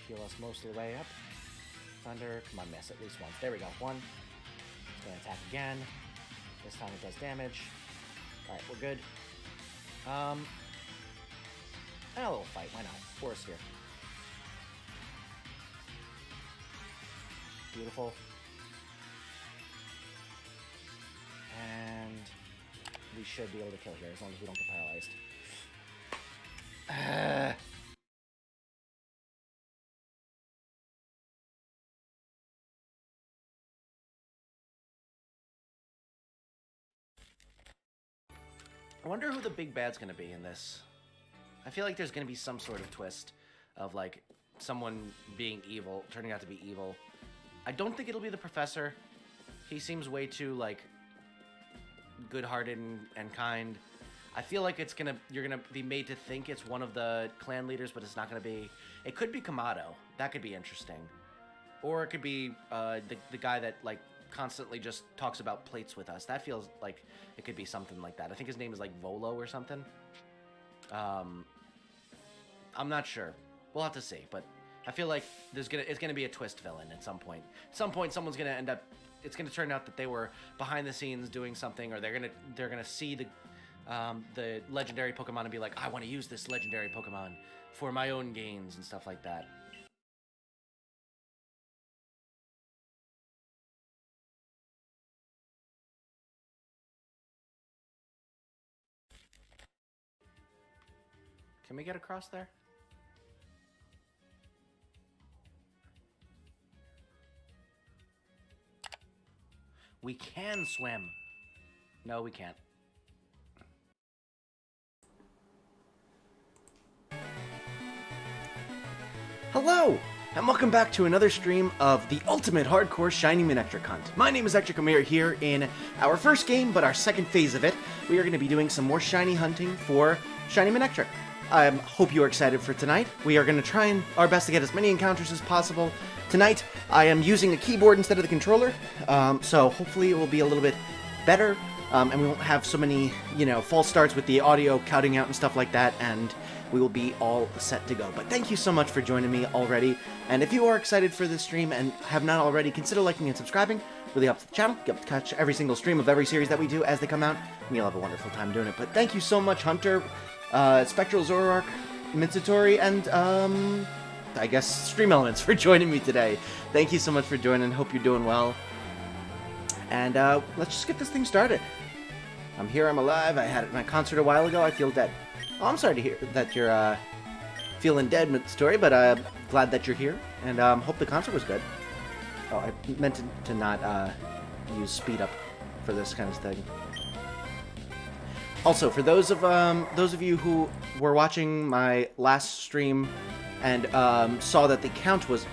heal us most of the way up. Thunder, come on, miss at least once. There we go, 1. It's gonna attack again. This time it does damage. Alright, we're good. And a little fight, why not? Forest Sphere. Beautiful. And we should be able to kill here as long as we don't get paralyzed. I wonder who the big bad's gonna be in this. I feel like there's gonna be some sort of twist of like someone being evil, turning out to be evil. I don't think it'll be the professor. He seems way too like good-hearted and kind. I feel like you're gonna be made to think it's one of the clan leaders, but it's not gonna be. It could be Kamado. That could be interesting. Or it could be the guy that like constantly just talks about plates with us. That feels like it could be something like that. I think his name is like Volo or something. I'm not sure. We'll have to see, but I feel like it's gonna be a twist villain at some point. At some point, someone's gonna end up. It's gonna turn out that they were behind the scenes doing something, or they're gonna see the legendary Pokemon and be like, I want to use this legendary Pokemon for my own gains and stuff like that. Can we get across there? We can swim. No, we can't. Hello, and welcome back to another stream of the ultimate hardcore shiny Manectric hunt. My name is Ectric, and we are here in our first game, but our second phase of it. We are going to be doing some more shiny hunting for shiny Manectric. I hope you are excited for tonight. We are going to try our best to get as many encounters as possible. Tonight, I am using a keyboard instead of the controller, so hopefully it will be a little bit better, and we won't have so many, false starts with the audio cutting out and stuff like that, and we will be all set to go. But thank you so much for joining me already, and if you are excited for this stream and have not already, consider liking and subscribing. Really helps the channel. Get to catch every single stream of every series that we do as they come out, and you'll have a wonderful time doing it. But thank you so much, Hunter, Spectral Zoroark, Mitsutori, and I guess Stream Elements for joining me today. Thank you so much for joining. Hope you're doing well. And let's just get this thing started. I'm here, I'm alive. I had my concert a while ago. I feel dead. Oh, I'm sorry to hear that you're feeling dead, Mitsutori, but glad that you're here. And hope the concert was good. Oh, I meant to not use speed up for this kind of thing. Also, for those of you who were watching my last stream and saw that the count was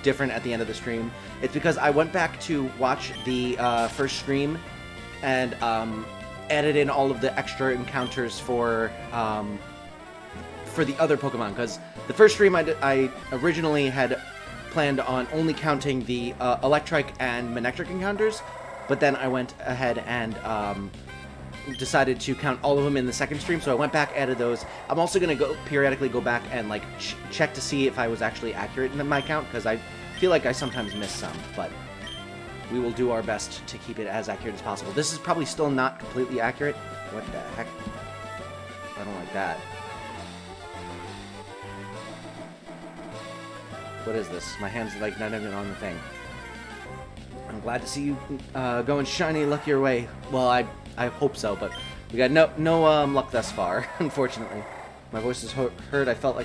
different at the end of the stream, it's because I went back to watch the first stream and added in all of the extra encounters for the other Pokemon. Because the first stream I originally had planned on only counting the Electric and Manectric encounters, but then I went ahead and decided to count all of them in the second stream, so I went back, added those. I'm also going to periodically go back and like check to see if I was actually accurate in my count, because I feel like I sometimes miss some, but we will do our best to keep it as accurate as possible. This is probably still not completely accurate. What the heck? I don't like that. What is this? My hand's like not even on the thing. I'm glad to see you going shiny luck your way. Well, I hope so, but we got no luck thus far, unfortunately. My voice is heard. I felt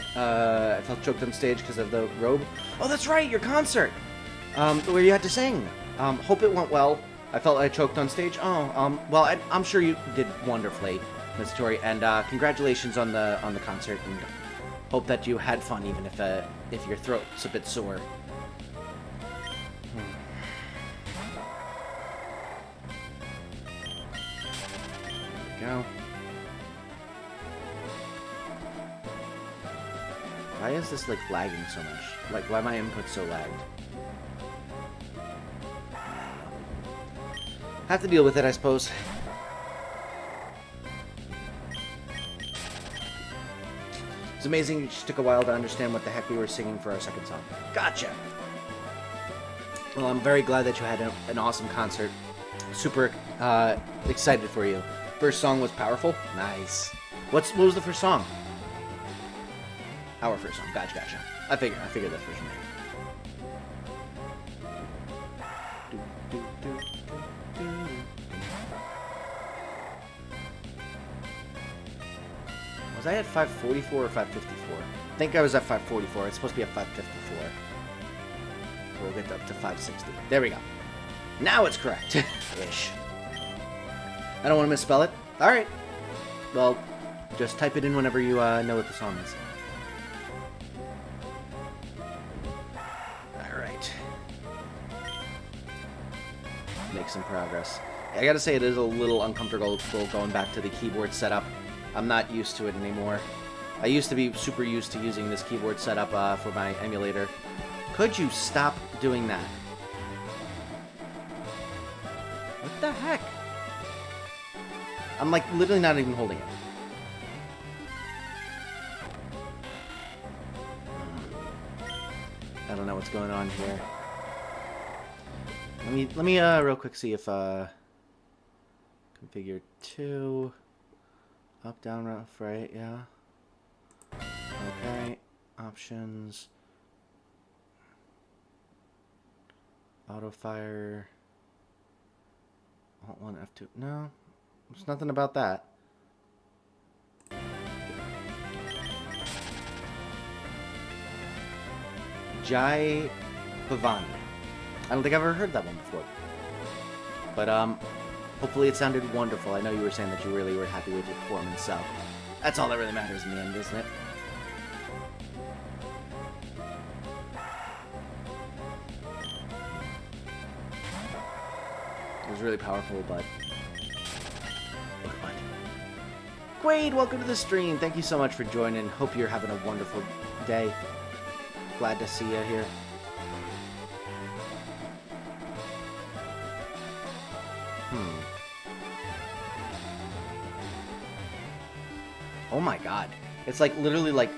choked on stage because of the robe. Oh, that's right, your concert. Where you had to sing. Hope it went well. I felt I choked on stage. Oh, well, I'm sure you did wonderfully, Ms. Tori, and congratulations on the concert, and hope that you had fun, even if your throat's a bit sore. Go. Why is this like lagging so much? Like, why are my inputs so lagged? Have to deal with it, I suppose. amazing it just took a while to understand what the heck we were singing for our second song. Gotcha! Well, I'm very glad that you had an awesome concert. Super excited for you. First song was powerful? Nice. What was the first song? Our first song. Gotcha. I figured that's what you meant. Was I at 544 or 554? I think I was at 544. It's supposed to be at 554. So we'll get up to 560. There we go. Now it's correct. Ish. I don't want to misspell it. Alright. Well, just type it in whenever you know what the song is. Alright. Make some progress. I gotta say, it is a little uncomfortable going back to the keyboard setup. I'm not used to it anymore. I used to be super used to using this keyboard setup for my emulator. Could you stop doing that? What the heck? I'm like literally not even holding it. I don't know what's going on here. Let me real quick see if configure 2 up, down, left, right, yeah. Okay, options, auto fire, Alt 1, F2. No, there's nothing about that. Jai Bhavani. I don't think I've ever heard that one before. But hopefully it sounded wonderful. I know you were saying that you really were happy with your performance, so that's all that really matters in the end, isn't it? It was really powerful, but look what. Quaid, welcome to the stream. Thank you so much for joining. Hope you're having a wonderful day. Glad to see you here. Oh my god. It's like literally like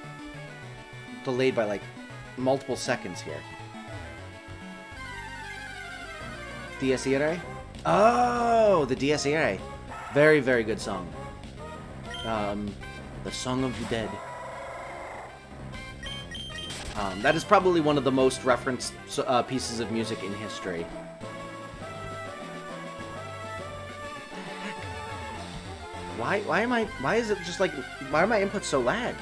delayed by like multiple seconds here. Dies Irae? Oh, the Dies Irae. Very, very good song. The Song of the Dead. That is probably one of the most referenced pieces of music in history. Why is it just like, why are my inputs so lagged?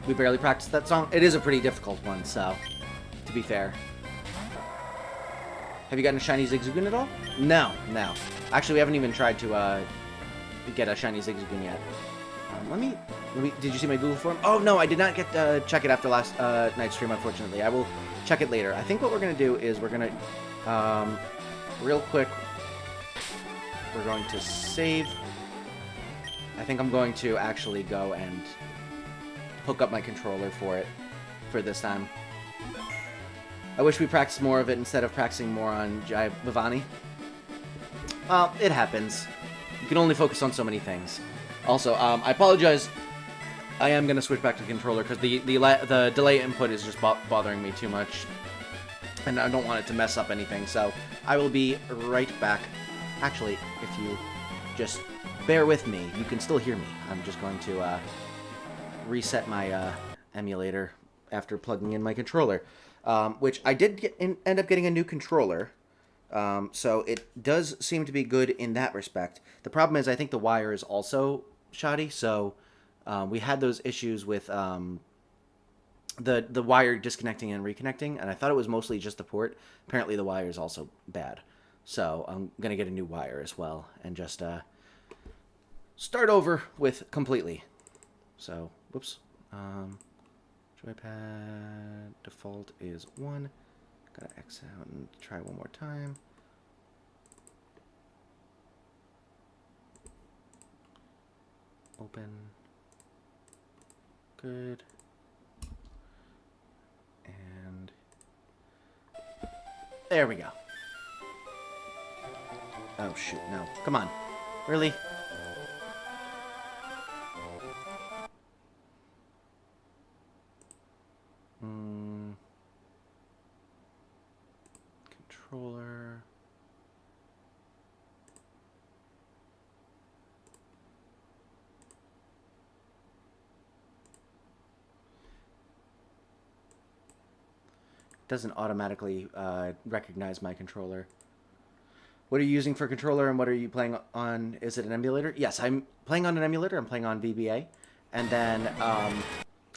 We barely practiced that song. It is a pretty difficult one, so, to be fair. Have you gotten a shiny Zigzagoon at all? No. Actually, we haven't even tried to get a shiny Zigzagoon yet. Let me, did you see my Google form? Oh, no, I did not get to check it after last night's stream, unfortunately. I will check it later. I think what we're going to do is we're going to, real quick, we're going to save. I think I'm going to actually go and hook up my controller for this time. I wish we practiced more of it instead of practicing more on Jai Bhavani. Well, it happens. You can only focus on so many things. Also, I apologize. I am going to switch back to the controller because the delay input is just bothering me too much. And I don't want it to mess up anything, so I will be right back. Actually, if you just bear with me, you can still hear me. I'm just going to reset my emulator after plugging in my controller, which I did end up getting a new controller, so it does seem to be good in that respect. The problem is I think the wire is also shoddy, so we had those issues with the wire disconnecting and reconnecting, and I thought it was mostly just the port. Apparently the wire is also bad. So I'm going to get a new wire as well and just start over with completely. So, whoops. Joypad default is 1. Gotta X out and try one more time. Open. Good. And there we go. Oh, shoot, no. Come on. Really? controller. Doesn't automatically recognize my controller. What are you using for controller, and what are you playing on? Is it an emulator? Yes, I'm playing on an emulator. I'm playing on VBA. And then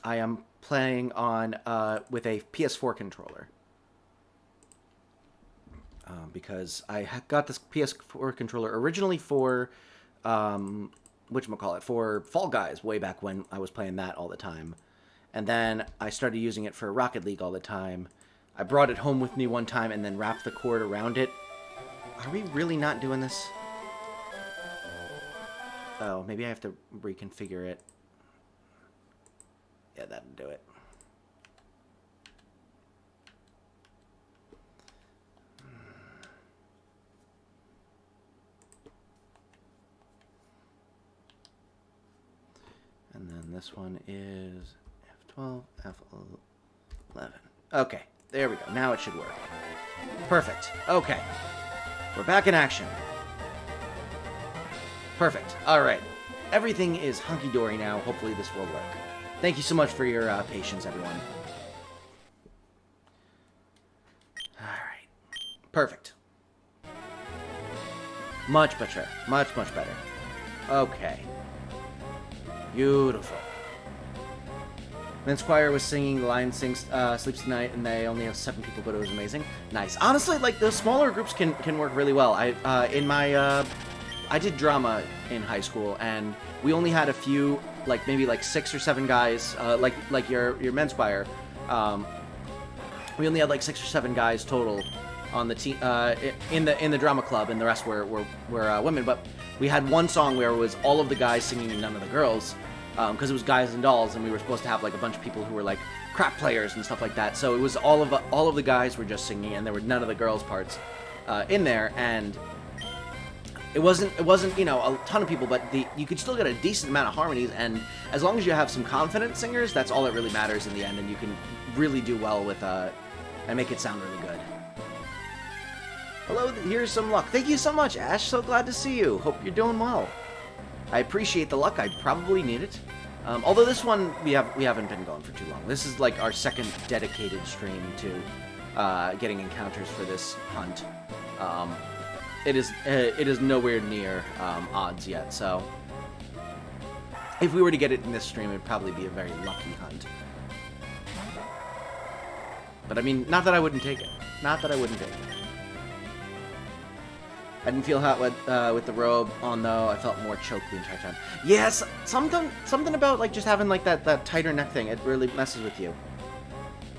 I am playing on with a PS4 controller. Because I got this PS4 controller originally for, whatchamacallit, for Fall Guys way back when I was playing that all the time. And then I started using it for Rocket League all the time. I brought it home with me one time and then wrapped the cord around it. Are we really not doing this? Oh, maybe I have to reconfigure it. Yeah, that'll do it. And then this one is F12, F11. Okay, there we go. Now it should work. Perfect. Okay. We're back in action. Perfect. All right. Everything is hunky-dory now. Hopefully this will work. Thank you so much for your patience, everyone. All right. Perfect. Much better. Much better. Okay. Beautiful. Then Squire was singing The Lion Sings, Sleeps Tonight, and they only have 7 people, but it was amazing. Nice. Honestly, like, the smaller groups can work really well. I did drama in high school, and we only had a few, like, maybe, like, 6 or 7 guys, like your men's choir. We only had, like, 6 or 7 guys total on the team, in the drama club, and the rest were women, but we had one song where it was all of the guys singing and none of the girls. Because it was guys and dolls, and we were supposed to have like a bunch of people who were like crap players and stuff like that. So it was all of the guys were just singing, and there were none of the girls' parts in there. And it wasn't you know a ton of people, but you could still get a decent amount of harmonies. And as long as you have some confident singers, that's all that really matters in the end, and you can really do well with and make it sound really good. Hello, here's some luck. Thank you so much, Ash. So glad to see you. Hope you're doing well. I appreciate the luck. I probably need it. Although this one, we haven't been going for too long. This is like our second dedicated stream to getting encounters for this hunt. It is nowhere near odds yet, so if we were to get it in this stream, it'd probably be a very lucky hunt. But I mean, not that I wouldn't take it. Not that I wouldn't take it. I didn't feel hot with the robe on, though. I felt more choked the entire time. Yes, something about like just having like that tighter neck thing. It really messes with you.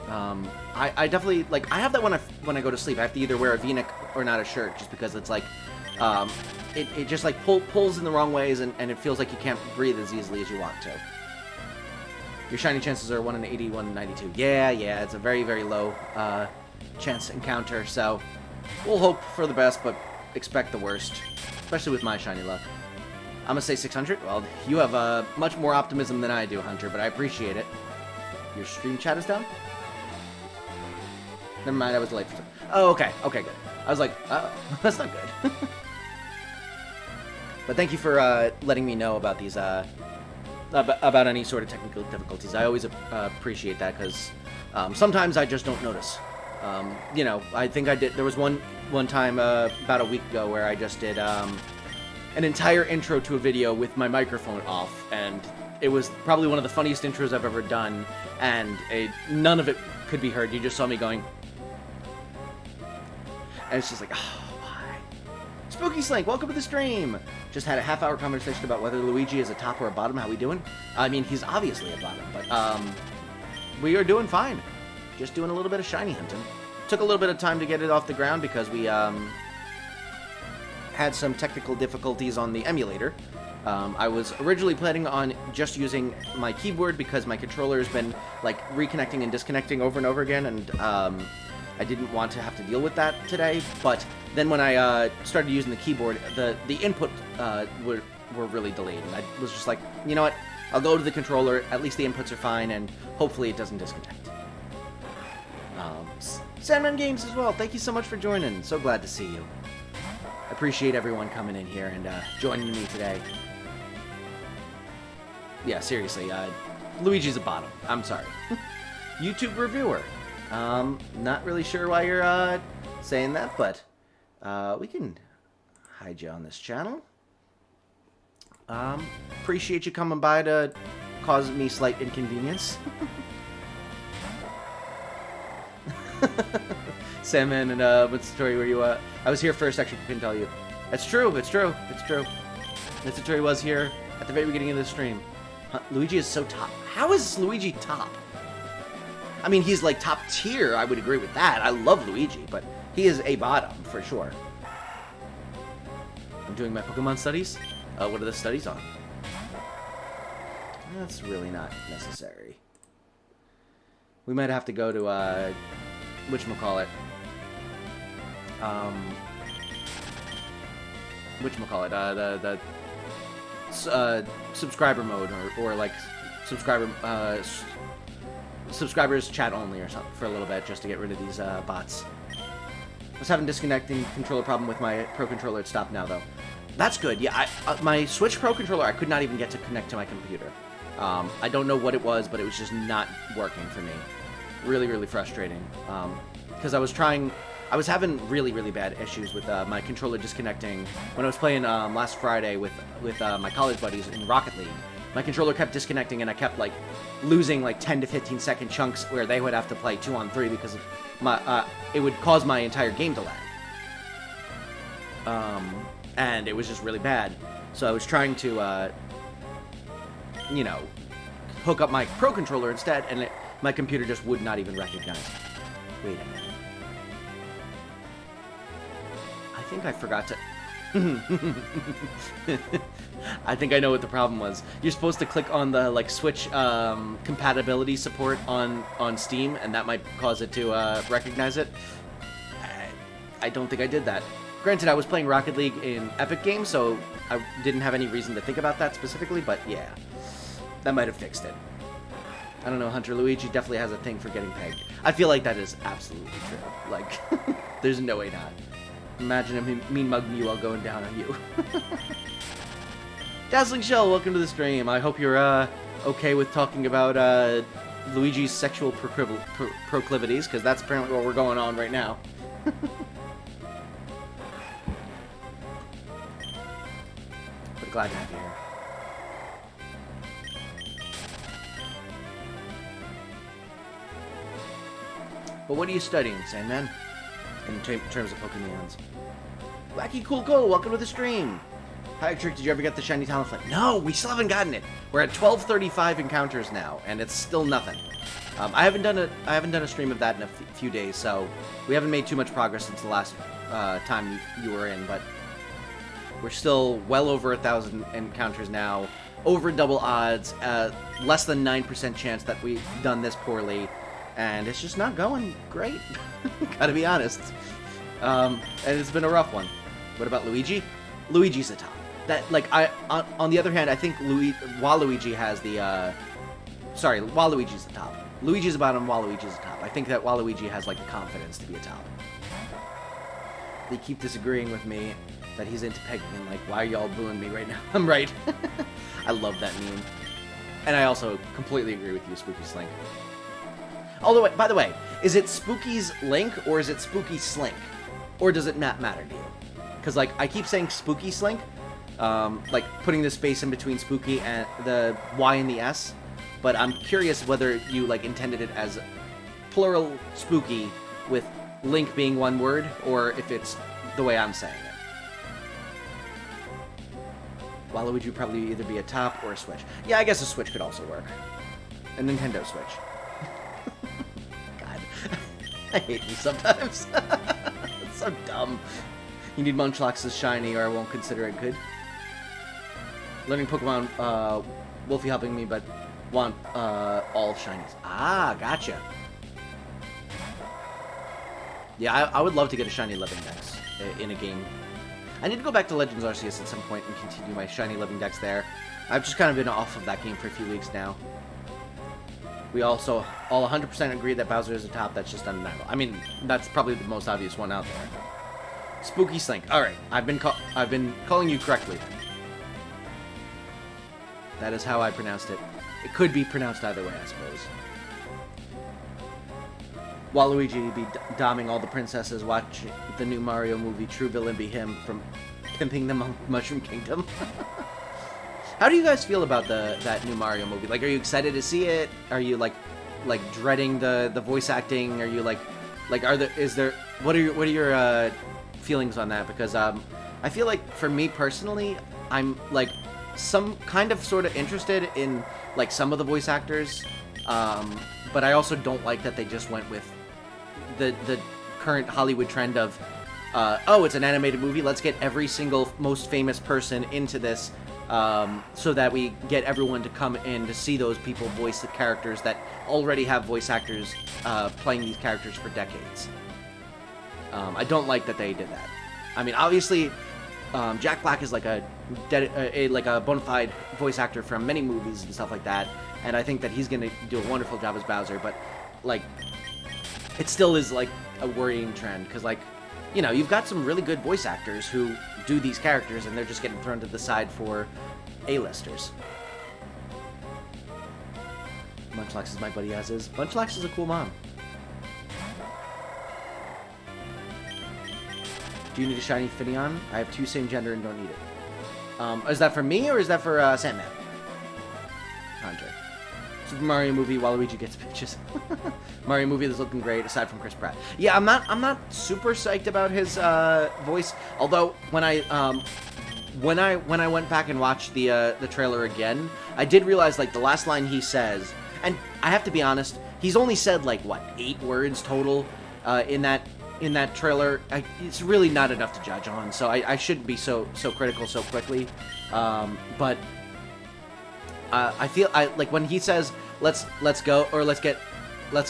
I definitely like. I have that when I go to sleep. I have to either wear a V-neck or not a shirt, just because it's like, it just like pulls in the wrong ways, and it feels like you can't breathe as easily as you want to. Your shiny chances are 1 in 80, 1 in 92. Yeah, it's a very low chance encounter. So we'll hope for the best, but expect the worst, especially with my shiny luck. I'm gonna say 600. Well, you have much more optimism than I do, Hunter, but I appreciate it. Your stream chat is down? Never mind, I was late for some. Oh, okay, good. I was like, that's not good. But thank you for letting me know about these, about any sort of technical difficulties. I always appreciate that, because sometimes I just don't notice. You know, I think I did. There was one time about a week ago where I just did an entire intro to a video with my microphone off, and it was probably one of the funniest intros I've ever done, and none of it could be heard. You just saw me going, and it's just like, oh, why? Spooky Slank, welcome to the stream. Just had a half-hour conversation about whether Luigi is a top or a bottom. How we doing? I mean, he's obviously a bottom, but we are doing fine. Just doing a little bit of shiny hunting. Took a little bit of time to get it off the ground because we had some technical difficulties on the emulator. I was originally planning on just using my keyboard because my controller has been like reconnecting and disconnecting over and over again, and I didn't want to have to deal with that today. But then when I started using the keyboard, the input were really delayed, and I was just like, you know what? I'll go to the controller. At least the inputs are fine, and hopefully it doesn't disconnect. Sandman Games as well, thank you so much for joining. So glad to see you. I appreciate everyone coming in here and joining me today. Yeah, seriously, Luigi's a bottom. I'm sorry. YouTube reviewer. Not really sure why you're saying that, but we can hide you on this channel. Appreciate you coming by to cause me slight inconvenience. Salmon, and what's the story where you, I was here first, actually, couldn't tell you. It's true, it's true, it's true. Mitsutori was here at the very beginning of the stream. Luigi is so top. How is Luigi top? I mean, he's like top tier, I would agree with that. I love Luigi, but he is a bottom, for sure. I'm doing my Pokemon studies. What are the studies on? That's really not necessary. We might have to go to, whatchamacallit, the subscriber mode, or like subscribers chat only or something for a little bit, just to get rid of these bots. I was having disconnecting controller problem with my Pro Controller. It stopped now though. That's good. Yeah, my Switch Pro Controller, I could not even get to connect to my computer. I don't know what it was, but it was just not working for me. Really, really frustrating. Because I was having really, really bad issues with my controller disconnecting. When I was playing last Friday with my college buddies in Rocket League, my controller kept disconnecting, and I kept like losing like 10 to 15 second chunks where they would have to play 2-on-3 because of my it would cause my entire game to lag. And it was just really bad. So I was trying to you know, hook up my Pro Controller instead, and my computer just would not even recognize it. Wait a minute. I think I forgot to... I think I know what the problem was. You're supposed to click on the like Switch compatibility support on Steam, and that might cause it to recognize it. I don't think I did that. Granted, I was playing Rocket League in Epic Games, so I didn't have any reason to think about that specifically, but yeah. That might have fixed it. I don't know, Hunter. Luigi definitely has a thing for getting pegged. I feel like that is absolutely true. Like, there's no way not. Imagine him mean mugging you while going down on you. Dazzling Shell, welcome to the stream. I hope you're okay with talking about Luigi's sexual proclivities, because that's apparently what we're going on right now. But glad to have you here. But what are you studying, Sandman? In terms of Pokemons. Wacky Cool Go, welcome to the stream. Hi, Ectric, did you ever get the shiny Talonflame? No, we still haven't gotten it. We're at 1235 encounters now, and it's still nothing. I haven't done a stream of that in a few days, so we haven't made too much progress since the last time you were in, but we're still well over 1,000 encounters now, over double odds, less than 9% chance that we've done this poorly. And it's just not going great. Gotta be honest. And it's been a rough one. What about Luigi? Luigi's the top. That, like, on the other hand, I think Waluigi has the, sorry, Waluigi's the top. Luigi's the bottom, Waluigi's the top. I think that Waluigi has, like, the confidence to be a top. They keep disagreeing with me that he's into pegging, and, like, why are y'all booing me right now? I'm right. I love that meme. And I also completely agree with you, Spooky Slink. Although, by the way, is it Spooky's Link or is it Spooky Slink? Or does it not matter to you? Because, like, I keep saying Spooky Slink, like, putting the space in between Spooky and the Y and the S, but I'm curious whether you, like, intended it as plural Spooky with Link being one word, or if it's the way I'm saying it. Waluigi would probably either be a top or a Switch. Yeah, I guess a Switch could also work. A Nintendo Switch. God, I hate you sometimes. It's so dumb. You need Munchlax's shiny, or I won't consider it good. Learning Pokemon, Wolfie helping me, but want all shinies. Ah, gotcha. Yeah, I would love to get a shiny Living Dex in a game. I need to go back to Legends Arceus at some point and continue my shiny Living Dex there. I've just kind of been off of that game for a few weeks now. we also all 100% agree that Bowser is the top. That's just undeniable. I mean, that's probably the most obvious one out there. Spooky Slink. All right, I've been calling you correctly. That is how I pronounced it. It could be pronounced either way, I suppose. Waluigi be doming all the princesses, watch the new Mario movie, true villain be him from pimping the Mushroom Kingdom. How do you guys feel about that new Mario movie? Like, are you excited to see it? Are you like dreading the voice acting? Are you what are your feelings on that? Because I feel like for me personally, I'm like some kind of sort of interested in like some of the voice actors, but I also don't like that they just went with the current Hollywood trend of oh, it's an animated movie, let's get every single most famous person into this, so that we get everyone to come in to see those people voice the characters that already have voice actors playing these characters for decades. I don't like that they did that. I mean, obviously, Jack Black is like a bona fide voice actor from many movies and stuff like that, and I think that he's gonna do a wonderful job as Bowser. But like, it still is like a worrying trend because, like, you know, you've got some really good voice actors who do these characters, and they're just getting thrown to the side for A-listers. Munchlax is my buddy, as is. Munchlax is a cool mom. Do you need a shiny Finneon? I have 2 same gender and don't need it. Is that for me, or is that for Sandman? Hunter. Super Mario movie, Waluigi gets bitches. Mario movie is looking great, aside from Chris Pratt. Yeah, I'm not super psyched about his voice. Although when I went back and watched the trailer again, I did realize like the last line he says, and I have to be honest, he's only said like what 8 words total in that trailer. It's really not enough to judge on, so I shouldn't be so critical so quickly. But I feel like when he says let's go, or let's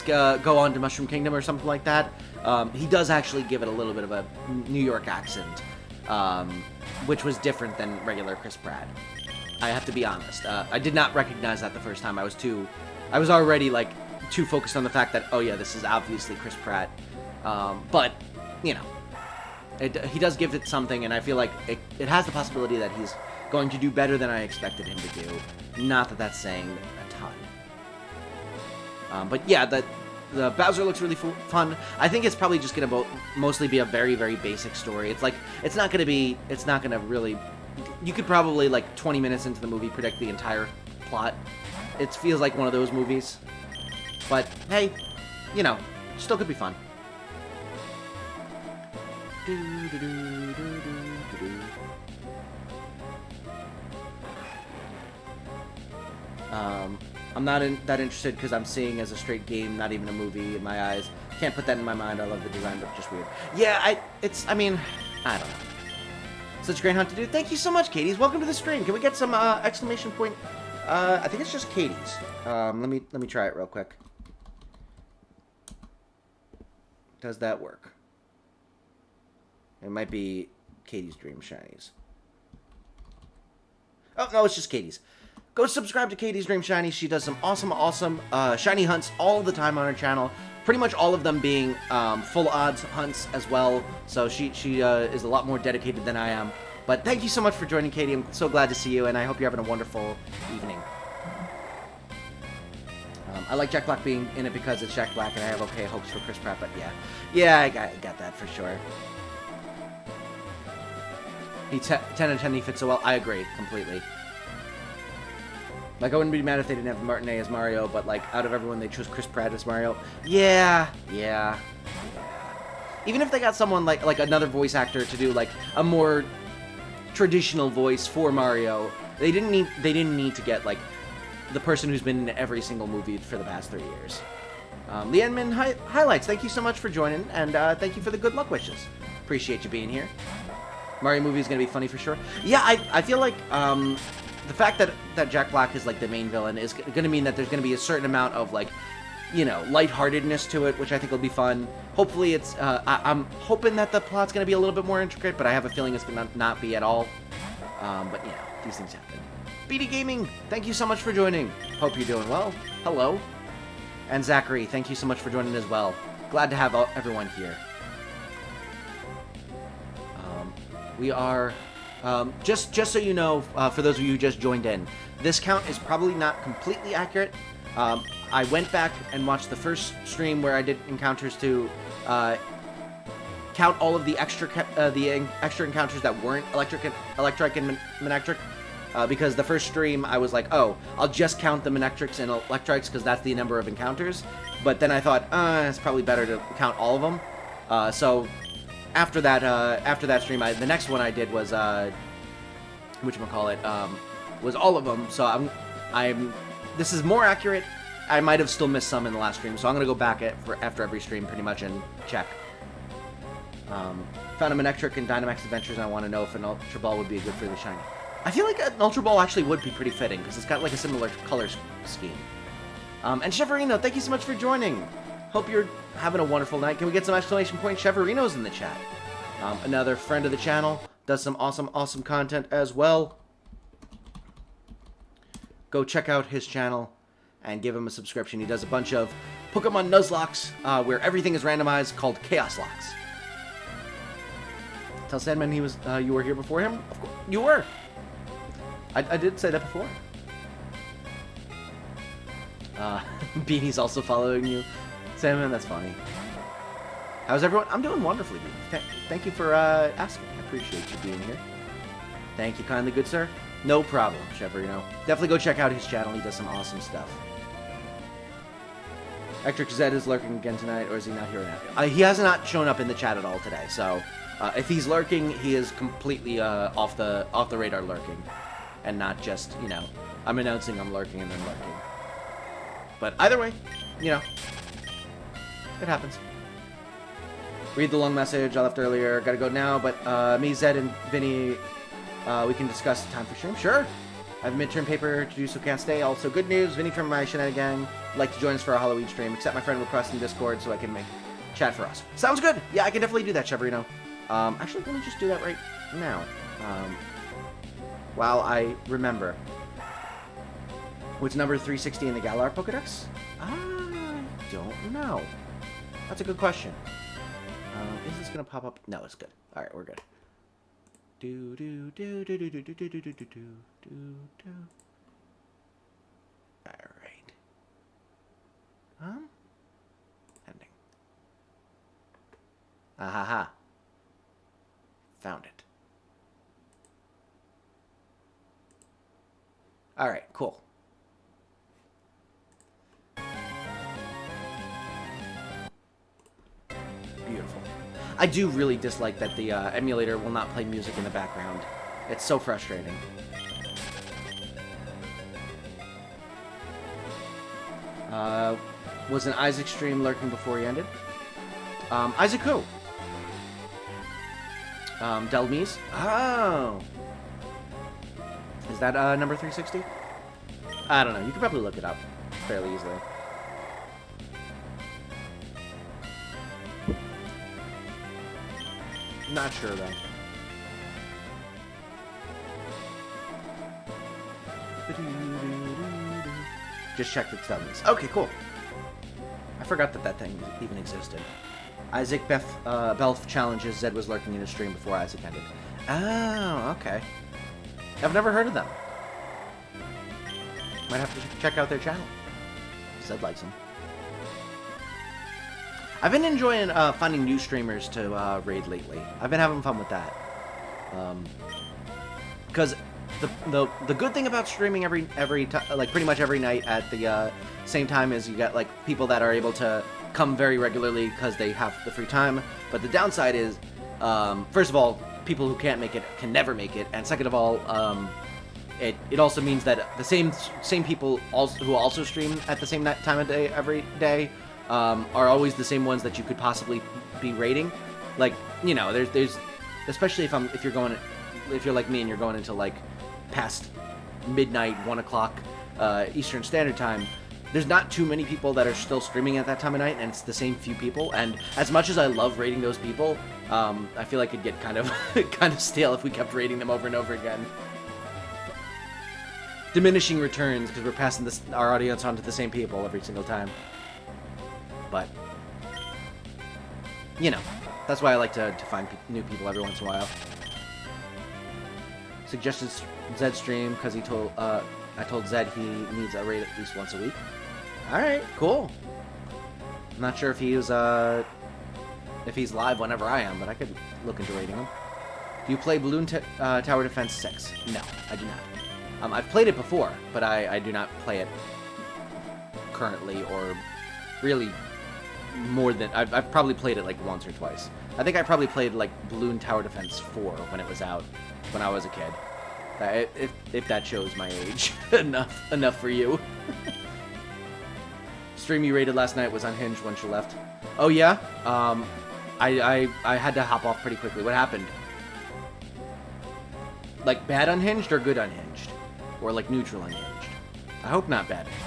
go on to Mushroom Kingdom or something like that, he does actually give it a little bit of a New York accent, which was different than regular Chris Pratt. I have to be honest. I did not recognize that the first time. I was already like too focused on the fact that, oh yeah, this is obviously Chris Pratt. But you know, he does give it something, and I feel like it has the possibility that he's going to do better than I expected him to do. Not that that's saying a ton. But yeah, the Bowser looks really fun. I think it's probably just gonna mostly be a very, very basic story. It's like it's not gonna really. You could probably like 20 minutes into the movie predict the entire plot. It feels like one of those movies. But hey, you know, still could be fun. I'm not that interested because I'm seeing as a straight game, not even a movie in my eyes. Can't put that in my mind. I love the design, but just weird. Yeah, I don't know. Such a great hunt to do. Thank you so much, Katie's. Welcome to the stream. Can we get some exclamation point? I think it's just Katie's. Let me try it real quick. Does that work? It might be Katie's Dream Shinies. Oh, no, it's just Katie's. Go subscribe to Katie's Dream Shiny. She does some awesome shiny hunts all the time on her channel. Pretty much all of them being full odds hunts as well. So she is a lot more dedicated than I am. But thank you so much for joining, Katie. I'm so glad to see you, and I hope you're having a wonderful evening. I like Jack Black being in it because it's Jack Black, and I have okay hopes for Chris Pratt. But yeah, I got that for sure. He 10 out of 10, he fits so well. I agree completely. Like, I wouldn't be mad if they didn't have Martinet as Mario, but, like, out of everyone, they chose Chris Pratt as Mario. Yeah. Even if they got someone like another voice actor to do, like, a more traditional voice for Mario, they didn't need to get, like, the person who's been in every single movie for the past 3 years. The Endman highlights, thank you so much for joining, and thank you for the good luck wishes. Appreciate you being here. Mario movie is going to be funny for sure. Yeah, I feel like, the fact that Jack Black is, like, the main villain is going to mean that there's going to be a certain amount of, like, you know, lightheartedness to it, which I think will be fun. Hopefully it's, I'm hoping that the plot's going to be a little bit more intricate, but I have a feeling it's going to not be at all. But, you know, these things happen. BD Gaming, thank you so much for joining. Hope you're doing well. Hello. And Zachary, thank you so much for joining as well. Glad to have everyone here. We are, just so you know, for those of you who just joined in, this count is probably not completely accurate. I went back and watched the first stream where I did encounters to count all of the extra encounters that weren't Electric and Manectric. Because the first stream I was like, oh, I'll just count the Manectrics and Electrics because that's the number of encounters. But then I thought, it's probably better to count all of them. So after that stream, the next one I did was whatchamacallit, was all of them. So this is more accurate. I might have still missed some in the last stream, so I'm gonna go back after every stream pretty much and check. Found a Manectric in Dynamax Adventures, and I want to know if an Ultra Ball would be good for the shiny. I feel like an Ultra Ball actually would be pretty fitting because it's got like a similar color scheme. And Cheverino, thank you so much for joining. Hope you're having a wonderful night. Can we get some exclamation point Cheverinos in the chat? Another friend of the channel, does some awesome content as well. Go check out his channel and give him a subscription. He does a bunch of Pokemon Nuzlocks where everything is randomized, called Chaos Locks. Tell Sandman he was you were here before him? Of course, you were. I did say that before. Beanie's also following you. Sandman, that's funny. How's everyone? I'm doing wonderfully, Beanie. Thank you for asking. I appreciate you being here. Thank you kindly, good sir. No problem, Cheverino. Definitely go check out his channel. He does some awesome stuff. Ectric Zed is lurking again tonight, or is he not here now? He has not shown up in the chat at all today, so if he's lurking, he is completely off the radar lurking. And not just, you know, I'm announcing I'm lurking and then lurking. But either way, you know, it happens. Read the long message I left earlier. Gotta go now, but me, Zed, and Vinny, we can discuss the time for stream. Sure. I have a midterm paper to do, so can't stay. Also, good news, Vinny from my Shenanigan gang would like to join us for a Halloween stream. Accept my friend request in Discord so I can make chat for us. Sounds good. Yeah, I can definitely do that, Cheverino. Actually, let me just do that right now. While I remember. What's number 360 in the Galar Pokedex? I don't know. That's a good question. Is this gonna pop up? No, it's good. All right, we're good. Do do do do do do do do do do do do. All right. Ending. Ahaha. Found it. All right, cool. Beautiful. I do really dislike that the emulator will not play music in the background. It's so frustrating. Was an Isaac stream lurking before he ended? Isaac who? Delmise? Oh! Is that number 360? I don't know. You could probably look it up fairly easily. Not sure, though. Just checked the studies. Okay, cool. I forgot that thing even existed. Isaac Belf challenges. Zed was lurking in his stream before Isaac ended. Oh, okay. I've never heard of them. Might have to check out their channel. Zed likes them. I've been enjoying finding new streamers to raid lately. I've been having fun with that. Because the good thing about streaming like pretty much every night at the same time is you get like people that are able to come very regularly because they have the free time. But the downside is, first of all, people who can't make it can never make it, and second of all, it also means that the same people who also stream at the same time of day every day are always the same ones that you could possibly be raiding. Like, you know, there's especially if you're like me and you're going into like past midnight, 1 o'clock Eastern Standard Time. There's not too many people that are still streaming at that time of night, and it's the same few people. And as much as I love raiding those people, I feel like it'd get kind of stale if we kept raiding them over and over again. Diminishing returns because we're passing our audience on to the same people every single time. but you know, that's why I like to find new people every once in a while. Suggested Zed stream because he told I told Zed he needs a raid at least once a week. All right, cool. I'm not sure if he's live whenever I am, but I could look into raiding him. Do you play Balloon Tower Defense 6? No, I do not. I've played it before, but I do not play it currently, or really more than... I've probably played it like once or twice. I think I probably played like Balloon Tower Defense 4 when it was out, when I was a kid. If that shows my age. enough for you. Stream you raided last night was unhinged once you left. Oh yeah? I had to hop off pretty quickly. What happened? Like bad unhinged or good unhinged? Or like neutral unhinged? I hope not bad unhinged.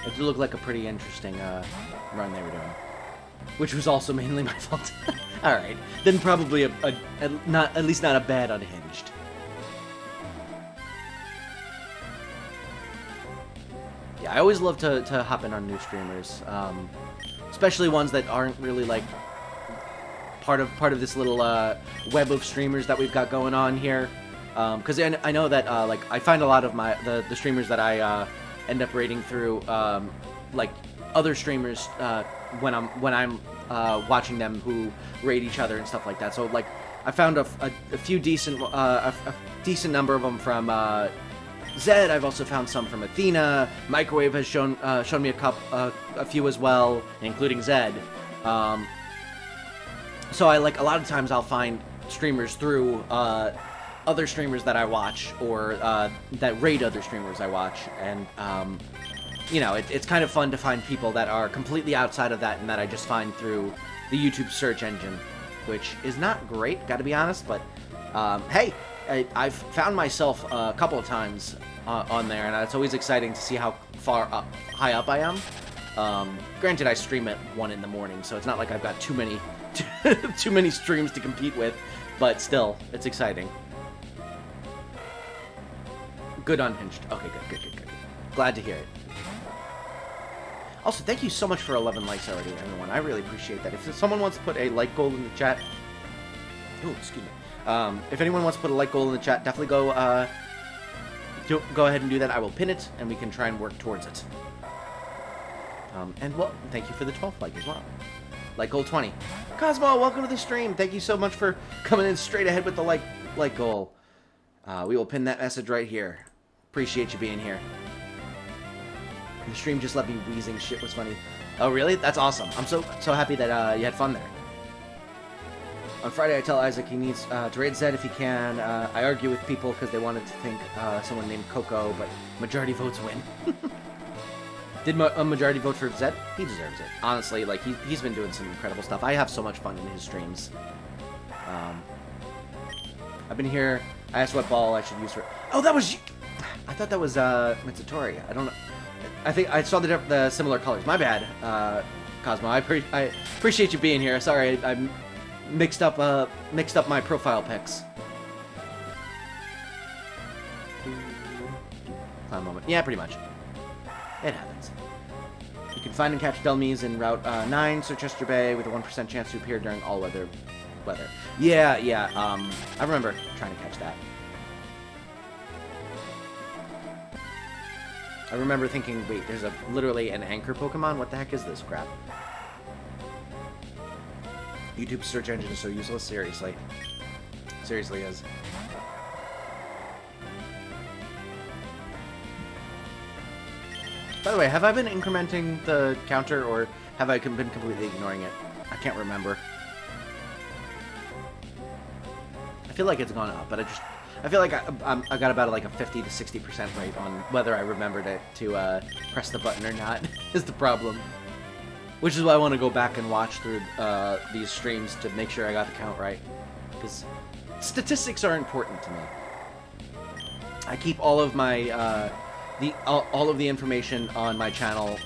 It did look like a pretty interesting run they were doing, which was also mainly my fault. All right, then probably at least not a bad unhinged. Yeah, I always love to hop in on new streamers, especially ones that aren't really like part of this little web of streamers that we've got going on here. Because I know that like I find a lot of the streamers that I end up raiding through like other streamers when I'm watching them who raid each other and stuff like that. So like I found a few decent a decent number of them from Zed. I've also found some from Athena. Microwave has shown me a few as well, including Zed. So I like a lot of times I'll find streamers through other streamers that I watch, or that raid other streamers I watch, and you know, it's kind of fun to find people that are completely outside of that and that I just find through the YouTube search engine, which is not great, gotta be honest, but hey, I've found myself a couple of times on there, and it's always exciting to see how high up I am. Granted, I stream at 1 in the morning, so it's not like I've got too many too many streams to compete with, but still, it's exciting. Good unhinged. Okay, good. Glad to hear it. Also, thank you so much for 11 likes already, everyone. I really appreciate that. If someone wants to put a like goal in the chat... Ooh, excuse me. If anyone wants to put a like goal in the chat, definitely go ahead and do that. I will pin it, and we can try and work towards it. And, well, thank you for the 12th like as well. Like goal 20. Cosmo, welcome to the stream. Thank you so much for coming in straight ahead with the like goal. We will pin that message right here. Appreciate you being here. The stream just let me wheezing. Shit was funny. Oh, really? That's awesome. I'm so happy that you had fun there. On Friday, I tell Isaac he needs to raid Zed if he can. I argue with people because they wanted to think someone named Coco, but majority votes win. Did a majority vote for Zed? He deserves it. Honestly, like, he's been doing some incredible stuff. I have so much fun in his streams. I've been here. I asked what ball I should use for... Oh, that was... I thought that was Mitsutori. I don't know. I think I saw the similar colors. My bad, Cosmo. I appreciate you being here. Sorry, I mixed up my profile pics. Clown moment. Yeah, pretty much. It happens. You can find and catch Delmies in Route 9, Chichester Bay, with a 1% chance to appear during all weather. Yeah. I remember trying to catch that. I remember thinking, wait, there's literally an anchor Pokemon? What the heck is this crap? YouTube's search engine is so useless? Seriously. Seriously is. By the way, have I been incrementing the counter, or have I been completely ignoring it? I can't remember. I feel like it's gone up, but I feel like I got about like a 50 to 60% rate on whether I remembered to press the button or not is the problem. Which is why I want to go back and watch through these streams to make sure I got the count right. Because statistics are important to me. I keep all of my all of the information on my channel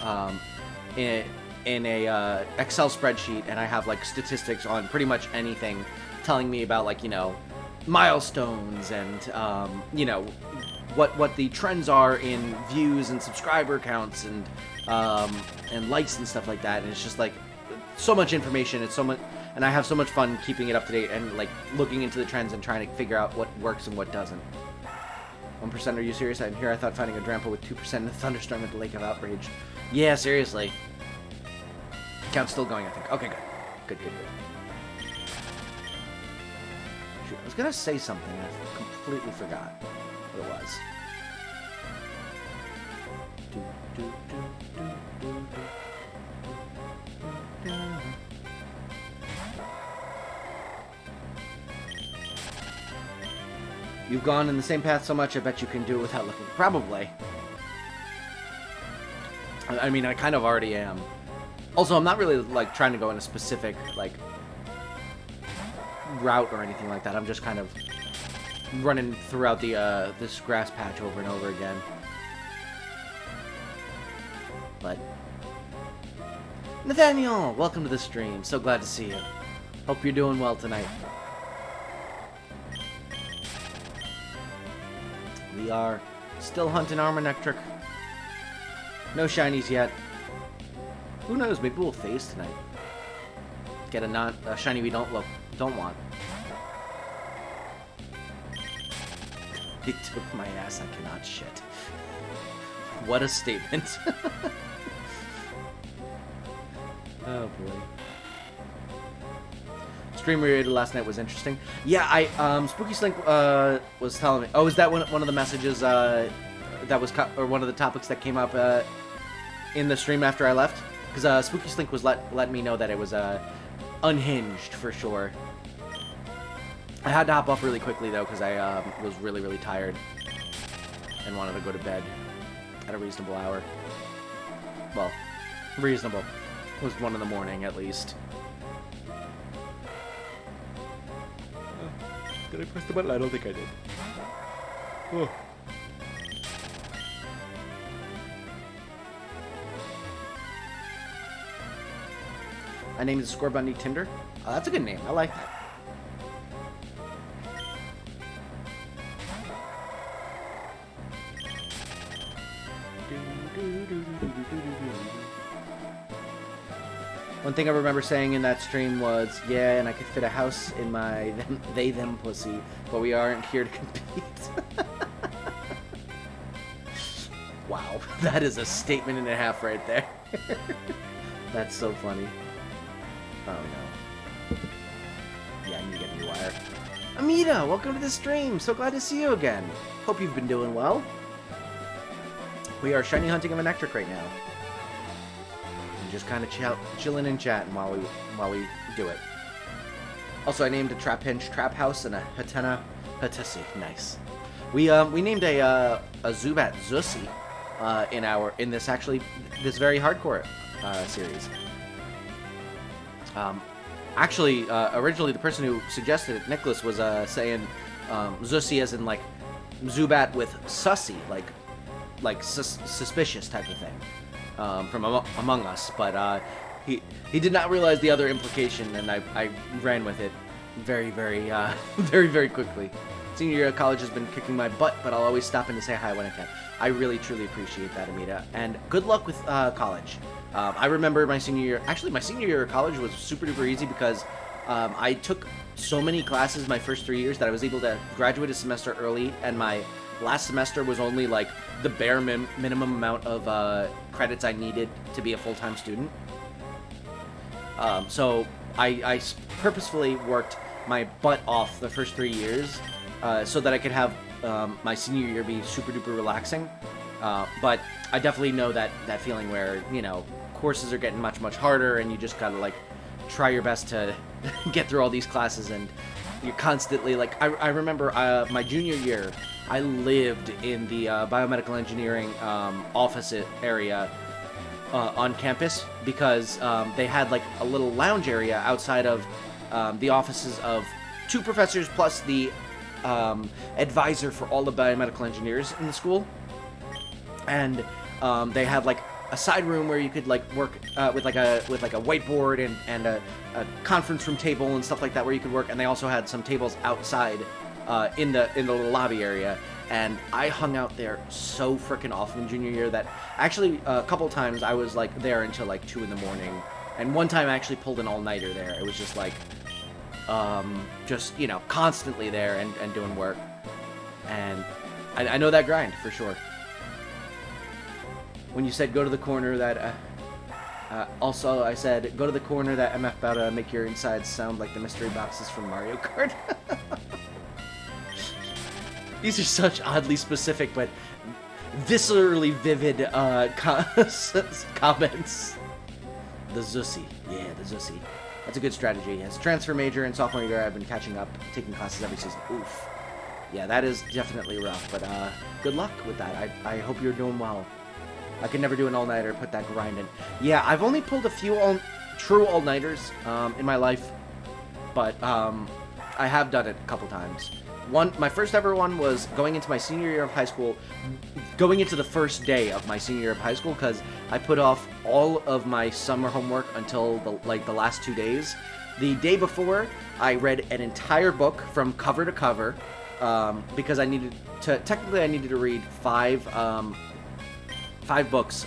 in a Excel spreadsheet, and I have like statistics on pretty much anything, telling me about like, you know, milestones and you know, what the trends are in views and subscriber counts and likes and stuff like that. And it's just like so much information. It's so much, and I have so much fun keeping it up to date and like looking into the trends and trying to figure out what works and what doesn't. 1%, are you serious? I'm here. I thought finding a Drampa with 2% in a thunderstorm at the Lake of Outrage. Yeah, seriously. Count's still going, I think. Okay, good. Good. Shoot, I was gonna say something and I completely forgot what it was. You've gone in the same path so much, I bet you can do it without looking. Probably. I mean, I kind of already am. Also, I'm not really, like, trying to go in a specific, like, route or anything like that. I'm just kind of running throughout the, this grass patch over and over again. But... Nathaniel! Welcome to the stream. So glad to see you. Hope you're doing well tonight. We are still hunting Manectric. No shinies yet. Who knows? Maybe we'll phase tonight. Get a shiny we don't want. It took my ass. I cannot shit. What a statement. Oh boy. Stream we did last night was interesting. Yeah, Spooky Slink was telling me. Oh, is that one of the messages that was or one of the topics that came up in the stream after I left? Because Spooky Slink was letting me know that it was unhinged for sure. I had to hop off really quickly though because I was really tired and wanted to go to bed at a reasonable hour. Well, reasonable. It was 1 in the morning at least. Did I press the button? I don't think I did. Oh. I named the Score Bunny Tinder. Oh, that's a good name. I like that. One thing I remember saying in that stream was, yeah, and I could fit a house in my them pussy, but we aren't here to compete. Wow, that is a statement and a half right there. That's so funny. Oh no. Yeah, I need to get a new wire. Amita, welcome to the stream. So glad to see you again. Hope you've been doing well. We are shiny hunting a Manectric right now. Just kind of chilling and chatting while we do it. Also, I named a Trapinch Trap House and a Hatena Hatussi. Nice. We named a Zubat Zussi in this very hardcore series. Actually, originally the person who suggested it, Nicholas, was saying Zussi as in like Zubat with sussy, like suspicious type of thing. From Among Us, but he did not realize the other implication, and I ran with it very quickly. Senior year of college has been kicking my butt, but I'll always stop in to say hi when I can. I really truly appreciate that, Amita, and good luck with college. I remember my senior year. Actually, my senior year of college was super duper easy because I took so many classes my first 3 years that I was able to graduate a semester early, and my last semester was only like the bare minimum amount of credits I needed to be a full-time student. So I purposefully worked my butt off the first 3 years so that I could have my senior year be super duper relaxing. But I definitely know that feeling where, you know, courses are getting much harder and you just gotta like try your best to get through all these classes, and you're constantly like, I remember my junior year, I lived in the biomedical engineering office area on campus because they had like a little lounge area outside of the offices of 2 professors plus the advisor for all the biomedical engineers in the school. And they had like a side room where you could like work with like a whiteboard and a conference room table and stuff like that where you could work. And they also had some tables outside in the little lobby area. And I hung out there so freaking often junior year that actually a couple times I was like there until like 2 in the morning. And one time I actually pulled an all-nighter there. It was just like, just, you know, constantly there and doing work. And I know that grind for sure. When you said go to the corner that, also I said go to the corner that MF about to make your insides sound like the mystery boxes from Mario Kart. These are such oddly specific but viscerally vivid comments. The Zussi. Yeah, the Zussi. That's a good strategy. As a transfer major in sophomore year, I've been catching up, taking classes every season. Oof. Yeah, that is definitely rough, but good luck with that. I hope you're doing well. I could never do an all-nighter, put that grind in. Yeah, I've only pulled a few true all-nighters in my life, but I have done it a couple times. My first ever one was going into my senior year of high school, going into the first day of my senior year of high school, because I put off all of my summer homework until the last 2 days. The day before, I read an entire book from cover to cover, because I needed to read five books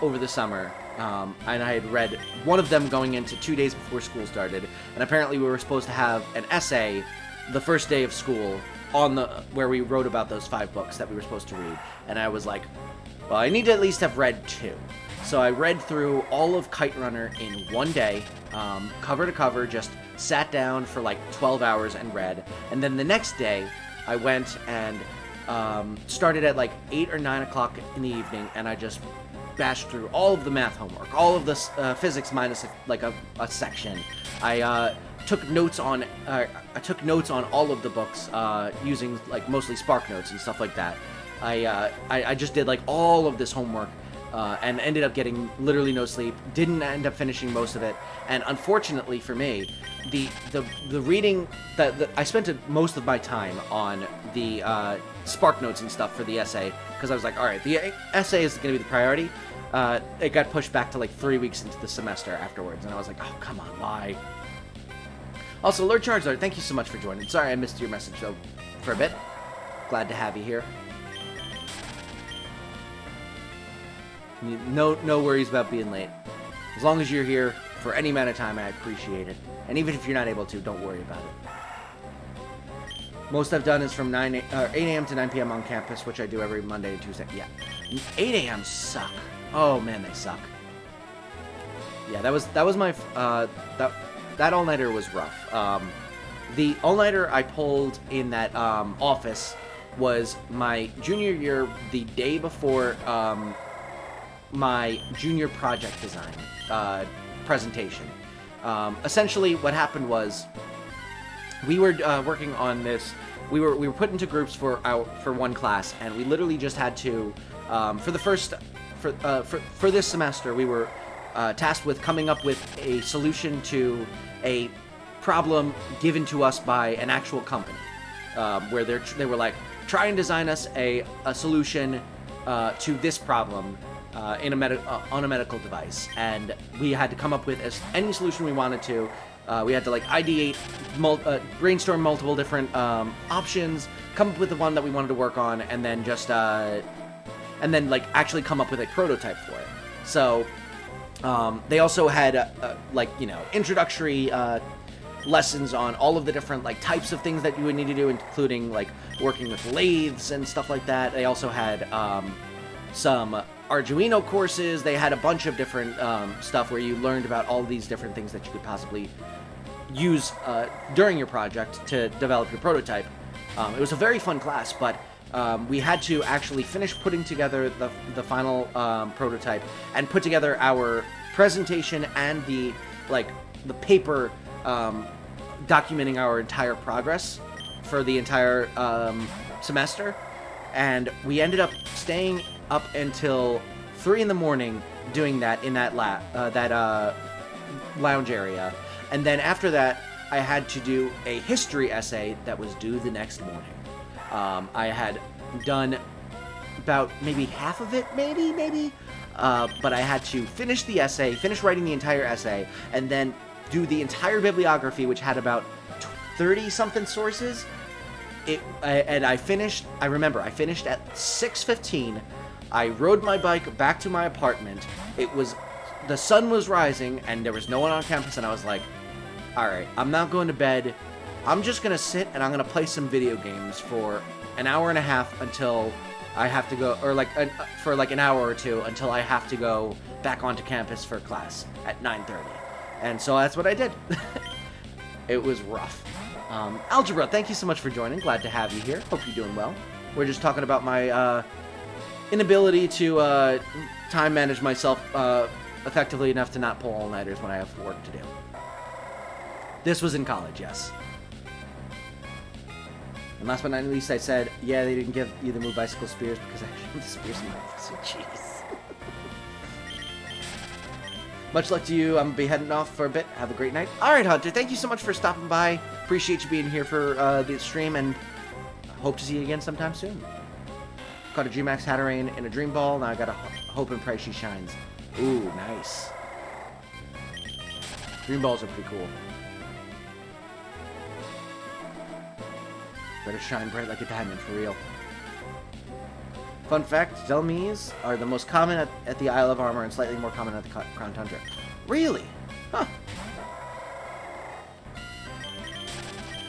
over the summer. And I had read one of them going into 2 days before school started, and apparently we were supposed to have an essay the first day of school where we wrote about those 5 books that we were supposed to read. And I was like, well, I need to at least have read 2. So I read through all of Kite Runner in one day, cover to cover, just sat down for like 12 hours and read. And then the next day, I went and started at like 8 or 9 o'clock in the evening, and I just bashed through all of the math homework, all of the physics minus like a section. I took notes on all of the books using like mostly Spark Notes and stuff like that. I just did like all of this homework and ended up getting literally no sleep. Didn't end up finishing most of it, and unfortunately for me, the reading that I spent most of my time on the Spark Notes and stuff for the essay, because I was like, all right, the essay is going to be the priority. It got pushed back to like 3 weeks into the semester afterwards, and I was like, oh, come on, why? Also, Lord Charizard, thank you so much for joining. Sorry I missed your message, though, for a bit. Glad to have you here. No worries about being late. As long as you're here for any amount of time, I appreciate it. And even if you're not able to, don't worry about it. Most I've done is from 8 a.m. to 9 p.m. on campus, which I do every Monday and Tuesday. Yeah, 8 a.m. suck. Oh man, they suck. Yeah, that was my that all-nighter was rough. The all-nighter I pulled in that office was my junior year, the day before my junior project design presentation. Essentially, what happened was we were working on this. We were put into groups for one class, and we literally just had to for this semester we were tasked with coming up with a solution to a problem given to us by an actual company, where they were like, try and design us a solution to this problem on a medical device, and we had to come up with any solution we wanted to. We had to like ideate, brainstorm multiple different options, come up with the one that we wanted to work on, and then just and then like actually come up with a prototype for it. So they also had like, you know, introductory lessons on all of the different like types of things that you would need to do, including like working with lathes and stuff like that. They also had some Arduino courses. They had a bunch of different stuff where you learned about all these different things that you could possibly use during your project to develop your prototype. It was a very fun class, but we had to actually finish putting together the final prototype and put together our presentation and the paper documenting our entire progress for the entire semester. And we ended up staying up until 3 in the morning doing that in that lounge area. And then after that, I had to do a history essay that was due the next morning. I had done about maybe half of it, maybe. but I had to finish the essay, finish writing the entire essay, and then do the entire bibliography, which had about 30-something sources. I finished, I remember, I finished at 6:15. I rode my bike back to my apartment. The sun was rising, and there was no one on campus, and I was like, alright, I'm not going to bed. I'm just going to sit, and I'm going to play some video games for an hour and a half until I have to go, or for an hour or two until I have to go back onto campus for class at 9:30. And so that's what I did. It was rough. Algebra, thank you so much for joining. Glad to have you here. Hope you're doing well. We're just talking about my inability to time manage myself effectively enough to not pull all-nighters when I have work to do. This was in college, yes. And last but not least, I said, yeah, they didn't give you the move Bicycle Spears because I actually have the Spears in my so jeez. Much luck to you. I'm going to be heading off for a bit. Have a great night. Alright, Hunter, thank you so much for stopping by. Appreciate you being here for the stream, and hope to see you again sometime soon. Caught a G-Max Hatterene in a Dream Ball. Now I got to hope and pray she shines. Ooh, nice. Dream Balls are pretty cool. Better shine bright like a diamond, for real. Fun fact, Zelmies are the most common at the Isle of Armor and slightly more common at the Crown Tundra. Really? Huh.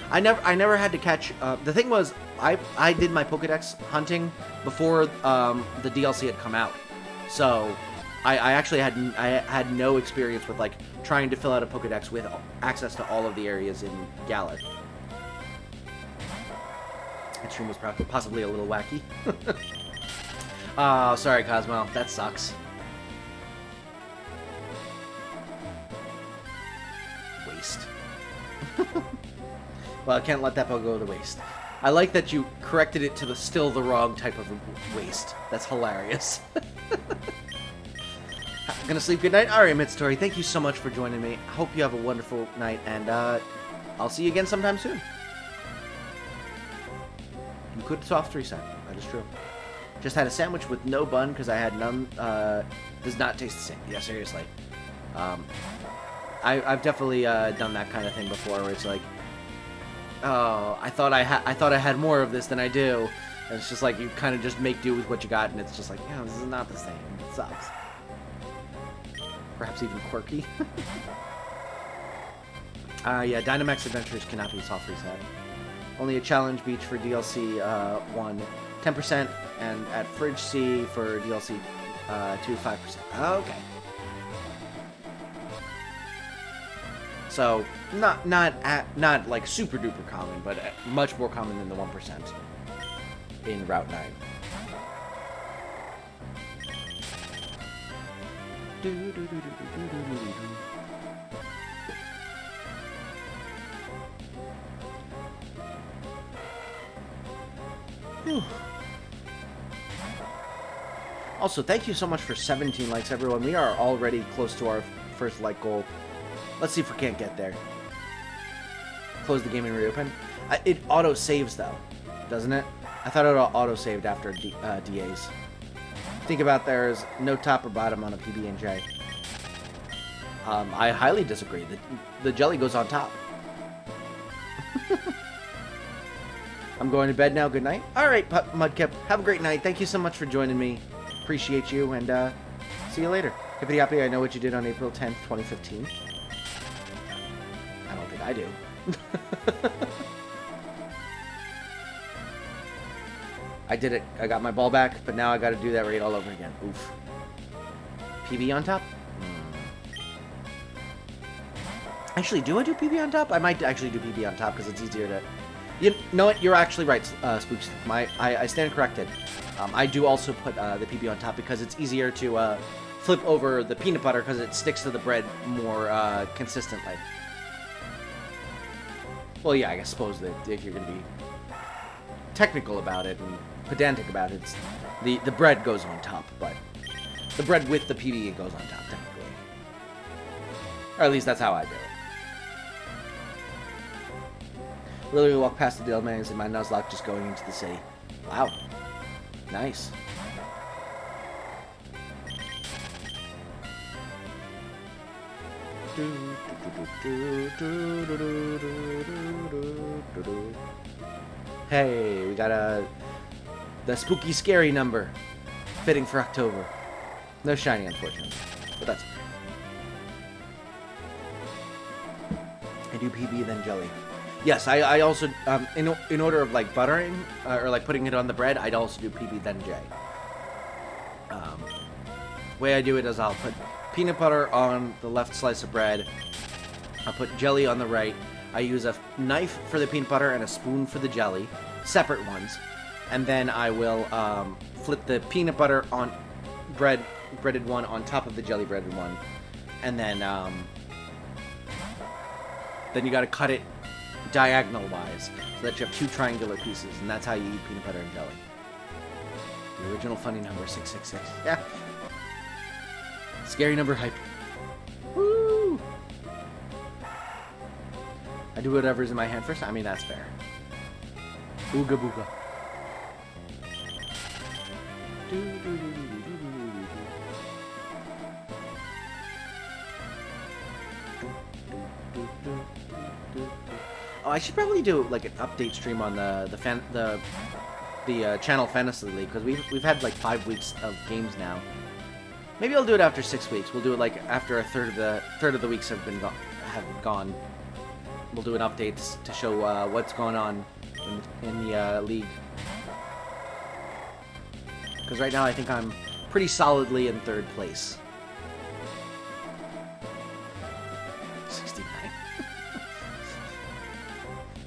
I never had to catch... the thing was, I did my Pokedex hunting before the DLC had come out. So, I actually had no experience with, like, trying to fill out a Pokedex with access to all of the areas in Galar. That stream was possibly a little wacky. Oh, sorry, Cosmo. That sucks. Waste. Well, I can't let that bug go to waste. I like that you corrected it to still the wrong type of waste. That's hilarious. Gonna sleep good night? Alright, Midstory, thank you so much for joining me. Hope you have a wonderful night, and I'll see you again sometime soon. You could soft reset. That is true. Just had a sandwich with no bun because I had none. Does not taste the same. Yeah, seriously. I've definitely done that kind of thing before, where it's like, oh, I thought I had more of this than I do. And it's just like you kind of just make do with what you got, and it's just like, yeah, this is not the same. It sucks. Perhaps even quirky. Yeah, Dynamax Adventures cannot be soft reset. Only a challenge beach for DLC 1, 10%, and at Fridge C for DLC 2, 5%. Okay. So not like super duper common, but much more common than the 1% in Route 9. Also, thank you so much for 17 likes, everyone. We are already close to our first like goal. Let's see if we can't get there. Close the game and reopen. It auto-saves, though, doesn't it? I thought it auto-saved after DAs. Think about there's no top or bottom on a PB&J. I highly disagree. The jelly goes on top. I'm going to bed now. Good night. All right, Mudkip. Have a great night. Thank you so much for joining me. Appreciate you, and see you later. Hippity hoppity, I know what you did on April 10th, 2015. I don't think I do. I did it. I got my ball back, but now I got to do that raid all over again. Oof. PB on top? Actually, do I do PB on top? I might actually do PB on top because it's easier to... You know what? You're actually right, Spooks. I stand corrected. I do also put the PB on top because it's easier to flip over the peanut butter because it sticks to the bread more consistently. Well, yeah, I suppose that if you're going to be technical about it and pedantic about it, the bread goes on top, but the bread with the PB goes on top, technically. Or at least that's how I do it. Literally walk past the Delmans in my nuzlocke just going into the city. Wow. Nice. Hey, we got the spooky scary number. Fitting for October. No shiny, unfortunately. But that's okay. I do PB then jelly. Yes, I also, in order of like buttering, or like putting it on the bread, I'd also do PB then J. The way I do it is I'll put peanut butter on the left slice of bread. I'll put jelly on the right. I use a knife for the peanut butter and a spoon for the jelly, separate ones. And then I will flip the peanut butter on breaded one on top of the jelly breaded one. And then you gotta cut it diagonal wise so that you have two triangular pieces, and that's how you eat peanut butter and jelly. The original funny number 666. Yeah. Scary number hype. Woo! I do whatever's in my hand first. I mean, that's fair. Ooga booga. Oh, I should probably do like an update stream on the channel Fantasy League, because we've had like 5 weeks of games now. Maybe I'll do it after 6 weeks. We'll do it like after a third of the weeks have gone. We'll do an update to show what's going on in the league. Because right now I think I'm pretty solidly in 3rd place. 69.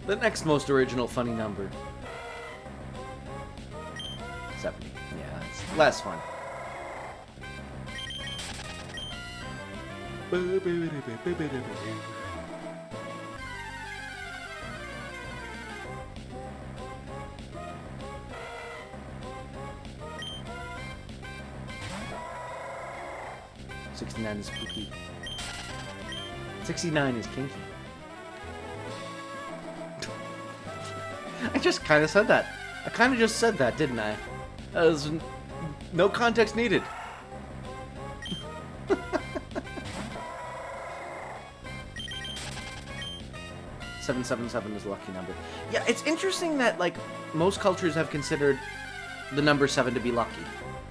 The next most original funny number. 70. Yeah, it's less fun. $69 is spooky. 69 is kinky. I just kind of said that. I kind of just said that, didn't I? There's no context needed. $777 is a lucky number. Yeah, it's interesting that, like, most cultures have considered the number 7 to be lucky.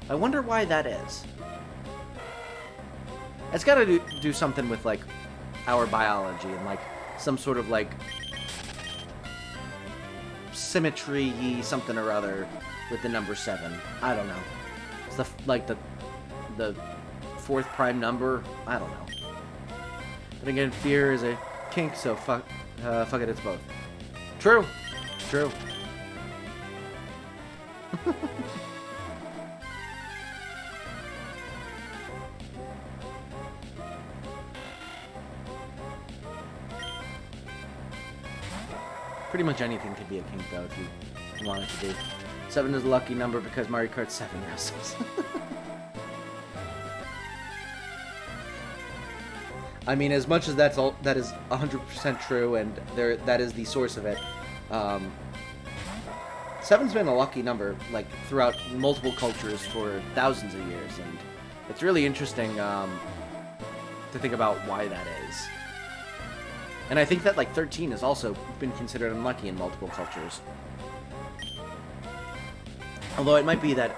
I wonder why that is. It's got to do something with, like, our biology and, like, some sort of, like, symmetry something or other with the number 7. I don't know. It's the 4th prime number. I don't know. But again, fear is a kink, so fuck it, it's both. True. True. Pretty much anything could be a kink, though, if you want it to be. 7 is a lucky number because Mario Kart 7 wrestles. I mean, as much as that is 100% true, and that is the source of it. 7's been a lucky number, like, throughout multiple cultures for thousands of years, and it's really interesting to think about why that is. And I think that, like, 13 has also been considered unlucky in multiple cultures. Although it might be that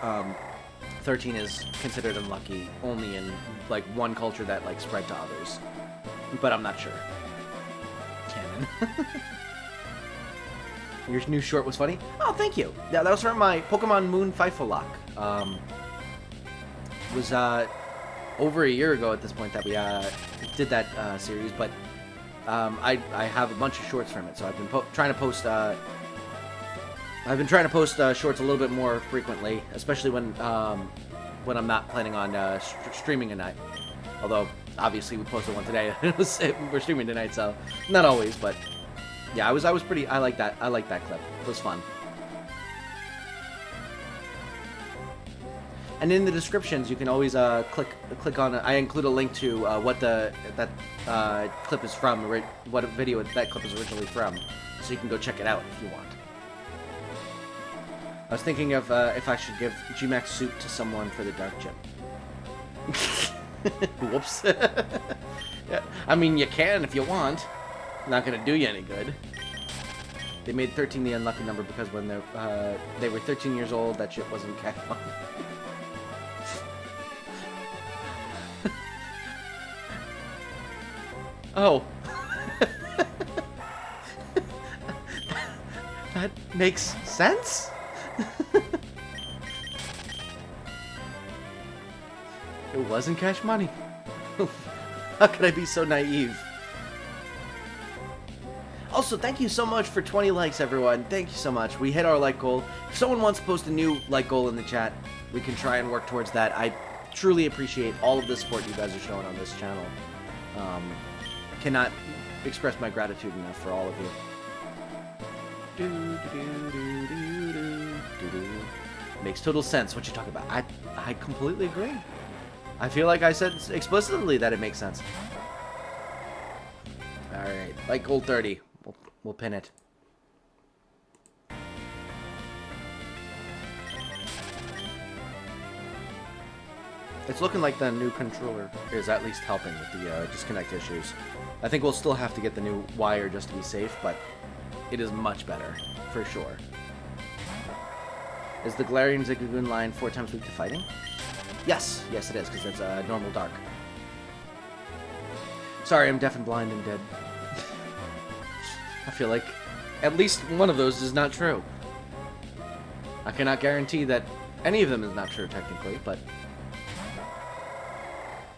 13 is considered unlucky only in, like, one culture that, like, spread to others. But I'm not sure. Canon. Your new short was funny? Oh, thank you. Yeah, that was from my Pokemon Moon Fifolok. It was over a year ago at this point that we did that series, but I have a bunch of shorts from it, so I've been trying to post. I've been trying to post shorts a little bit more frequently, especially when I'm not planning on streaming a night. Although obviously we posted one today. We're streaming tonight, so not always, but yeah, I was pretty. I like that. I like that clip. It was fun. And in the descriptions, you can always click on. I include a link to what that clip is from, what video that clip is originally from, so you can go check it out if you want. I was thinking of if I should give GMAX soup to someone for the dark gym. Whoops. Yeah, I mean, you can if you want. Not gonna do you any good. They made 13 the unlucky number because when they were 13 years old, that shit wasn't cash money. Oh. That makes sense? It wasn't cash money. How could I be so naive? Also, thank you so much for 20 likes, everyone. Thank you so much. We hit our like goal. If someone wants to post a new like goal in the chat, we can try and work towards that. I truly appreciate all of the support you guys are showing on this channel. Cannot express my gratitude enough for all of you. Makes total sense what you're talking about. I completely agree. I feel like I said explicitly that it makes sense. Alright, like goal 30. We'll pin it. It's looking like the new controller is at least helping with the disconnect issues. I think we'll still have to get the new wire just to be safe, but it is much better, for sure. Is the Galarian Zigzagoon line 4 times weak to fighting? Yes, yes it is, because it's normal dark. Sorry, I'm deaf and blind and dead. I feel like at least one of those is not true. I cannot guarantee that any of them is not true, technically, but...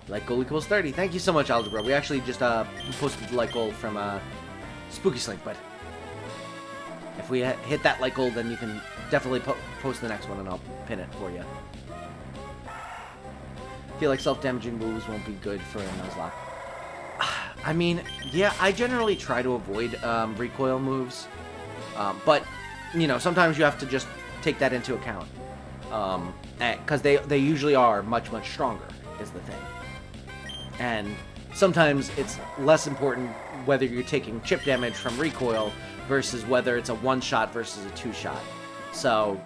Like goal equals 30. Thank you so much, Algebra. We actually just posted the like goal from Spooky Slink, but if we hit that like goal, then you can definitely post the next one, and I'll pin it for you. I feel like self-damaging moves won't be good for a Nuzlocke. I mean, yeah, I generally try to avoid recoil moves, but you know, sometimes you have to just take that into account, because they usually are much stronger, is the thing. And sometimes it's less important whether you're taking chip damage from recoil versus whether it's a one-shot versus a two-shot. So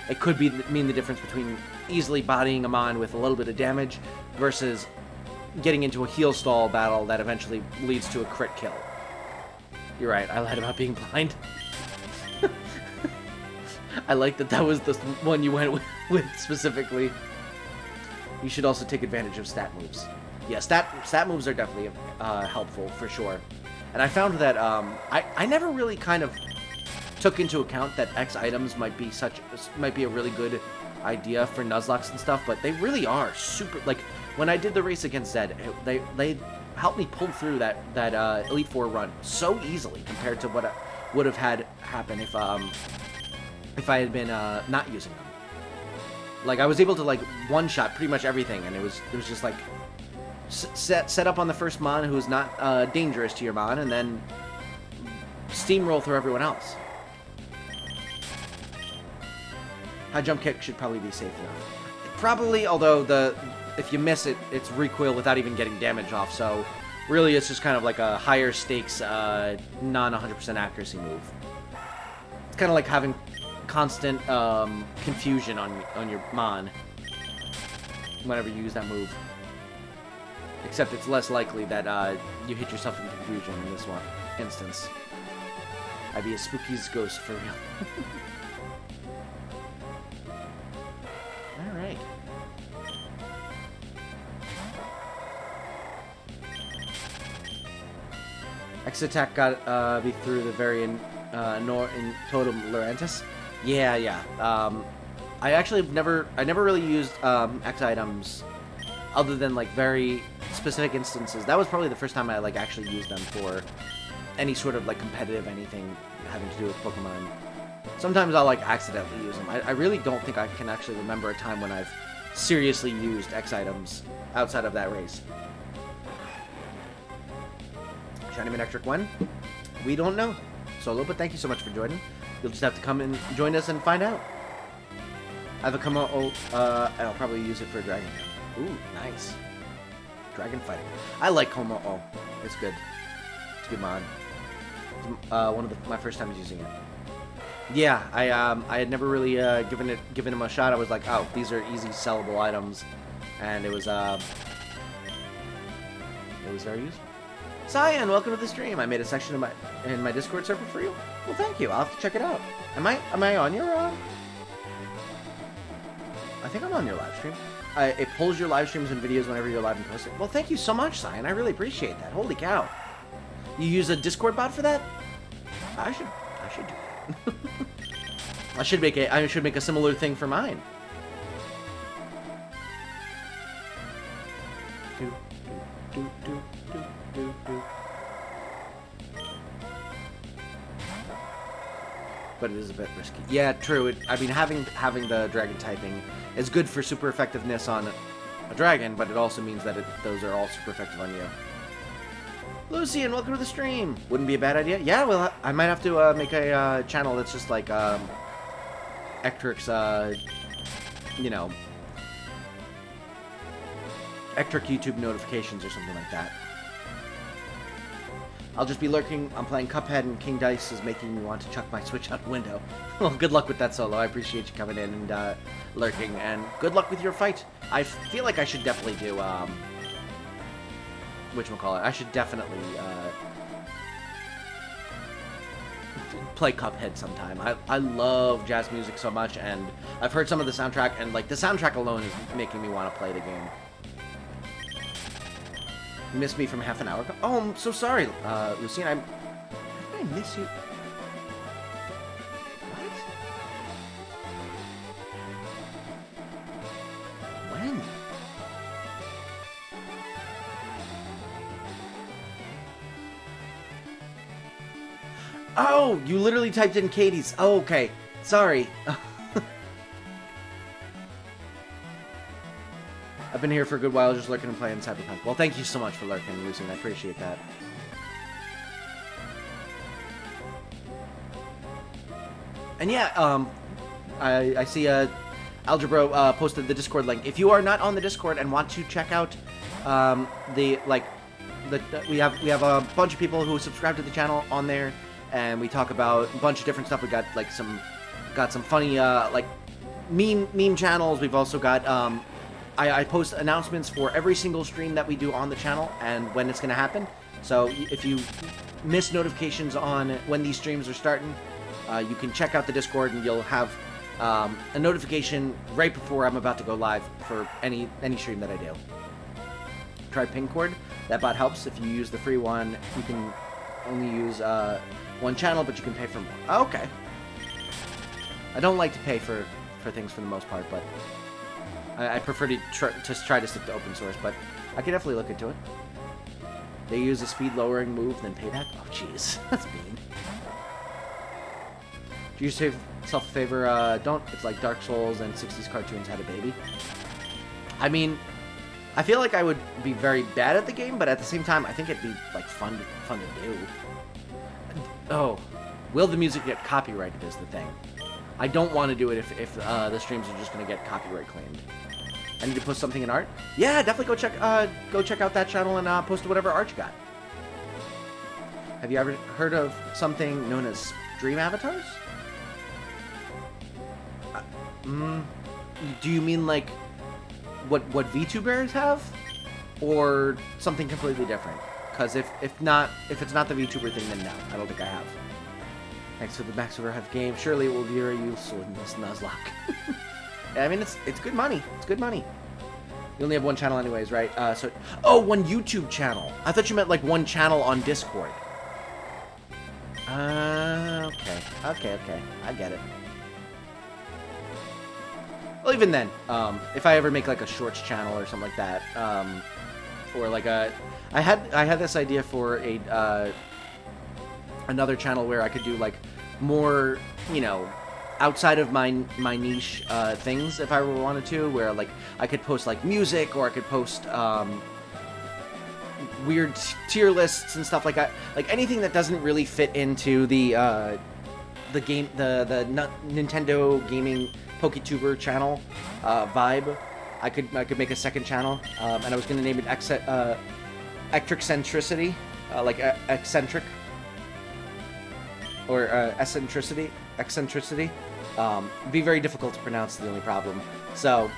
it could mean the difference between easily bodying a mon with a little bit of damage versus getting into a heal stall battle that eventually leads to a crit kill. You're right, I lied about being blind. I like that was the one you went with specifically. You should also take advantage of stat moves. Yeah, stat moves are definitely helpful, for sure. And I found that I never really kind of took into account that X items might be a really good idea for Nuzlocks and stuff, but they really are super. Like when I did the race against Zed, they helped me pull through that Elite Four run so easily compared to what I would have had happen if I had been not using them. Like I was able to like one shot pretty much everything, and it was just like set up on the first mon who's not dangerous to your mon, and then steamroll through everyone else. High jump kick should probably be safe enough. Probably, although if you miss it, it's recoil without even getting damage off, so really it's just kind of like a higher stakes, non-100% accuracy move. It's kind of like having constant confusion on your mon whenever you use that move. Except it's less likely that you hit yourself in confusion in this one instance. I'd be a Spooky's ghost for real. Alright. X attack got me through the very in Totem Lurantis. Yeah. I actually never really used X items other than like very specific instances. That was probably the first time I like actually used them for any sort of like competitive anything having to do with Pokemon. Sometimes I'll like accidentally use them. I really don't think I can actually remember a time when I've seriously used X items outside of that race. Shiny Manectric when? We don't know. Solo, but thank you so much for joining. You'll just have to come and join us and find out. I have a Komo-o, I'll probably use it for Dragon. Ooh, nice. Dragon fighting. I like Komo-o. It's good. It's a good mod. It's, one of my first times using it. Yeah, I had never really given him a shot. I was like, oh, these are easy sellable items, and it was It was very useful. Cyan, welcome to the stream. I made a section in my Discord server for you. Well, thank you. I'll have to check it out. Am I on your I think I'm on your live stream. It pulls your live streams and videos whenever you're live and posting. Well, thank you so much, Cyan. I really appreciate that. Holy cow. You use a Discord bot for that? I should do that. I should make a similar thing for mine. But it is a bit risky. Yeah, true. I mean, having the dragon typing is good for super effectiveness on a dragon, but it also means that those are all super effective on you. Lucian, welcome to the stream. Wouldn't be a bad idea. Yeah, well, I might have to make a channel that's just like Ectric's, you know, Ectric YouTube notifications or something like that. I'll just be lurking. I'm playing Cuphead, and King Dice is making me want to chuck my Switch out the window. Well, good luck with that, Solo. I appreciate you coming in and lurking, and good luck with your fight. I feel like I should definitely do, whatchamacallit? I should definitely play Cuphead sometime. I love jazz music so much, and I've heard some of the soundtrack, and like the soundtrack alone is making me want to play the game. You missed me from half an hour ago? Oh, I'm so sorry, Lucien. How did I miss you? What? When? Oh, you literally typed in Katie's. Oh, okay. Sorry. I've been here for a good while, just lurking and playing Cyberpunk. Well, thank you so much for lurking, Lucian. I appreciate that. And yeah, I see Algebra posted the Discord link. If you are not on the Discord and want to check out we have a bunch of people who subscribe to the channel on there, and we talk about a bunch of different stuff. We got like some funny like meme channels. We've also got I post announcements for every single stream that we do on the channel and when it's going to happen. So if you miss notifications on when these streams are starting, you can check out the Discord and you'll have a notification right before I'm about to go live for any stream that I do. Try Pingcord. That bot helps. If you use the free one, you can only use one channel, but you can pay for more. Oh, okay. I don't like to pay for things for the most part, but I prefer to try to stick to open source, but I can definitely look into it. They use a speed lowering move, then payback? Oh, jeez. That's mean. Do you save yourself a favor? Don't. It's like Dark Souls and 60s cartoons had a baby. I mean, I feel like I would be very bad at the game, but at the same time, I think it'd be like fun to do. Oh, will the music get copyrighted is the thing. I don't want to do it if the streams are just going to get copyright claimed. I need to post something in art? Yeah, definitely go check out that channel and post whatever art you got. Have you ever heard of something known as stream avatars? Do you mean like what VTubers have, or something completely different? Because if it's not the VTuber thing, then no, I don't think I have. Thanks for the Max Overhead game. Surely it will be very useful in this nuzlocke. I mean, it's good money. It's good money. You only have one channel anyways, right? One YouTube channel. I thought you meant like one channel on Discord. Okay. I get it. Well, even then, if I ever make like a shorts channel or something like that, or like I had this idea for another channel where I could do like more, you know, outside of my niche things if I wanted to, where like I could post like music, or I could post weird tier lists and stuff like that, like anything that doesn't really fit into the Nintendo gaming PokeTuber channel vibe. I could make a second channel, and I was going to name it Eccentricity, like eccentric, or eccentricity. It'd be very difficult to pronounce, the only problem. So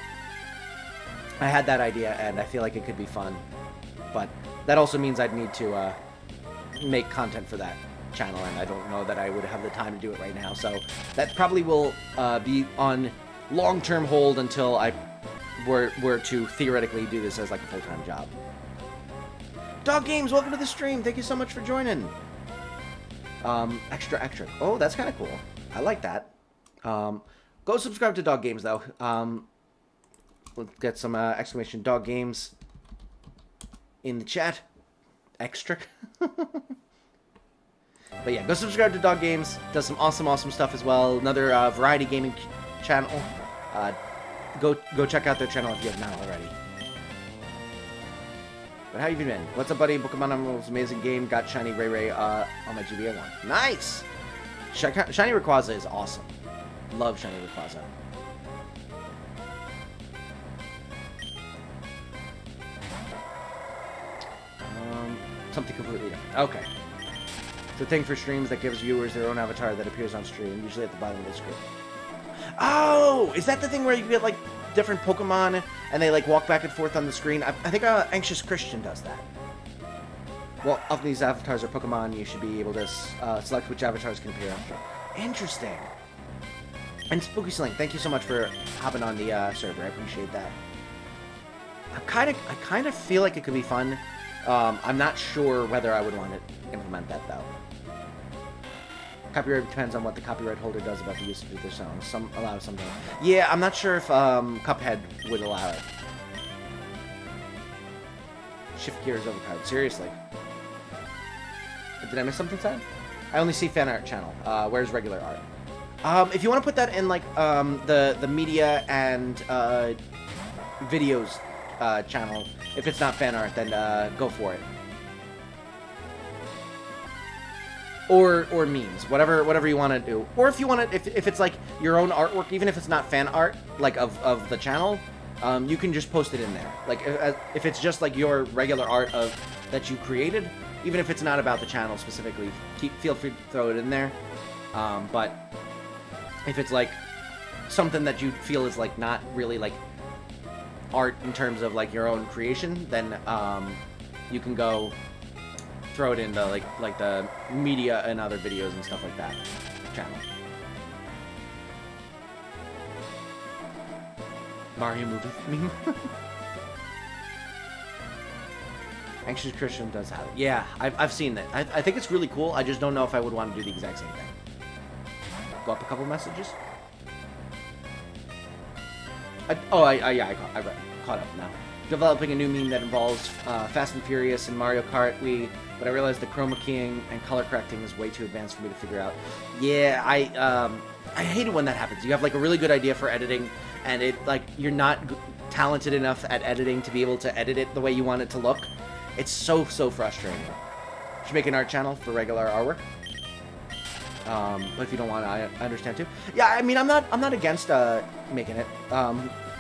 I had that idea, and I feel like it could be fun, but that also means I'd need to make content for that channel, and I don't know that I would have the time to do it right now. So that probably will be on long-term hold until I were to theoretically do this as like a full-time job. Dog Games, welcome to the stream. Thank you so much for joining. Ectric. Oh, that's kind of cool. I like that. Go subscribe to Dog Games, though. We'll get some exclamation Dog Games in the chat. Ectric. But yeah, go subscribe to Dog Games. Does some awesome stuff as well. Another variety gaming channel. Go check out their channel if you have not already. But how you been? What's up, buddy? Pokemon Emerald's amazing game. Got Shiny Ray on my GBA one. Nice! Shiny Rayquaza is awesome. Love Shiny Rayquaza. Something completely different. Okay. It's a thing for streams that gives viewers their own avatar that appears on stream, usually at the bottom of the screen. Oh! Is that the thing where you get, like, different Pokemon and they, like, walk back and forth on the screen? I think Anxious Christian does that. Well, of these avatars are Pokemon, you should be able to select which avatars can appear on stream. Interesting. And Spooky Sling, thank you so much for hopping on the server. I appreciate that. I kind of feel like it could be fun. I'm not sure whether I would want to implement that, though. Copyright depends on what the copyright holder does about the usage of their songs. Some allow, some don't. Yeah, I'm not sure if Cuphead would allow it. Shift gear is overpowered. Seriously. Did I miss something, Sam? I only see fan art channel. Where's regular art? If you want to put that in, like, the media and videos channel, if it's not fan art, then go for it. Or memes, whatever you want to do. Or if you want to, if it's like your own artwork, even if it's not fan art, like of the channel, you can just post it in there. Like if it's just like your regular art that you created, even if it's not about the channel specifically, feel free to throw it in there. But if it's like something that you feel is like not really like art in terms of like your own creation, then you can go throw it into like the media and other videos and stuff like that channel. Mario movie meme. Anxious Christian does have it. Yeah, I've seen that. I think it's really cool. I just don't know if I would want to do the exact same thing. Go up a couple messages. I caught up now. Developing a new meme that involves Fast and Furious and Mario Kart Wii, but I realized the chroma keying and color correcting is way too advanced for me to figure out. Yeah, I hate it when that happens. You have like a really good idea for editing, and it like you're not talented enough at editing to be able to edit it the way you want it to look. It's so frustrating. Should make an art channel for regular artwork. But if you don't want to, I understand too. Yeah, I mean, I'm not against making it.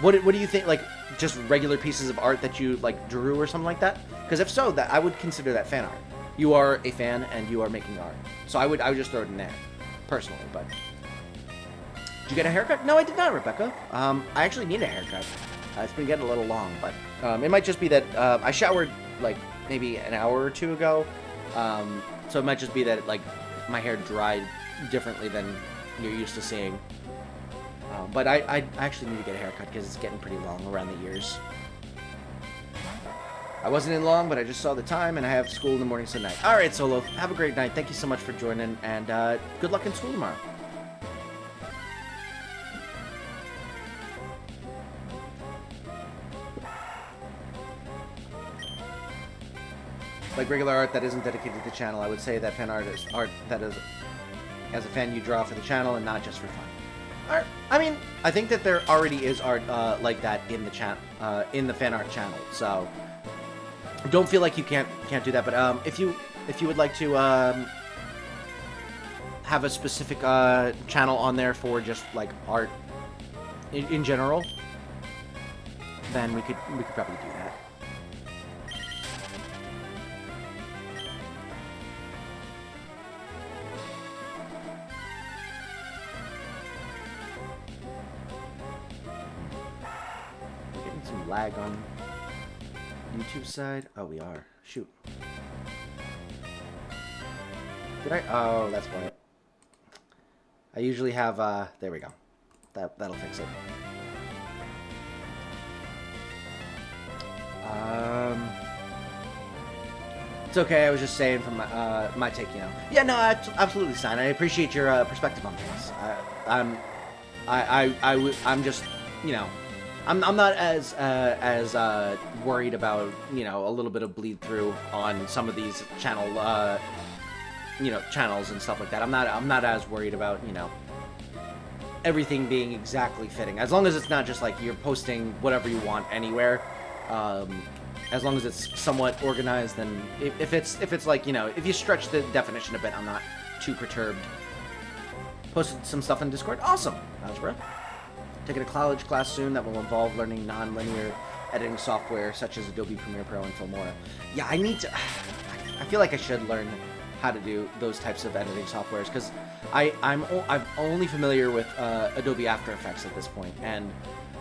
What do you think? Like, just regular pieces of art that you like drew or something like that? Because if so, that I would consider that fan art. You are a fan and you are making art, so I would just throw it in there, personally. But did you get a haircut? No, I did not, Rebecca. I actually need a haircut. It's been getting a little long, but it might just be that I showered like maybe an hour or two ago, so it might just be that like my hair dried differently than you're used to seeing. But I actually need to get a haircut because it's getting pretty long around the ears. I wasn't in long, but I just saw the time, and I have school in the morning tonight. All right, Solo, have a great night. Thank you so much for joining, and good luck in school tomorrow. Like regular art that isn't dedicated to the channel, I would say that fan art is art that is, as a fan, you draw for the channel and not just for fun. Art, I mean, I think that there already is art like that in the in the fan art channel. So don't feel like you can't do that. But if you would like to have a specific channel on there for just like art in general, then we could probably do that. Lag on YouTube side? Oh, we are. Shoot. Did I? Oh, that's why. I usually have, there we go. That'll fix it. It's okay, I was just saying from my take, you know. Yeah, no, absolutely, Stein. I appreciate your perspective on things. I'm just, you know, I'm not as worried about, you know, a little bit of bleed through on some of these channels and stuff like that. I'm not as worried about, you know, everything being exactly fitting. As long as it's not just like you're posting whatever you want anywhere. As long as it's somewhat organized, then if it's like, you know, if you stretch the definition a bit, I'm not too perturbed. Posted some stuff in Discord. Awesome, algebra. Taking a college class soon that will involve learning non-linear editing software such as Adobe Premiere Pro and Filmora. Yeah, I need to. I feel like I should learn how to do those types of editing softwares because I'm only familiar with Adobe After Effects at this point, and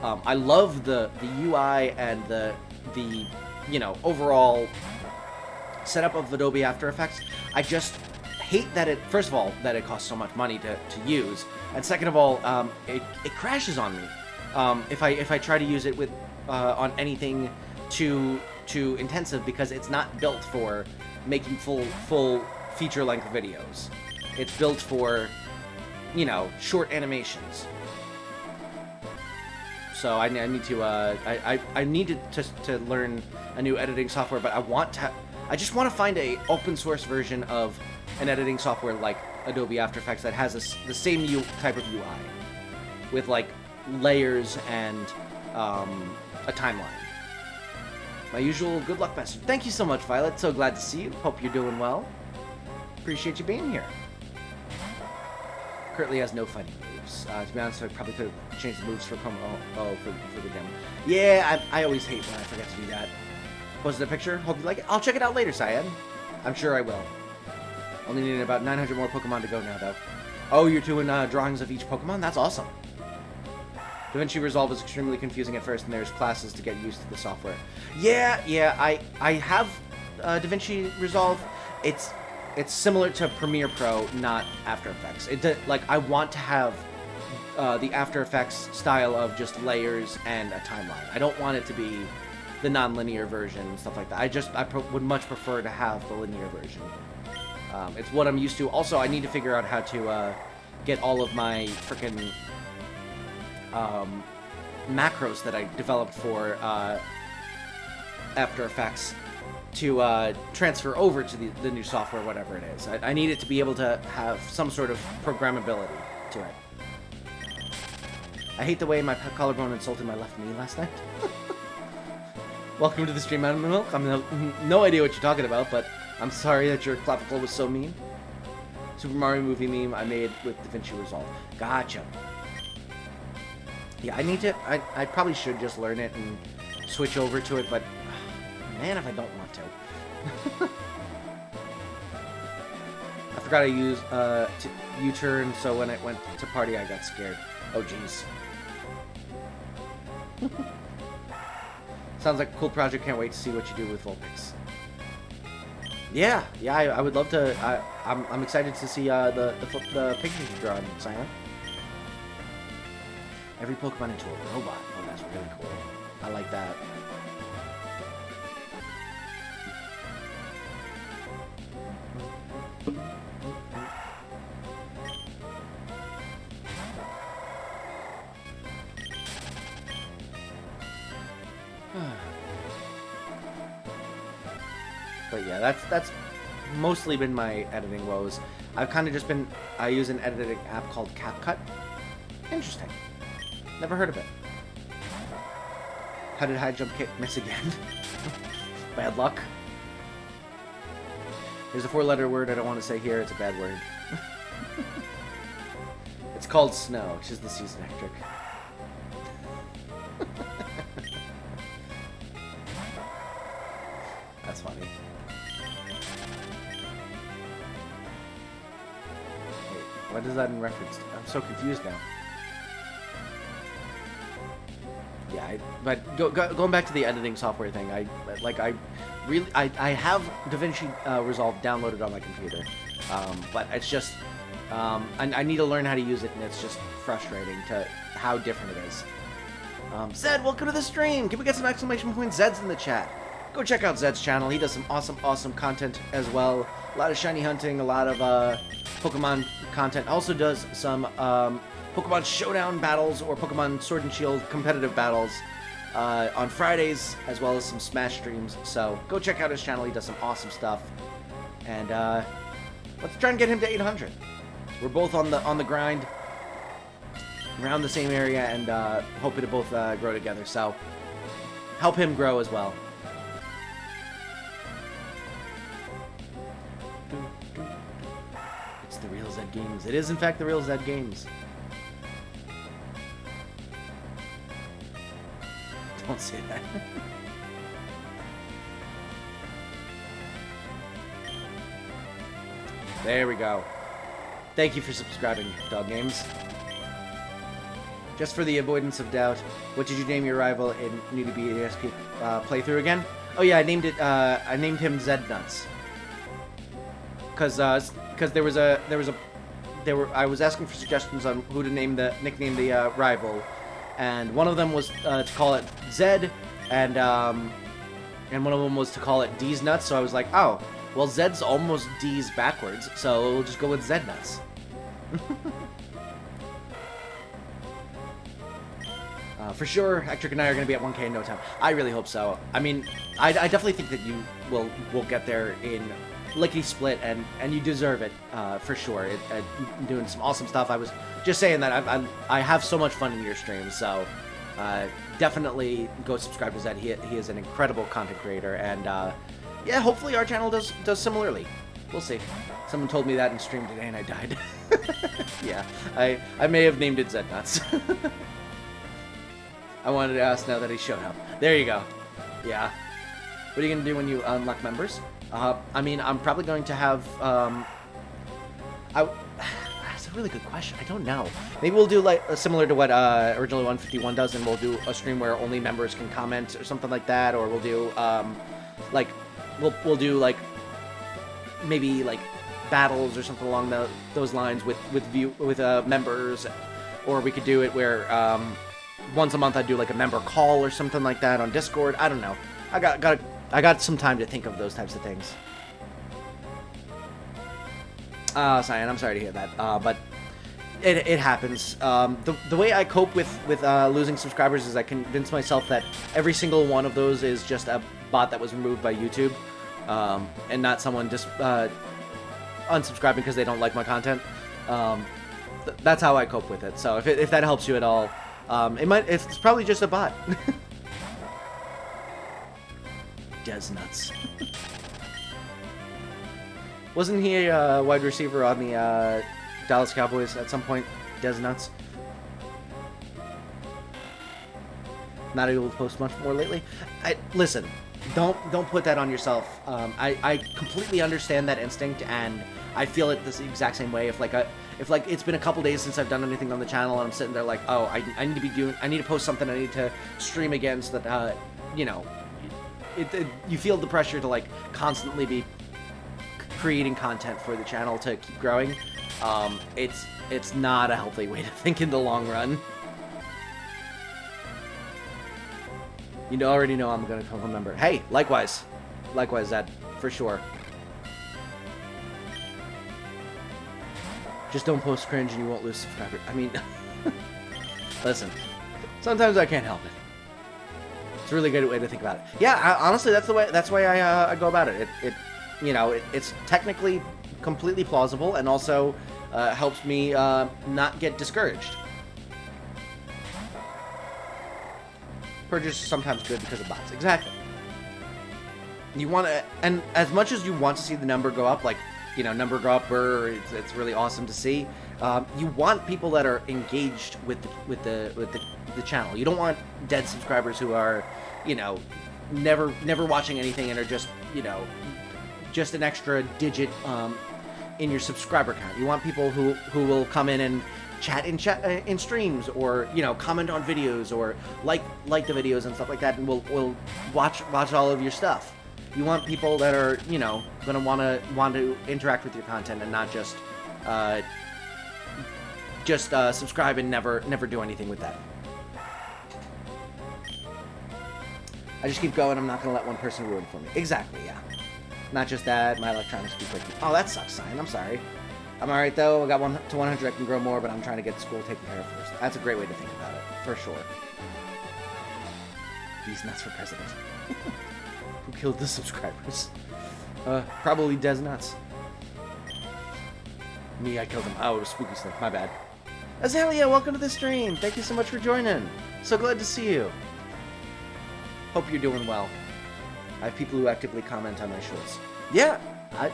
I love the UI and the you know, overall setup of Adobe After Effects. I just hate that it, first of all, that it costs so much money to use, and second of all, it crashes on me if I try to use it with on anything too intensive, because it's not built for making full feature-length videos. It's built for, you know, short animations. So I need to I need to learn a new editing software, but I just want to find a open source version of an editing software like Adobe After Effects that has the same type of UI with like layers and a timeline. My usual good luck message. Thank you so much, Violet. So glad to see you. Hope you're doing well. Appreciate you being here. Currently has no fighting moves. To be honest, I probably could have changed the moves for promo. Oh, for the demo. Yeah, I always hate when I forget to do that. Posted a picture. Hope you like it. I'll check it out later, Syed. I'm sure I will. Only need about 900 more Pokemon to go now, though. Oh, you're doing drawings of each Pokemon? That's awesome. DaVinci Resolve is extremely confusing at first, and there's classes to get used to the software. Yeah, I have DaVinci Resolve. It's similar to Premiere Pro, not After Effects. Like, I want to have the After Effects style of just layers and a timeline. I don't want it to be the non-linear version and stuff like that. I would much prefer to have the linear version. It's what I'm used to. Also, I need to figure out how to get all of my frickin' macros that I developed for After Effects to transfer over to the new software, whatever it is. I need it to be able to have some sort of programmability to it. I hate the way my collarbone insulted my left knee last night. Welcome to the stream, Animal Milk. I'm no idea what you're talking about, but I'm sorry that your clavicle was so mean. Super Mario movie meme I made with DaVinci Resolve. Gotcha. Yeah, I probably should just learn it and switch over to it, but man, if I don't want to. I forgot I used U-turn, so when I went to party, I got scared. Oh, jeez. Sounds like a cool project. Can't wait to see what you do with Vulpix. Yeah, I would love to. I'm excited to see the pictures you draw in Cyan. Every Pokemon into a robot. Oh, that's really cool. I like that. But yeah, that's mostly been my editing woes. I've kind of just been, I use an editing app called CapCut. Interesting. Never heard of it. How did high jump kick miss again? Bad luck. There's a 4-letter word I don't want to say here. It's a bad word. It's called snow, which is the season Ectric. That's funny. Wait, what is that in reference to? I'm so confused now. Yeah, but going back to the editing software thing, I have DaVinci Resolve downloaded on my computer, but it's just I need to learn how to use it, and it's just frustrating to how different it is. Zed, welcome to the stream. Can we get some exclamation point Zeds in the chat? Go check out Zed's channel. He does some awesome content as well. A lot of shiny hunting, a lot of Pokemon content. Also does some Pokemon Showdown battles or Pokemon Sword and Shield competitive battles on Fridays, as well as some Smash streams. So go check out his channel. He does some awesome stuff. And let's try and get him to 800. We're both on the grind, around the same area, and hoping to both grow together. So help him grow as well. It's the Real Zed Games. It is, in fact, the Real Zed Games. Don't say that. There we go. Thank you for subscribing, Dog Games. Just for the avoidance of doubt, what did you name your rival in New to BASP playthrough again? Oh yeah, I named him Zed Nuts. Cause I was asking for suggestions on who to nickname the rival, and one of them was to call it Zed, and one of them was to call it D's Nuts. So I was like, oh, well, Zed's almost D's backwards, so we'll just go with Zed Nuts. For sure, Ectric and I are going to be at 1K in no time. I really hope so. I mean, I definitely think that you will get there in lickety-split, and you deserve it, for sure. You're doing some awesome stuff. I was just saying that I have so much fun in your streams, so definitely go subscribe to Zed. He is an incredible content creator, and yeah, hopefully our channel does similarly. We'll see. Someone told me that in stream today, and I died. Yeah, I may have named it Zed Nuts. I wanted to ask now that he showed up. There you go. Yeah. What are you going to do when you unlock members? I mean, I'm probably going to have, that's a really good question. I don't know. Maybe we'll do, like, similar to what, Originally 151 does, and we'll do a stream where only members can comment or something like that, or we'll do, like, we'll do, like, maybe, like, battles or something along those lines with members, or we could do it where, once a month I'd do, like, a member call or something like that on Discord. I don't know. I got some time to think of those types of things. Cyan, I'm sorry to hear that. But it happens. The way I cope with losing subscribers is I convince myself that every single one of those is just a bot that was removed by YouTube, and not someone just unsubscribing because they don't like my content. That's how I cope with it. So if that helps you at all, it's probably just a bot. Des Nuts. Wasn't he a wide receiver on the Dallas Cowboys at some point? Des Nuts. Not able to post much more lately. Listen, don't put that on yourself. I completely understand that instinct, and I feel it the exact same way. If it's been a couple days since I've done anything on the channel, and I'm sitting there like, oh, I need to post something. I need to stream again, so that you know. You feel the pressure to, like, constantly be creating content for the channel to keep growing. It's not a healthy way to think in the long run. You already know I'm gonna become a member. Hey, likewise, Zed, for sure. Just don't post cringe and you won't lose subscribers. I mean, listen, sometimes I can't help it. It's a really good way to think about it. Yeah, honestly, that's the way I go about it. It's technically completely plausible, and also helps me not get discouraged. Purges are sometimes good because of bots. Exactly. You want to, and as much as you want to see the number go up, like, number go up, it's really awesome to see. You want people that are engaged with the channel. You don't want dead subscribers who are, never watching anything and are just, just an extra digit in your subscriber count. You want people who will come in and chat in streams, or comment on videos, or like the videos and stuff like that, and we'll watch all of your stuff. You want people that are gonna want to interact with your content and not just subscribe and never do anything with that. I just keep going. I'm not gonna let one person ruin it for me. Exactly, yeah. Not just that, my electronics keep breaking. Oh, that sucks, Cyan. I'm sorry. I'm alright though. I got 1 to 100. I can grow more, but I'm trying to get school taken care of first. That's a great way to think about it, for sure. These nuts for president. Who killed the subscribers? Probably Des Nuts. Me, I killed him. Oh, it was Spooky Slick. My bad. Azalea, welcome to the stream. Thank you so much for joining. So glad to see you. Hope you're doing well. I have people who actively comment on my shorts. Yeah,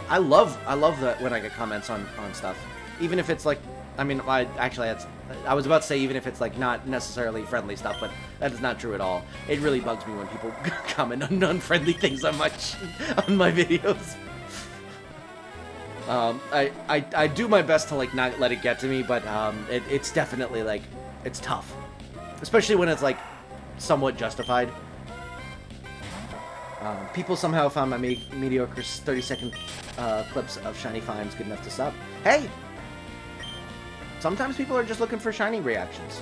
I love that when I get comments on stuff. Even if it's like, I mean, I was about to say even if it's like not necessarily friendly stuff, but that is not true at all. It really bugs me when people comment on unfriendly things on my videos. I do my best to like not let it get to me, but it's definitely like, it's tough, especially when it's like somewhat justified. People somehow found my mediocre 30-second clips of shiny finds good enough to sub. Hey! Sometimes people are just looking for shiny reactions.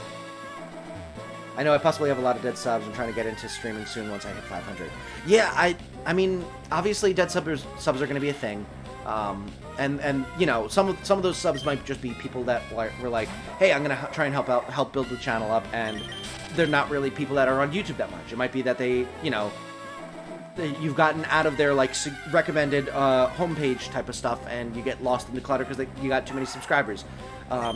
I know I possibly have a lot of dead subs. I'm trying to get into streaming soon once I hit 500. Yeah, I mean, obviously dead subs are going to be a thing. And some of those subs might just be people that were like, hey, I'm going to try and help build the channel up, and they're not really people that are on YouTube that much. It might be that they, you've gotten out of their like recommended homepage type of stuff, and you get lost in the clutter because you got too many subscribers.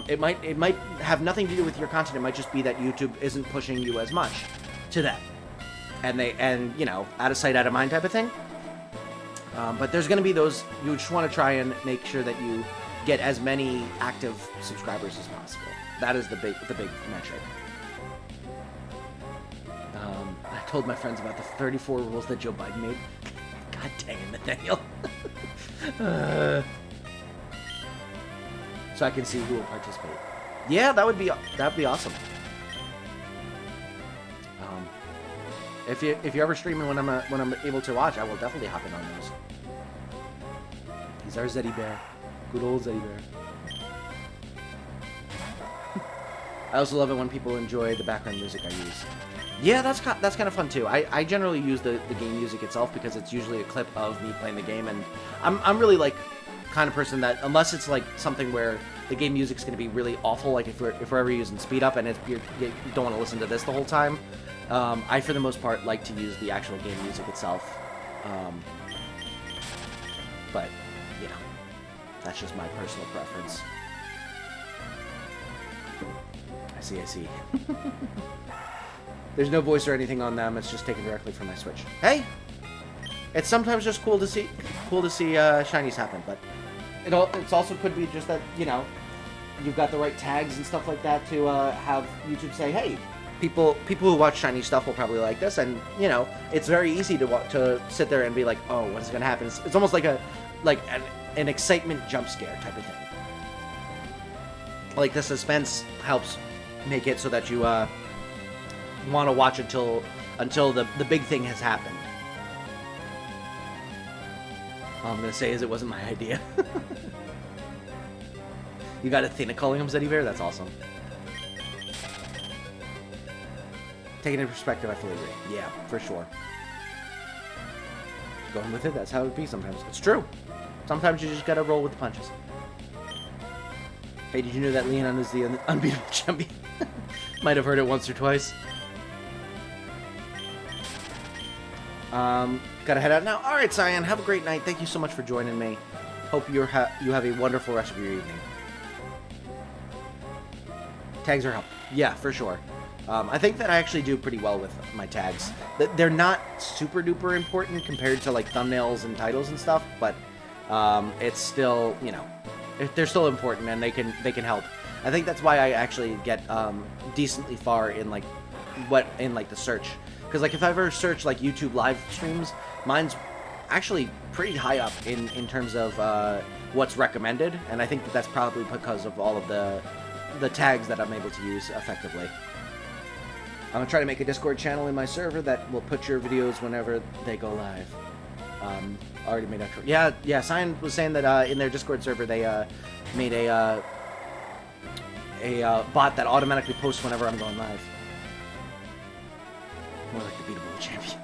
It might have nothing to do with your content. It might just be that YouTube isn't pushing you as much to them, and out of sight, out of mind type of thing. But there's going to be those. You just want to try and make sure that you get as many active subscribers as possible. That is the big metric. I told my friends about the 34 rules that Joe Biden made. God dang it, Nathaniel. So I can see who will participate. Yeah, that'd be awesome. If you're ever streaming when I'm able to watch, I will definitely hop in on those. He's our Zeddy Bear. Good old Zeddy Bear. I also love it when people enjoy the background music I use. Yeah, that's kind of fun too. I generally use the game music itself because it's usually a clip of me playing the game, and I'm really like kind of person that, unless it's like something where the game music's going to be really awful, like if we're ever using speed up and you don't want to listen to this the whole time, I for the most part like to use the actual game music itself. But that's just my personal preference. I see. There's no voice or anything on them. It's just taken directly from my Switch. Hey, it's sometimes just cool to see shinies happen, but it also could be just that you've got the right tags and stuff like that to have YouTube say, hey, people who watch shiny stuff will probably like this, and it's very easy to sit there and be like, oh, what is going to happen? It's almost like an excitement jump scare type of thing. Like the suspense helps make it so that you want to watch until the big thing has happened. All I'm gonna say is it wasn't my idea. You got Athena calling him Zeddy Bear? That's awesome. Taking into perspective, I fully agree. Yeah, for sure. Going with it, that's how it be sometimes. It's true. Sometimes you just gotta roll with the punches. Hey, did you know that Leon is the unbeatable champion? Might have heard it once or twice. Gotta head out now. Alright, Cyan, have a great night. Thank you so much for joining me. Hope you have a wonderful rest of your evening. Tags are helpful. Yeah, for sure. I think that I actually do pretty well with my tags. They're not super duper important compared to like thumbnails and titles and stuff, but it's still, they're still important, and they can help. I think that's why I actually get decently far in the search. Because like if I ever search like YouTube live streams, mine's actually pretty high up in terms of what's recommended, and I think that's probably because of all of the the tags that I'm able to use effectively. I'm gonna try to make a Discord channel in my server that will put your videos whenever they go live. Already made Ectric. Yeah. Cyan was saying that in their Discord server they made a bot that automatically posts whenever I'm going live. More like the beatable champion.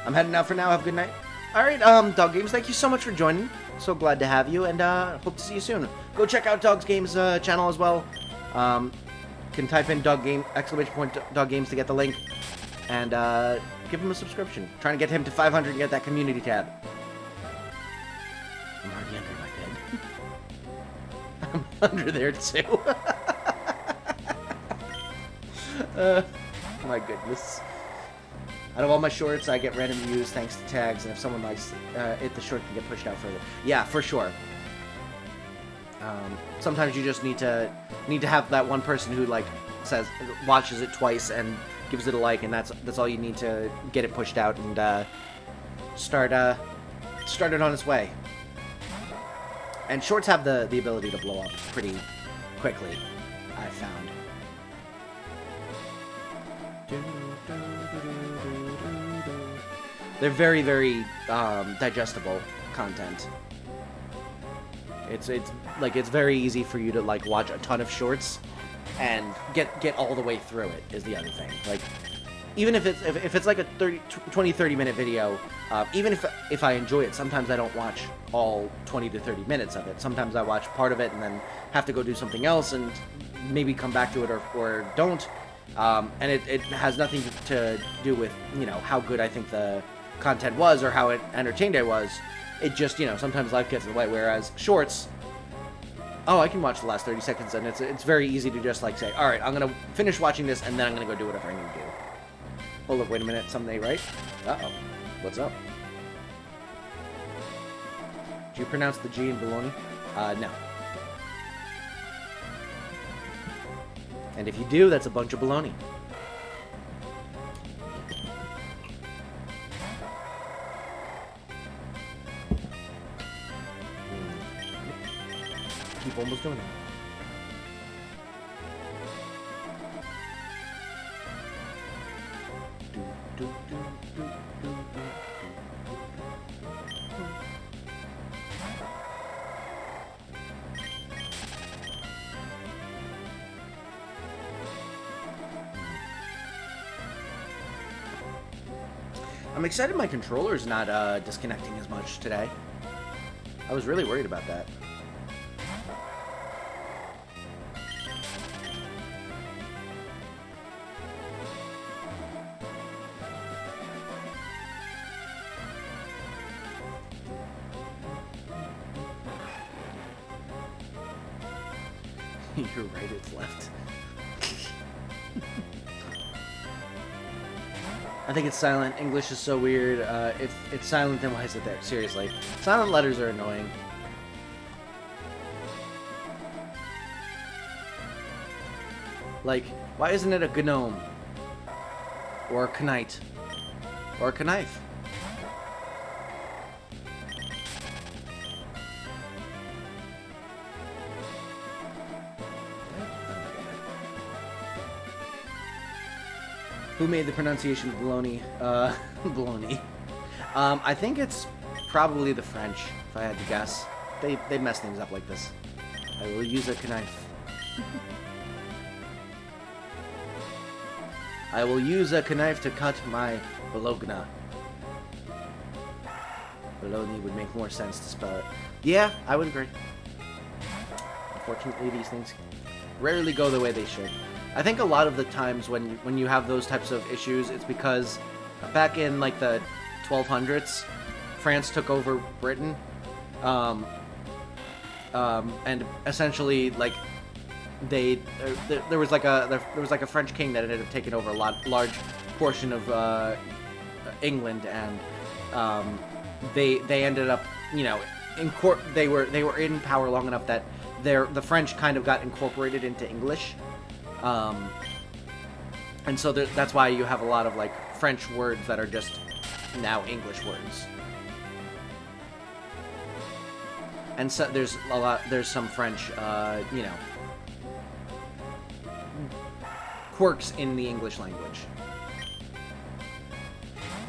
I'm heading out for now. Have a good night. All right, Dog Games, thank you so much for joining. So glad to have you, and hope to see you soon. Go check out Dog Games' channel as well. Can type in Dog Games to get the link, and give him a subscription. Trying to get him to 500 and get that community tab. I'm already under my bed. I'm under there too. My goodness. Out of all my shorts, I get random views thanks to tags, and if someone likes it, the short can get pushed out further. Yeah, for sure. Sometimes you just need to have that one person who watches it twice and gives it a like, and that's all you need to get it pushed out and start it on its way. And shorts have the ability to blow up pretty quickly, I've found. They're very, very digestible content. It's very easy for you to watch a ton of shorts and get all the way through it is the other thing. Even if it's like a 20-30 minute video, even if I enjoy it, sometimes I don't watch all 20 to 30 minutes of it. Sometimes I watch part of it and then have to go do something else and maybe come back to it or don't. And it has nothing to do with, how good I think the content was or how entertained I was. It just, sometimes life gets in the way, whereas shorts, I can watch the last 30 seconds, and it's very easy to just, say, alright, I'm going to finish watching this, and then I'm going to go do whatever I need to do. Hold up, wait a minute, something right? Uh-oh. What's up? Do you pronounce the G in baloney? No. And if you do, that's a bunch of baloney. Keep almost doing it. I'm excited my controller's not disconnecting as much today. I was really worried about that. You're right, it's left. I think it's silent. English is so weird. If it's silent, then why is it there? Seriously. Silent letters are annoying. Why isn't it a gnome? Or a knight? Or a knife? Who made the pronunciation of baloney? Baloney. I think it's probably the French, if I had to guess. They mess things up like this. I will use a knife. I will use a knife to cut my bologna. Bologna would make more sense to spell it. Yeah, I would agree. Unfortunately, these things rarely go the way they should. I think a lot of the times when you have those types of issues, it's because back in the 1200s, France took over Britain, and essentially there was a French king that ended up taking over a large portion of England, and they ended up they were in power long enough that the French kind of got incorporated into English. And so that's why you have a lot of French words that are just now English words. And so there's some French, quirks in the English language.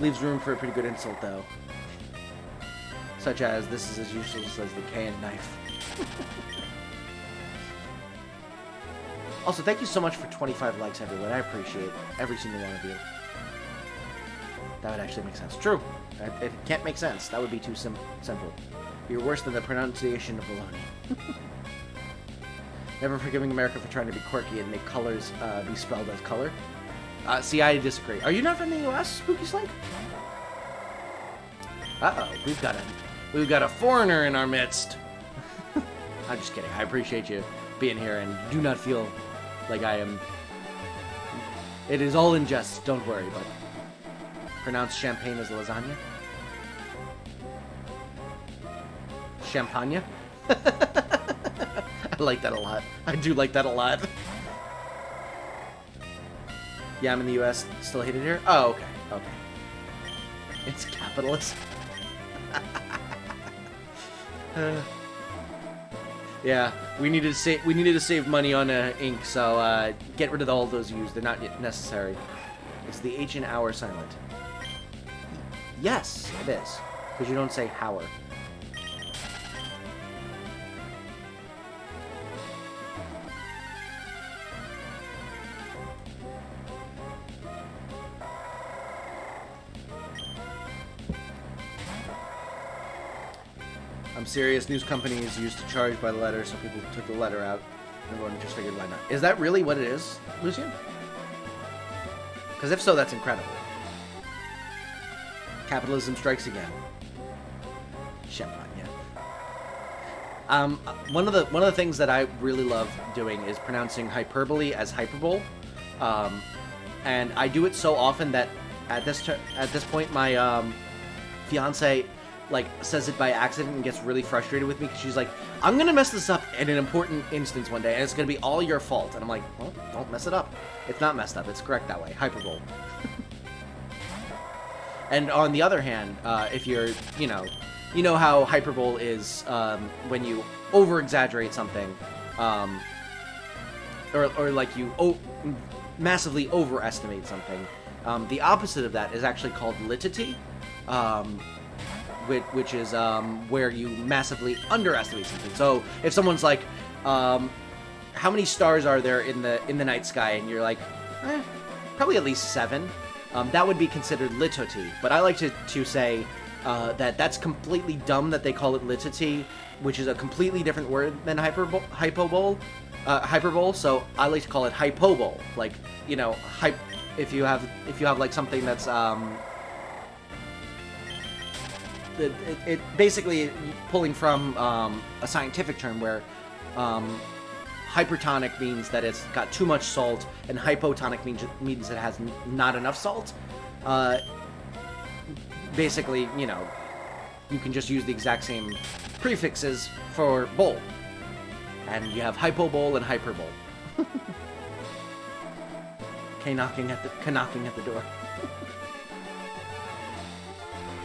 Leaves room for a pretty good insult, though. Such as, this is as useless as the canned knife. Also, thank you so much for 25 likes, everyone. I appreciate every single one of you. That would actually make sense. True. It can't make sense. That would be too simple. You're worse than the pronunciation of baloney. Never forgiving America for trying to be quirky and make colors be spelled as color. See, I disagree. Are you not from the U.S., Spooky Slink? Uh-oh, we've got a foreigner in our midst. I'm just kidding. I appreciate you being here, and do not feel like I am... It is all in jest, don't worry, but... Pronounce champagne as lasagna? Champagne? I like that a lot. I do like that a lot. Yeah, I'm in the U.S. Still hate it here? Oh, okay. Okay. It's capitalist. Yeah, we needed to save money on ink, so get rid of all those U's. They're not yet necessary. Is the H in hour silent? Yes, it is. Because you don't say hour. I'm serious. News companies used to charge by the letter, so people took the letter out. Everyone just figured why not. Is that really what it is, Lucian? Because if so, that's incredible. Capitalism strikes again. Champagne, yeah. One of the things that I really love doing is pronouncing hyperbole as hyperbole, and I do it so often that at this point my fiance like says it by accident and gets really frustrated with me because she's like, I'm gonna mess this up in an important instance one day and it's gonna be all your fault. And I'm like, well, don't mess it up. It's not messed up. It's correct that way. Hyperbole. And on the other hand, if you're, you know how hyperbole is when you over-exaggerate something, or like you massively overestimate something. The opposite of that is actually called litity, which is where you massively underestimate something. So if someone's like, how many stars are there in the night sky? And you're like, probably at least 7. That would be considered litity. But I like to say that's completely dumb that they call it litity, which is a completely different word than hyperbole. So I like to call it hypobole. Like, you know, if you have like something that's it basically pulling from a scientific term where hypertonic means that it's got too much salt, and hypotonic means it has not enough salt. Basically, you know, you can just use the exact same prefixes for bowl, and you have hypobole and hyperbole. knocking at the door.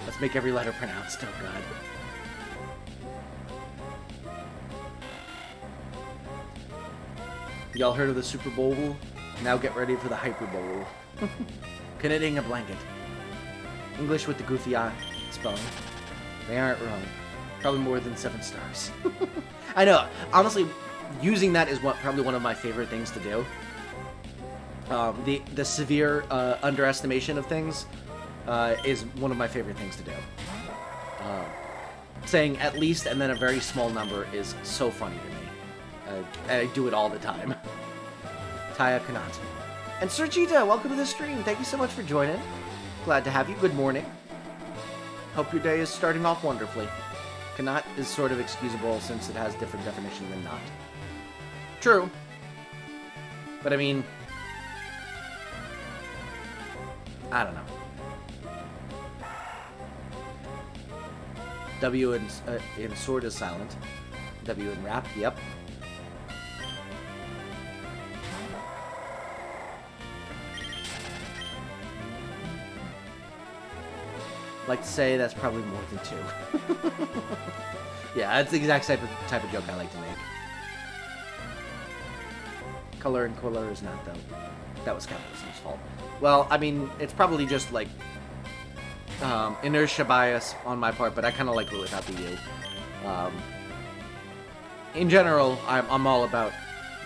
Let's make every letter pronounced. Oh God. Y'all heard of the Super Bowl? Now get ready for the Hyper Bowl. Knitting a blanket. English with the goofy eye spelling. They aren't wrong. Probably more than 7 stars. I know. Honestly, using that is probably one of my favorite things to do. The severe underestimation of things is one of my favorite things to do. Saying at least and then a very small number is so funny to me. I do it all the time. Taya Kanat. And Sergita, welcome to the stream. Thank you so much for joining. Glad to have you. Good morning. Hope your day is starting off wonderfully. Kanat is sort of excusable since it has different definition than not. True. But I mean, I don't know. W in sword is silent. W in rap, yep. Like to say that's probably more than 2. Yeah, that's the exact type of joke I like to make. Color and color is not, though. That was capitalism's fault. Well, I mean, it's probably just, like, inertia bias on my part, but I kind of like it without the U. In general, I'm all about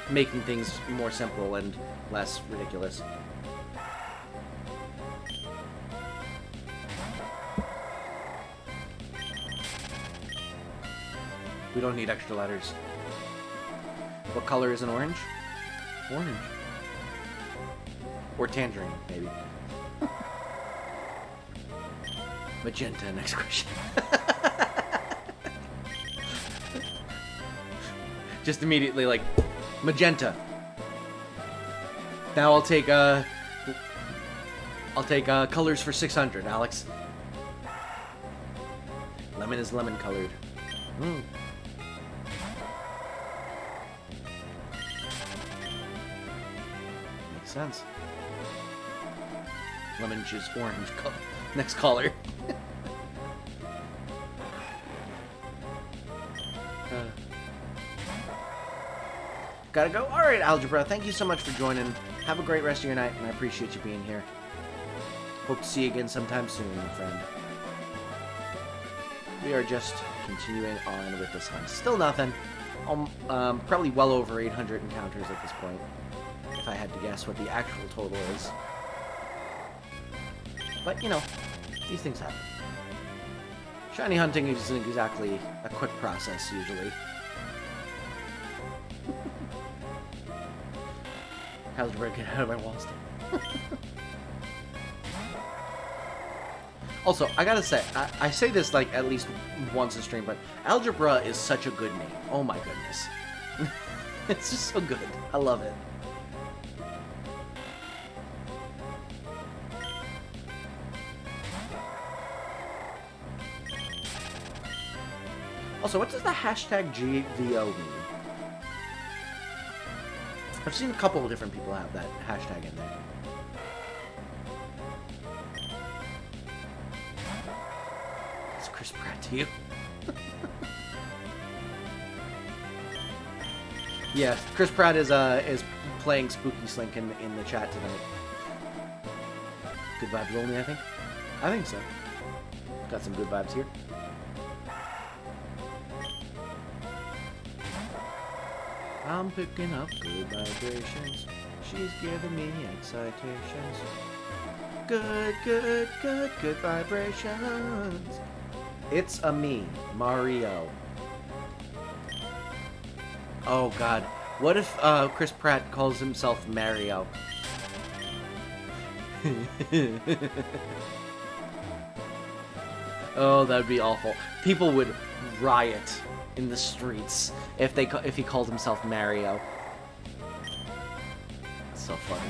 making things more simple and less ridiculous. We don't need extra letters. What color is an orange? Orange. Or tangerine, maybe. Magenta, next question. Just immediately, like, magenta. Now I'll take colors for 600, Alex. Lemon is lemon colored. Mm. Makes sense. Lemon is orange color. Next color. Gotta go. Alright, Algebra, thank you so much for joining. Have a great rest of your night, and I appreciate you being here. Hope to see you again sometime soon, my friend. We are just continuing on with this hunt. Still nothing. Probably well over 800 encounters at this point, if I had to guess what the actual total is. But, you know, these things happen. Shiny hunting isn't exactly a quick process, usually. Algebra, get out of my wall stand. Also, I gotta say, I say this like at least once a stream, but Algebra is such a good name. Oh my goodness. It's just so good. I love it. Also, what does the hashtag GVO mean? I've seen a couple of different people have that hashtag in there. It's Chris Pratt to you. Yeah, Chris Pratt is playing Spooky Slink in the chat tonight. Good vibes only, I think. I think so. Got some good vibes here. I'm picking up good vibrations. She's giving me excitations. Good vibrations. It's a me, Mario. Oh god. What if Chris Pratt calls himself Mario? Oh, that'd be awful. People would riot in the streets if he called himself Mario. That's so funny.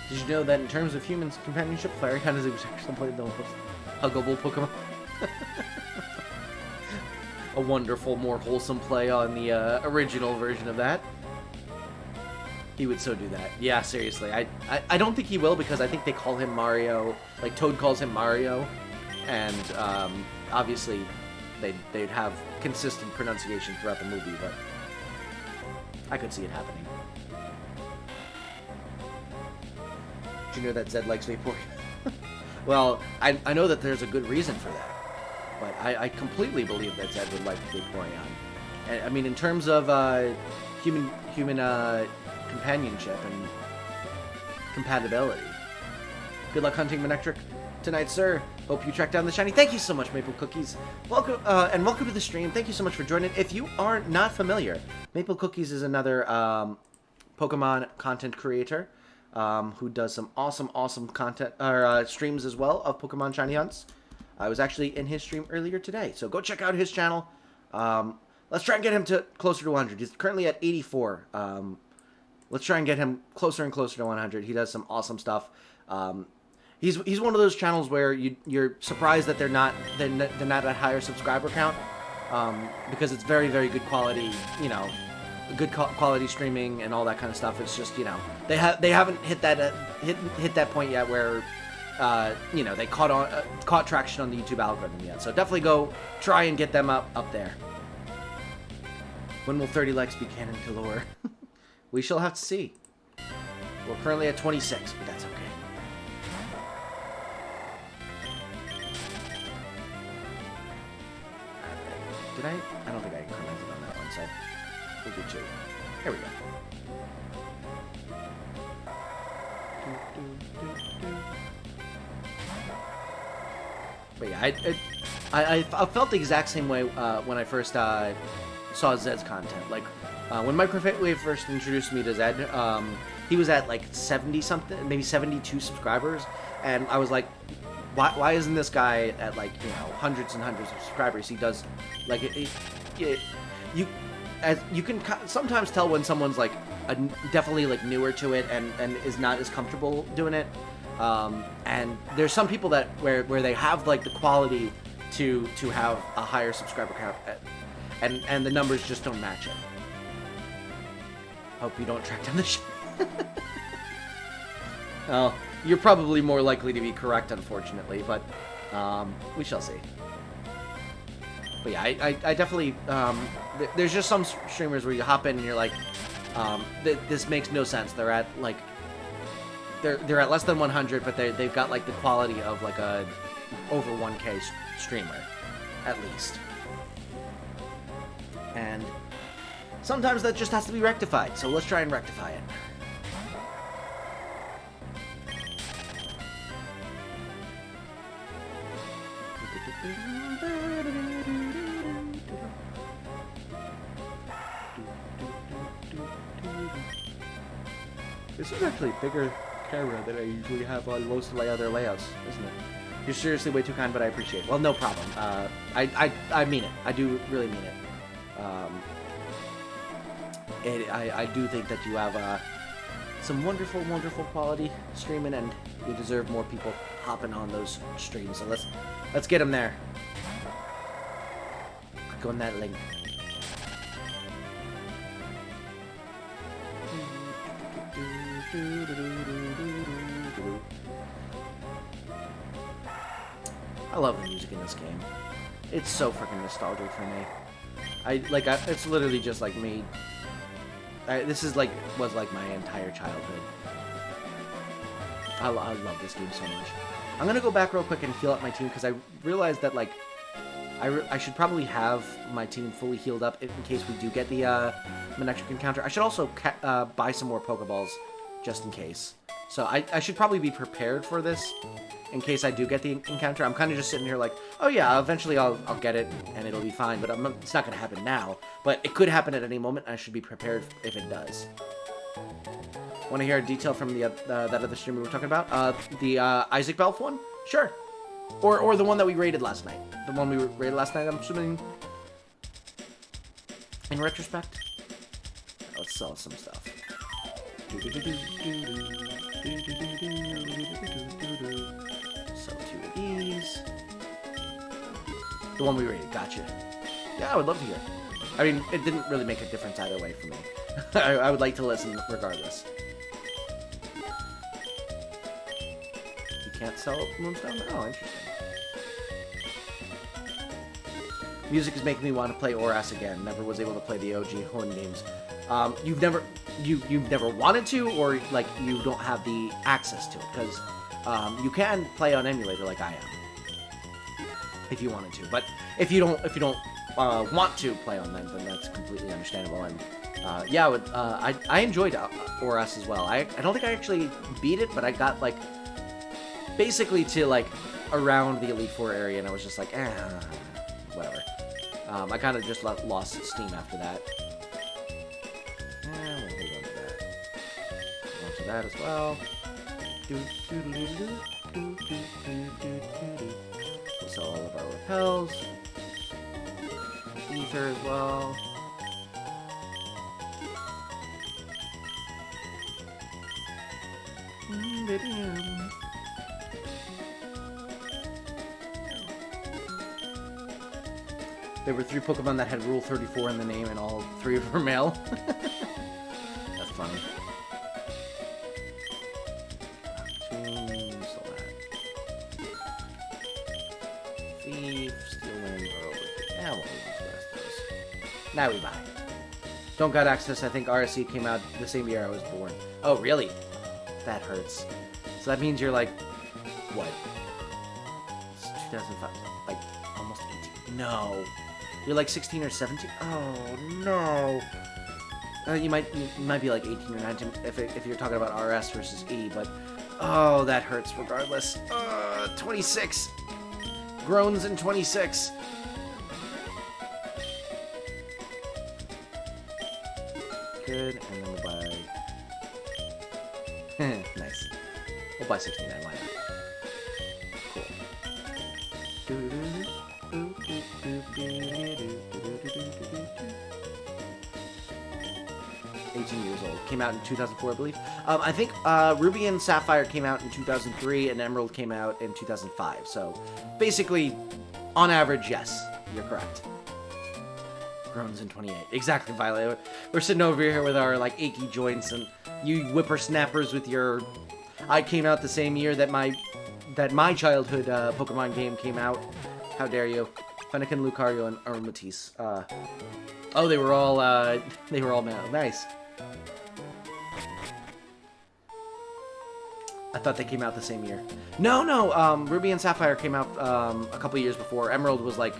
Did you know that in terms of human companionship, Flareon is actually the most huggable Pokemon? A wonderful, more wholesome play on the original version of that. He would so do that. Yeah, seriously. I don't think he will, because I think they call him Mario. Like, Toad calls him Mario. And, obviously, they'd have consistent pronunciation throughout the movie, but I could see it happening. Did you know that Zed likes Vaporeon? Well, I know that there's a good reason for that, but I completely believe that Zed would like Vaporeon. And, I mean, in terms of human companionship and compatibility. Good luck hunting, Manectric. Tonight, sir. Hope you track down the shiny. Thank you so much, Maple Cookies. Welcome, and welcome to the stream. Thank you so much for joining. If you are not familiar, Maple Cookies is another Pokemon content creator who does some awesome content or streams as well of Pokemon shiny hunts. I was actually in his stream earlier today, so go check out his channel. Let's try and get him to closer to 100. He's currently at 84. Let's try and get him closer and closer to 100. He does some awesome stuff. He's one of those channels where you're surprised that they're not at a higher subscriber count, because it's very good quality, you know, good quality streaming and all that kind of stuff. It's just, you know, they haven't hit that point yet where you know, they caught traction on the YouTube algorithm yet. So definitely go try and get them up there. When will 30 likes be canon to lore? We shall have to see. We're currently at 26, but that's okay. Alright. Did I? I don't think I commented on that one, so we'll do 2. Here we go. But yeah, I felt the exact same way when I first saw Zed's content. Like, when Microwave first introduced me to Zed, he was at like 70-something, maybe 72 subscribers, and I was like, why isn't this guy at like, you know, hundreds and hundreds of subscribers? He does, like, you can sometimes tell when someone's like definitely like newer to it and is not as comfortable doing it. And there's some people that where they have like the quality to have a higher subscriber count, and the numbers just don't match it. Hope you don't track down the shit. Oh, you're probably more likely to be correct, unfortunately, but we shall see. But yeah, I definitely there's just some streamers where you hop in and you're like, this makes no sense. They're at like they're at less than 100, but they've got like the quality of like a over 1K streamer, at least. And sometimes that just has to be rectified, so let's try and rectify it. This is actually a bigger camera than I usually have on most of my other layouts, isn't it? You're seriously way too kind, but I appreciate it. Well, no problem. I mean it. I do really mean it. I do think that you have some wonderful, wonderful quality streaming, and you deserve more people hopping on those streams. So let's get them there. Click on that link. I love the music in this game. It's so freaking nostalgic for me. It's literally just like me. This is like was like my entire childhood. I love this game so much. I'm gonna go back real quick and heal up my team because I realized that like I should probably have my team fully healed up in case we do get the Manectric encounter. I should also buy some more Pokeballs just in case. So I should probably be prepared for this in case I do get the encounter. I'm kind of just sitting here like, oh yeah, eventually I'll get it and it'll be fine, but it's not going to happen now. But it could happen at any moment, and I should be prepared if it does. Want to hear a detail from that other stream we were talking about? The Isaac Belf one? Sure. Or the one that we raided last night. The one we raided last night, I'm assuming. In retrospect. Let's sell some stuff. Sell 2 of these. The one we raided, gotcha. Yeah, I would love to hear. I mean, it didn't really make a difference either way for me. I would like to listen regardless. You can't sell Moonstone? Oh, interesting. Music is making me want to play ORAS again. Never was able to play the OG Horn games. You've never wanted to, or like you don't have the access to it, because you can play on emulator like I am, if you wanted to. But if you don't want to play on them, then that's completely understandable. And yeah, I enjoyed ORAS as well. I don't think I actually beat it, but I got like basically to like around the Elite Four area, and I was just like, whatever. I kind of just lost steam after that. We'll hold on to that. Hold on to that as well. We'll sell all of our repels. Ether as well. There were 3 Pokemon that had Rule 34 in the name, and all 3 of them were male. That's funny. Thief, Stealing, or over here. Yeah, we'll hold on to the rest of those. Now we buy. Don't got access. I think RSC came out the same year I was born. Oh, really? That hurts. So that means you're like, what? It's 2005. Like, almost 18. No. You're like 16 or 17? Oh, no. You might be like 18 or 19 if you're talking about RS versus E, but oh, that hurts regardless. 26. Groans in 26. Good, and then we'll buy... nice. We'll buy 69, why not? Cool. 18 years old. Came out in 2004, I believe. I think Ruby and Sapphire came out in 2003, and Emerald came out in 2005. So, basically, on average, yes, you're correct. Groans in 28. Exactly, Violet. We're sitting over here with our, like, achy joints, and you whippersnappers with your... I came out the same year that my childhood Pokemon game came out. How dare you. Fennekin, Lucario, and Aromatisse. Oh, they were all male. Nice. I thought they came out the same year. No, Ruby and Sapphire came out a couple years before. Emerald was like,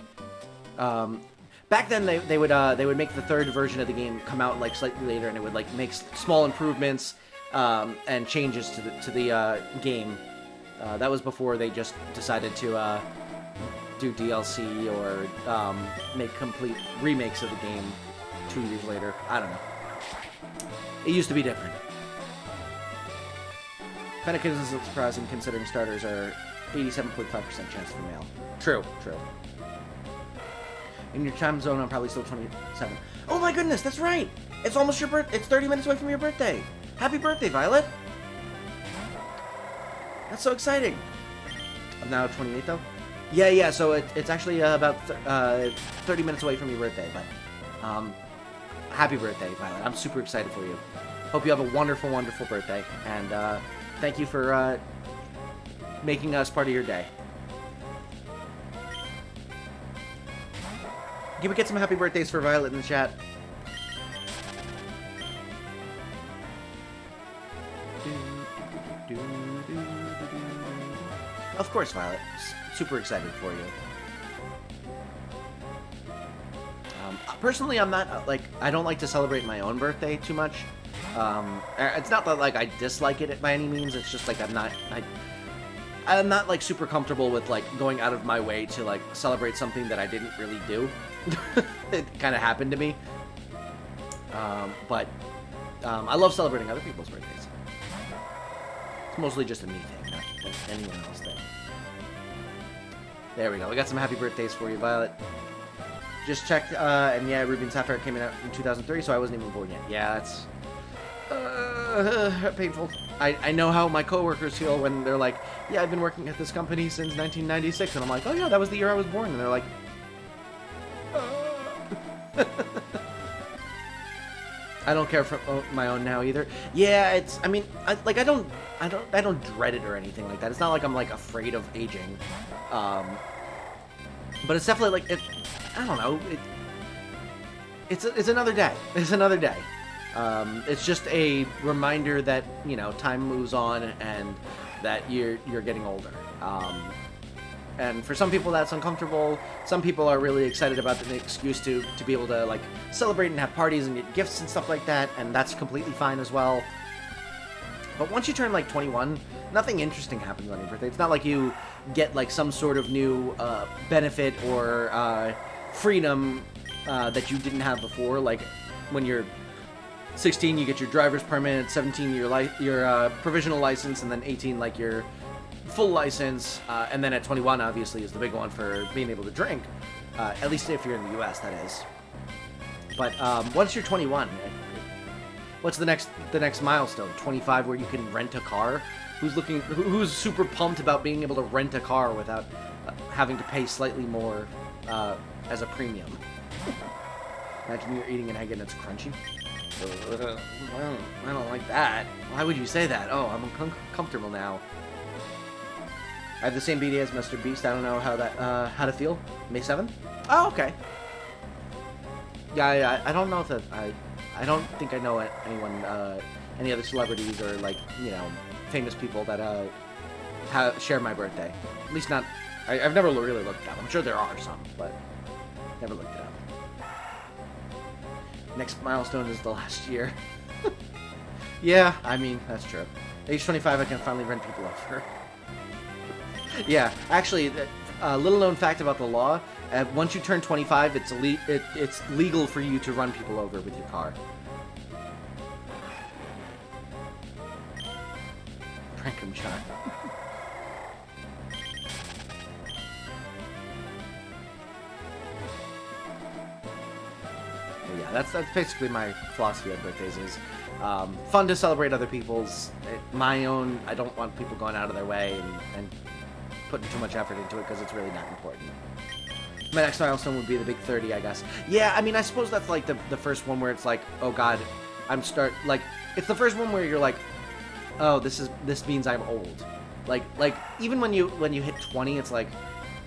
back then they would make the third version of the game come out like slightly later, and it would like make small improvements and changes to the game. That was before they just decided to do DLC or make complete remakes of the game 2 years later. I don't know. It used to be different. Fennekin isn't surprising considering starters are 87.5% chance for male. True. In your time zone, I'm probably still 27. Oh my goodness, that's right! It's almost your birthday. It's 30 minutes away from your birthday. Happy birthday, Violet! That's so exciting. I'm now 28 though. Yeah, so it's actually about 30 minutes away from your birthday, but happy birthday, Violet. I'm super excited for you. Hope you have a wonderful, wonderful birthday, and thank you for making us part of your day. Get some happy birthdays for Violet in the chat. Of course, Violet. Super excited for you. Personally, I'm not, I don't like to celebrate my own birthday too much. It's not that, I dislike it by any means. It's just, I'm not, super comfortable with, going out of my way to, celebrate something that I didn't really do. It kind of happened to me. But I love celebrating other people's birthdays. It's mostly just a me thing, not anyone else thing. There we go. We got some happy birthdays for you, Violet. Just checked, and yeah, Ruby and Sapphire came out in 2003, so I wasn't even born yet. Yeah, that's painful. I know how my coworkers feel when they're like, yeah, I've been working at this company since 1996, and I'm like, oh yeah, that was the year I was born, and they're like, I don't care for my own now either. Yeah, I mean, I don't dread it or anything like that. It's not like I'm afraid of aging. But it's definitely I don't know. It's another day. It's another day. It's just a reminder that time moves on and that you're getting older. And for some people that's uncomfortable. Some people are really excited about the excuse to be able to celebrate and have parties and get gifts and stuff like that, and that's completely fine as well. But once you turn 21, nothing interesting happens on your birthday. It's not like you get some sort of new benefit or freedom that you didn't have before. When you're 16, you get your driver's permit. 17, your provisional license, and then 18, your full license, and then at 21, obviously, is the big one for being able to drink. At least if you're in the U.S., that is. But once you're 21, what's the next milestone? 25, where you can rent a car. Who's super pumped about being able to rent a car without having to pay slightly more as a premium? Imagine you're eating an egg and it's crunchy. I don't like that. Why would you say that? Oh, I'm uncomfortable now. I have the same BD as Mr. Beast. I don't know how to feel. May 7th? Oh, okay. Yeah, I don't know if I I don't think I know anyone, any other celebrities or, like, you know, famous people that share my birthday. At least not. I've never really looked it up. I'm sure there are some, but never looked it up. Next milestone is the last year. Yeah, I mean, that's true. Age 25, I can finally run people over. Yeah, actually, a little known fact about the law, once you turn 25, it's legal for you to run people over with your car. Prank him, John. Yeah, that's basically my philosophy on birthdays is fun to celebrate other people's. My own, I don't want people going out of their way and putting too much effort into it because it's really not important. My next milestone would be the big 30, I guess. Yeah, I mean, I suppose that's like the first one where it's like, oh god, it's the first one where you're like, oh, this means I'm old. Like even when you hit 20, it's like,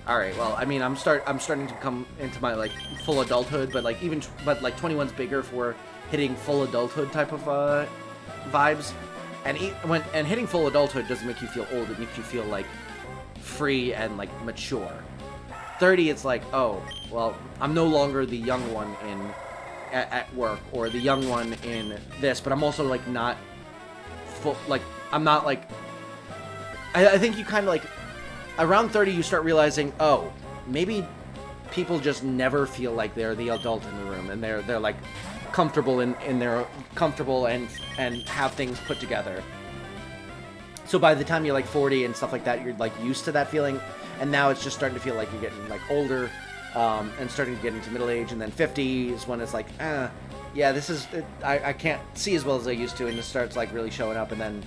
all right, well, I mean, I'm starting to come into my like full adulthood, but like 21's bigger for hitting full adulthood type of vibes, and hitting full adulthood doesn't make you feel old. It makes you feel like free and like mature. 30, it's like, oh, well, I'm no longer the young one at work or the young one in this, but I'm also like not full. Like I'm not like. I think you kind of like. Around 30, you start realizing, oh, maybe people just never feel like they're the adult in the room, and they're like comfortable in their comfortable and have things put together. So by the time you're like 40 and stuff like that, you're like used to that feeling, and now it's just starting to feel like you're getting like older, and starting to get into middle age, and then 50 is when it's like, yeah, this is I can't see as well as I used to, and it starts like really showing up, and then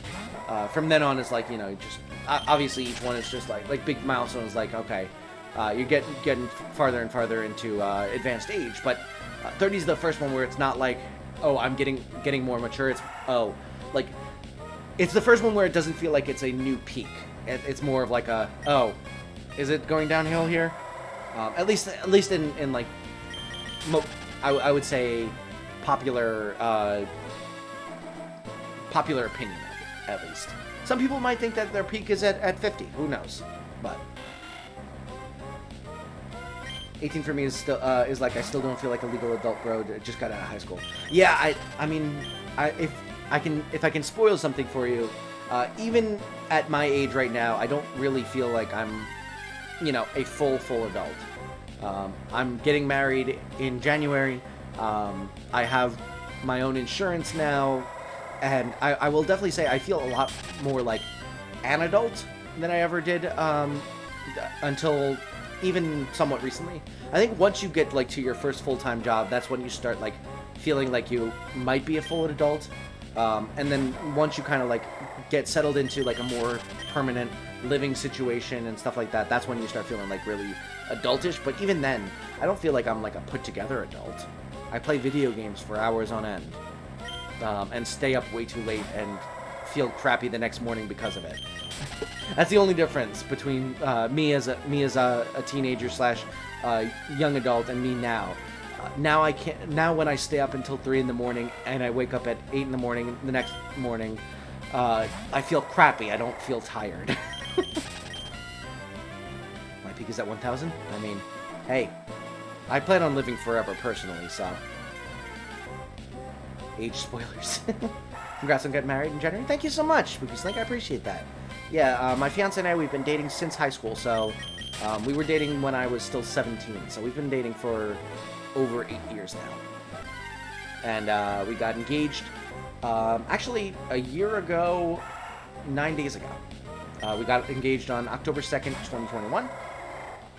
from then on it's like, you know, just. Obviously, each one is just like big milestones. Like, okay, you're getting farther and farther into advanced age. But 30 is the first one where it's not like, oh, I'm getting more mature. It's like it's the first one where it doesn't feel like it's a new peak. It's more of like a, oh, is it going downhill here? At least in like, I would say popular opinion at least. Some people might think that their peak is at 50. Who knows? But 18 for me is still is like I still don't feel like a legal adult, bro. Just got out of high school. Yeah, I mean, if I can spoil something for you, even at my age right now, I don't really feel like I'm, you know, a full adult. I'm getting married in January. I have my own insurance now. And I will definitely say I feel a lot more like an adult than I ever did until even somewhat recently. I think once you get like to your first full-time job, that's when you start like feeling like you might be a full adult. And then once you kind of like get settled into like a more permanent living situation and stuff like that, that's when you start feeling like really adultish. But even then, I don't feel like I'm like a put-together adult. I play video games for hours on end. And stay up way too late and feel crappy the next morning because of it. That's the only difference between me as a teenager / young adult and me now. Now I can't. Now when I stay up until 3 in the morning and I wake up at 8 in the morning the next morning, I feel crappy. I don't feel tired. My peak is at 1,000. I mean, hey, I plan on living forever personally, so. Age spoilers. Congrats on getting married in January. Thank you so much, Spooky Slink. I appreciate that. Yeah, my fiance and I, we've been dating since high school, so we were dating when I was still 17, so we've been dating for over 8 years now. And we got engaged actually a year ago, 9 days ago. We got engaged on October 2nd, 2021.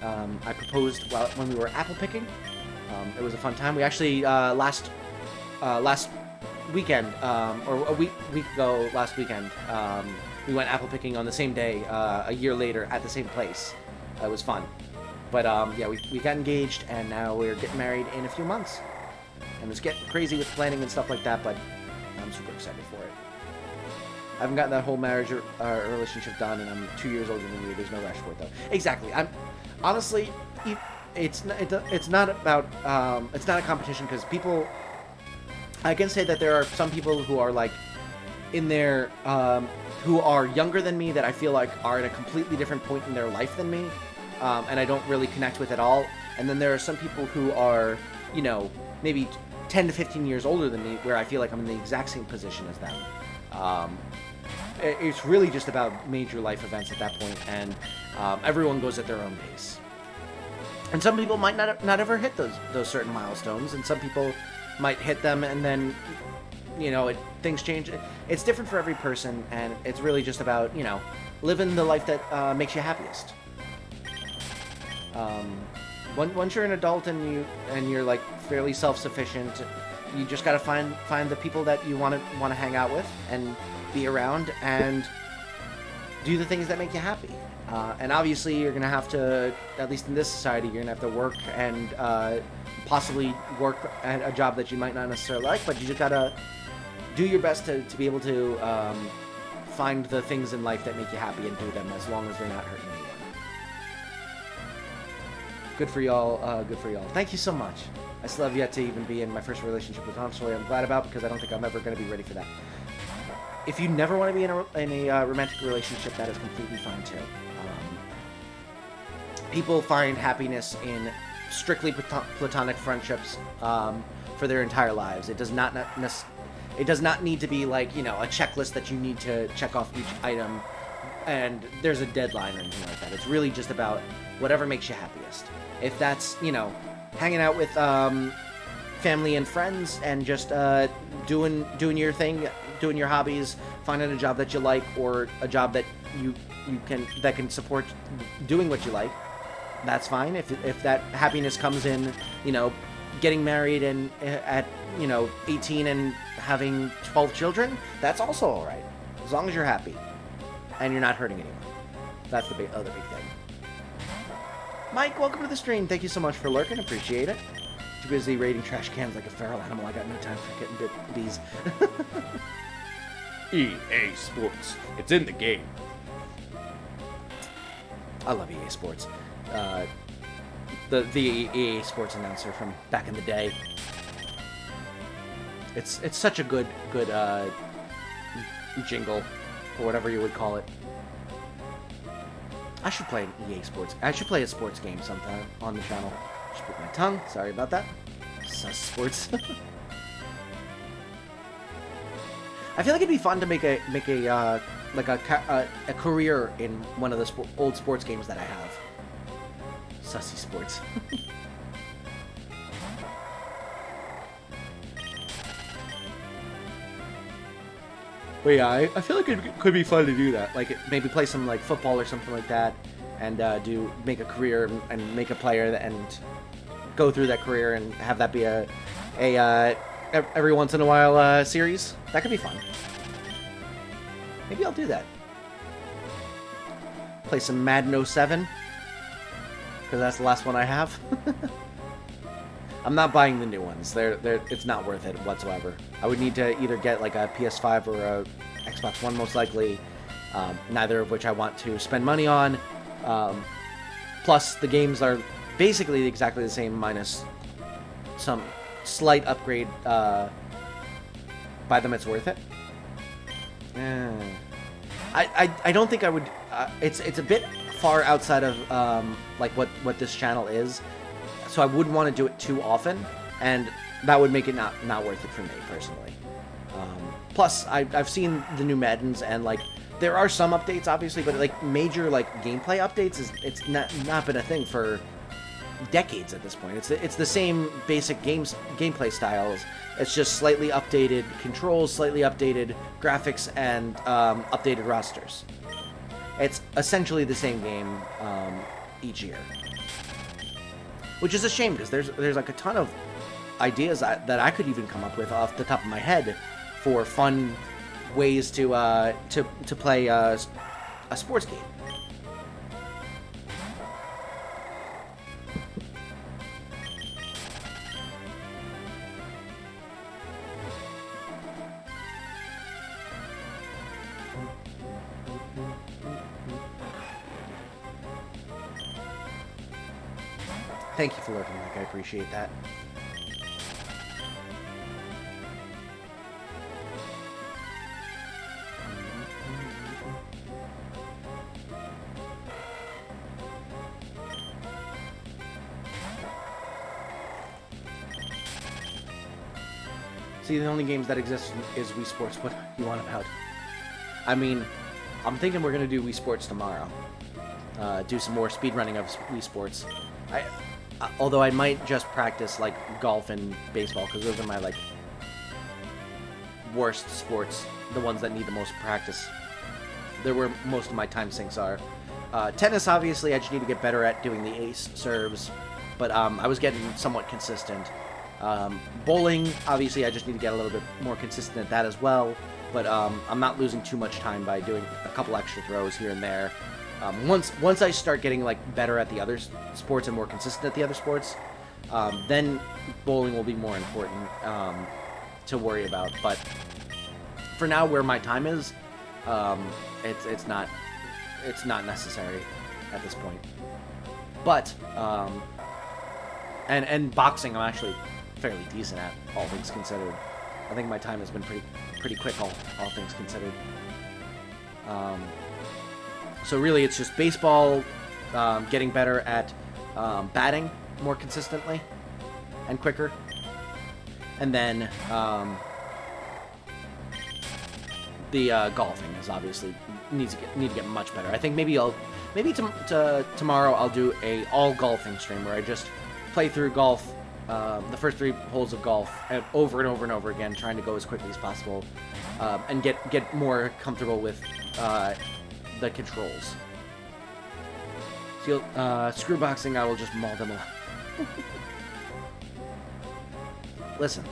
I proposed when we were apple picking. It was a fun time. We actually last weekend, or a week ago last weekend, we went apple picking on the same day, a year later at the same place. It was fun. But yeah, we got engaged, and now we're getting married in a few months. And it's getting crazy with planning and stuff like that, but I'm super excited for it. I haven't gotten that whole marriage or relationship done, and I'm 2 years older than you. There's no rush for it, though. Exactly. Honestly, it's not about it's not a competition, because people I can say that there are some people who are like in their who are younger than me that I feel like are at a completely different point in their life than me, and I don't really connect with at all. And then there are some people who are, you know, maybe 10 to 15 years older than me, where I feel like I'm in the exact same position as them. It's really just about major life events at that point, and everyone goes at their own pace. And some people might not ever hit those certain milestones, and some people might hit them, and then, you know, things change. It's different for every person, and it's really just about, you know, living the life that makes you happiest. Once you're an adult and you're like fairly self-sufficient, you just gotta find the people that you want to hang out with and be around and do the things that make you happy. And obviously, you're gonna have to, at least in this society, you're gonna have to work and possibly work at a job that you might not necessarily like, but you just gotta do your best to be able to find the things in life that make you happy and do them, as long as they're not hurting anyone. Good for y'all. Good for y'all. Thank you so much. I still have yet to even be in my first relationship with console. I'm glad about, because I don't think I'm ever going to be ready for that. If you never want to be in a romantic relationship, that is completely fine too. People find happiness in strictly platonic friendships for their entire lives. It does not need to be like, you know, a checklist that you need to check off each item and there's a deadline or anything like that. It's really just about whatever makes you happiest. If that's, you know, hanging out with family and friends and just doing your thing, doing your hobbies, finding a job that you like, or a job that that can support doing what you like, that's fine. If that happiness comes in, you know, getting married and at, you know, 18 and having 12 children, that's also all right, as long as you're happy and you're not hurting anyone. That's the other big thing. Mike, welcome to the stream. Thank you so much for lurking. Appreciate it. Too busy raiding trash cans like a feral animal. I got no time for getting bees. EA Sports. It's in the game. I love EA Sports. The EA Sports announcer from back in the day. It's such a good jingle, or whatever you would call it. I should play an EA Sports. I should play a sports game sometime on the channel. Just bit my tongue. Sorry about that. Sus sports. I feel like it'd be fun to make a career in one of the old sports games that I have. Sussy sports. But yeah, I feel like it could be fun to do that. Like, maybe play some like football or something like that, and make a career and make a player and go through that career and have that be a every once in a while series. That could be fun. Maybe I'll do that. Play some Madden 07, because that's the last one I have. I'm not buying the new ones. It's not worth it whatsoever. I would need to either get like a PS5 or a Xbox One, most likely. Neither of which I want to spend money on. Plus, the games are basically exactly the same, minus some slight upgrade. Buy them, it's worth it. I don't think I would. It's a bit far outside of like what this channel is. So I wouldn't want to do it too often, and that would make it not worth it for me personally. Plus, I've seen the new Maddens, and like there are some updates, obviously, but like major like gameplay updates it's not been a thing for decades at this point. It's the same basic gameplay styles. It's just slightly updated controls, slightly updated graphics, and updated rosters. It's essentially the same game each year. Which is a shame, because there's like a ton of ideas that I could even come up with off the top of my head for fun ways to play a sports game. Thank you for lurking, Mike. I appreciate that. See, the only games that exist is Wii Sports. What you want about? I mean, I'm thinking we're gonna do Wii Sports tomorrow. Do some more speedrunning of Wii Sports. Although I might just practice like golf and baseball because those are my like worst sports, the ones that need the most practice. They're where most of my time sinks are. Tennis, obviously, I just need to get better at doing the ace serves, but I was getting somewhat consistent. Bowling, obviously, I just need to get a little bit more consistent at that as well, but I'm not losing too much time by doing a couple extra throws here and there. Once I start getting like better at the other sports and more consistent at the other sports, then bowling will be more important to worry about. But for now, where my time is, it's not necessary at this point. But and boxing, I'm actually fairly decent at, all things considered. I think my time has been pretty quick, all things considered. So really, it's just baseball, getting better at batting more consistently and quicker, and then the golfing is obviously need to get much better. I think maybe tomorrow I'll do a all golfing stream where I just play through golf, the first 3 holes of golf over and over and over again, trying to go as quickly as possible, and get more comfortable with the controls. So, screw boxing, I will just maul them alive. Listen,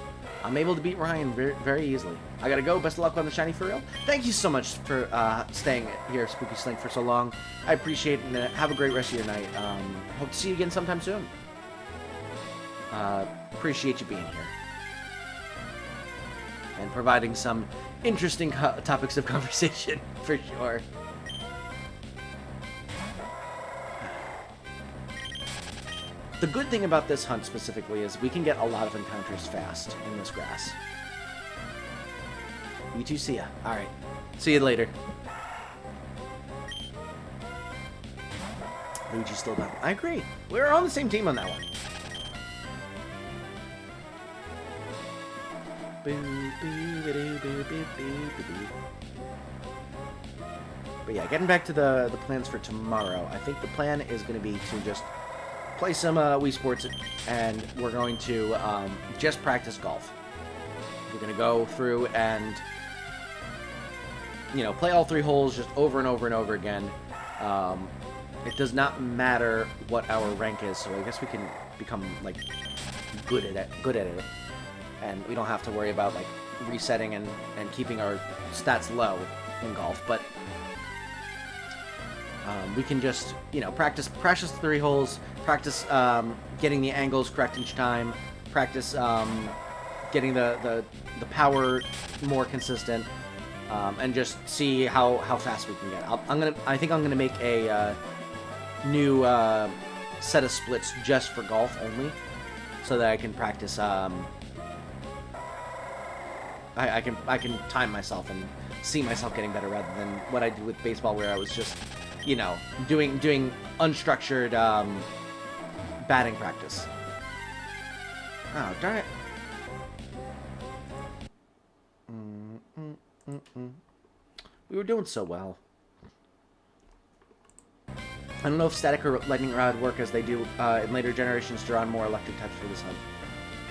I'm able to beat Ryan very, very easily. I gotta go. Best of luck on the shiny for real. Thank you so much for staying here, Spooky Slink, for so long. I appreciate it, and have a great rest of your night. Hope to see you again sometime soon. Appreciate you being here. And providing some interesting topics of conversation, for sure. The good thing about this hunt specifically is we can get a lot of encounters fast in this grass. You too, see ya. Alright. See you later. Luigi's still down. I agree. We're on the same team on that one. But yeah, getting back to the plans for tomorrow, I think the plan is going to be to just play some Wii Sports, and we're going to just practice golf. We're going to go through and, you know, play all 3 holes just over and over and over again. It does not matter what our rank is, so I guess we can become, like, good at it. And we don't have to worry about, like, resetting and keeping our stats low in golf, but we can just, you know, practice 3 holes, practice getting the angles correct each time, practice getting the power more consistent, and just see how fast we can get. I think I'm gonna make a new set of splits just for golf only, so that I can practice. I can time myself and see myself getting better rather than what I did with baseball, where I was just, you know, doing unstructured batting practice. Oh, darn it. We were doing so well. I don't know if static or lightning rod work as they do in later generations to draw on more electric types for this hunt.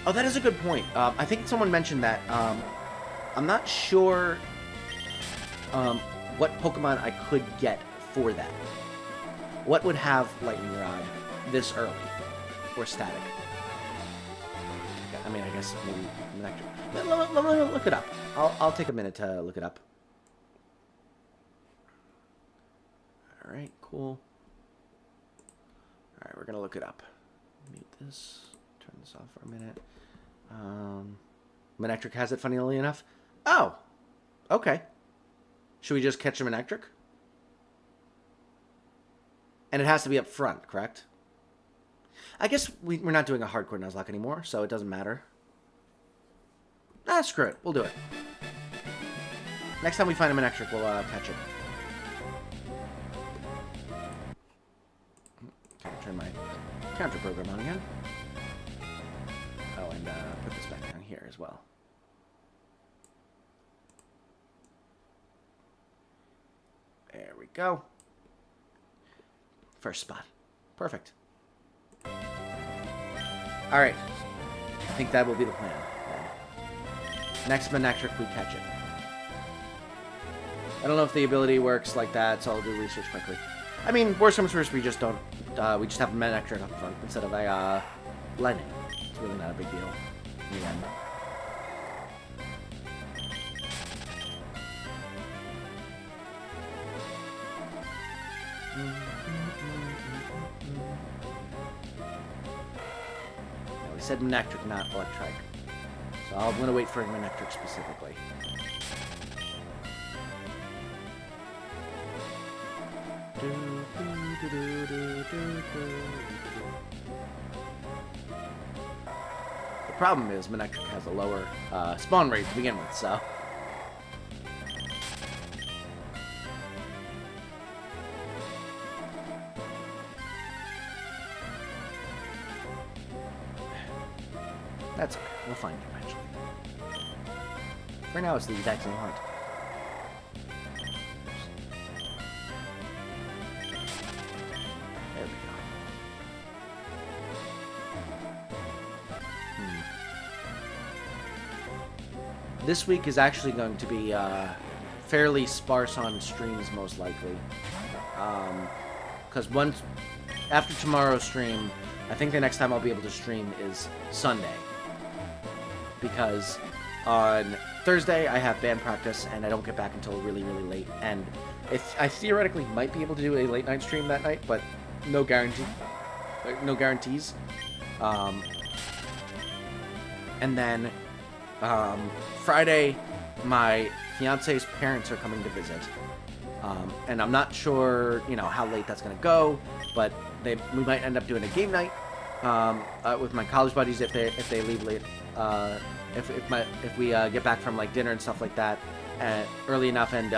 Oh, that is a good point. I think someone mentioned that. I'm not sure what Pokemon I could get for that. What would have lightning rod this early? Or static? I mean, I guess maybe electric. Let me look it up. I'll take a minute to look it up. Alright, cool. Alright, we're gonna look it up. Mute this. Turn this off for a minute. Manectric has it, funnily enough. Oh! Okay. Should we just catch a Manectric? And it has to be up front, correct? I guess we're not doing a hardcore nuzlocke anymore, so it doesn't matter. Ah, screw it. We'll do it. Next time we find a Manectric, we'll catch it. Okay, turn my counter program on again. Oh, and put this back down here as well. There we go. First spot. Perfect. Alright. I think that will be the plan. Next Manectric, we catch it. I don't know if the ability works like that, so I'll do research quickly. I mean, worst comes first, we just don't... we just have a Manectric up front instead of a, lightning. It's really not a big deal in the end. Now, we said Manectric, not Electric. So I'm going to wait for Manectric specifically. The problem is Manectric has a lower spawn rate to begin with, so... That's okay. We'll find it eventually. For now, it's the exact same hunt. There we go. This week is actually going to be fairly sparse on streams, most likely. Because after tomorrow's stream, I think the next time I'll be able to stream is Sunday. Because on Thursday I have band practice and I don't get back until really, really late. And I theoretically might be able to do a late night stream that night, but no guarantees. And then Friday, my fiance's parents are coming to visit. And I'm not sure, how late that's gonna go, but we might end up doing a game night with my college buddies if they leave late. If we get back from like dinner and stuff like that early enough, and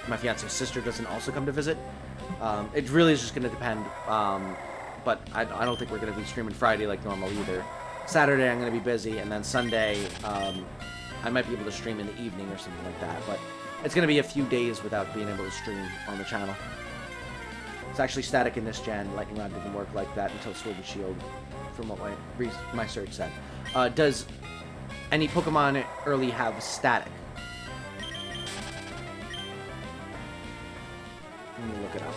my fiance's sister doesn't also come to visit. It really is just gonna depend. But I don't think we're gonna be streaming Friday like normal either. Saturday I'm gonna be busy, and then Sunday I might be able to stream in the evening or something like that. But it's going to be a few days without being able to stream on the channel. It's actually static in this gen. Lightning Rod didn't work like that until Sword and Shield, from what my search said. Does any Pokemon early have static? Let me look it up.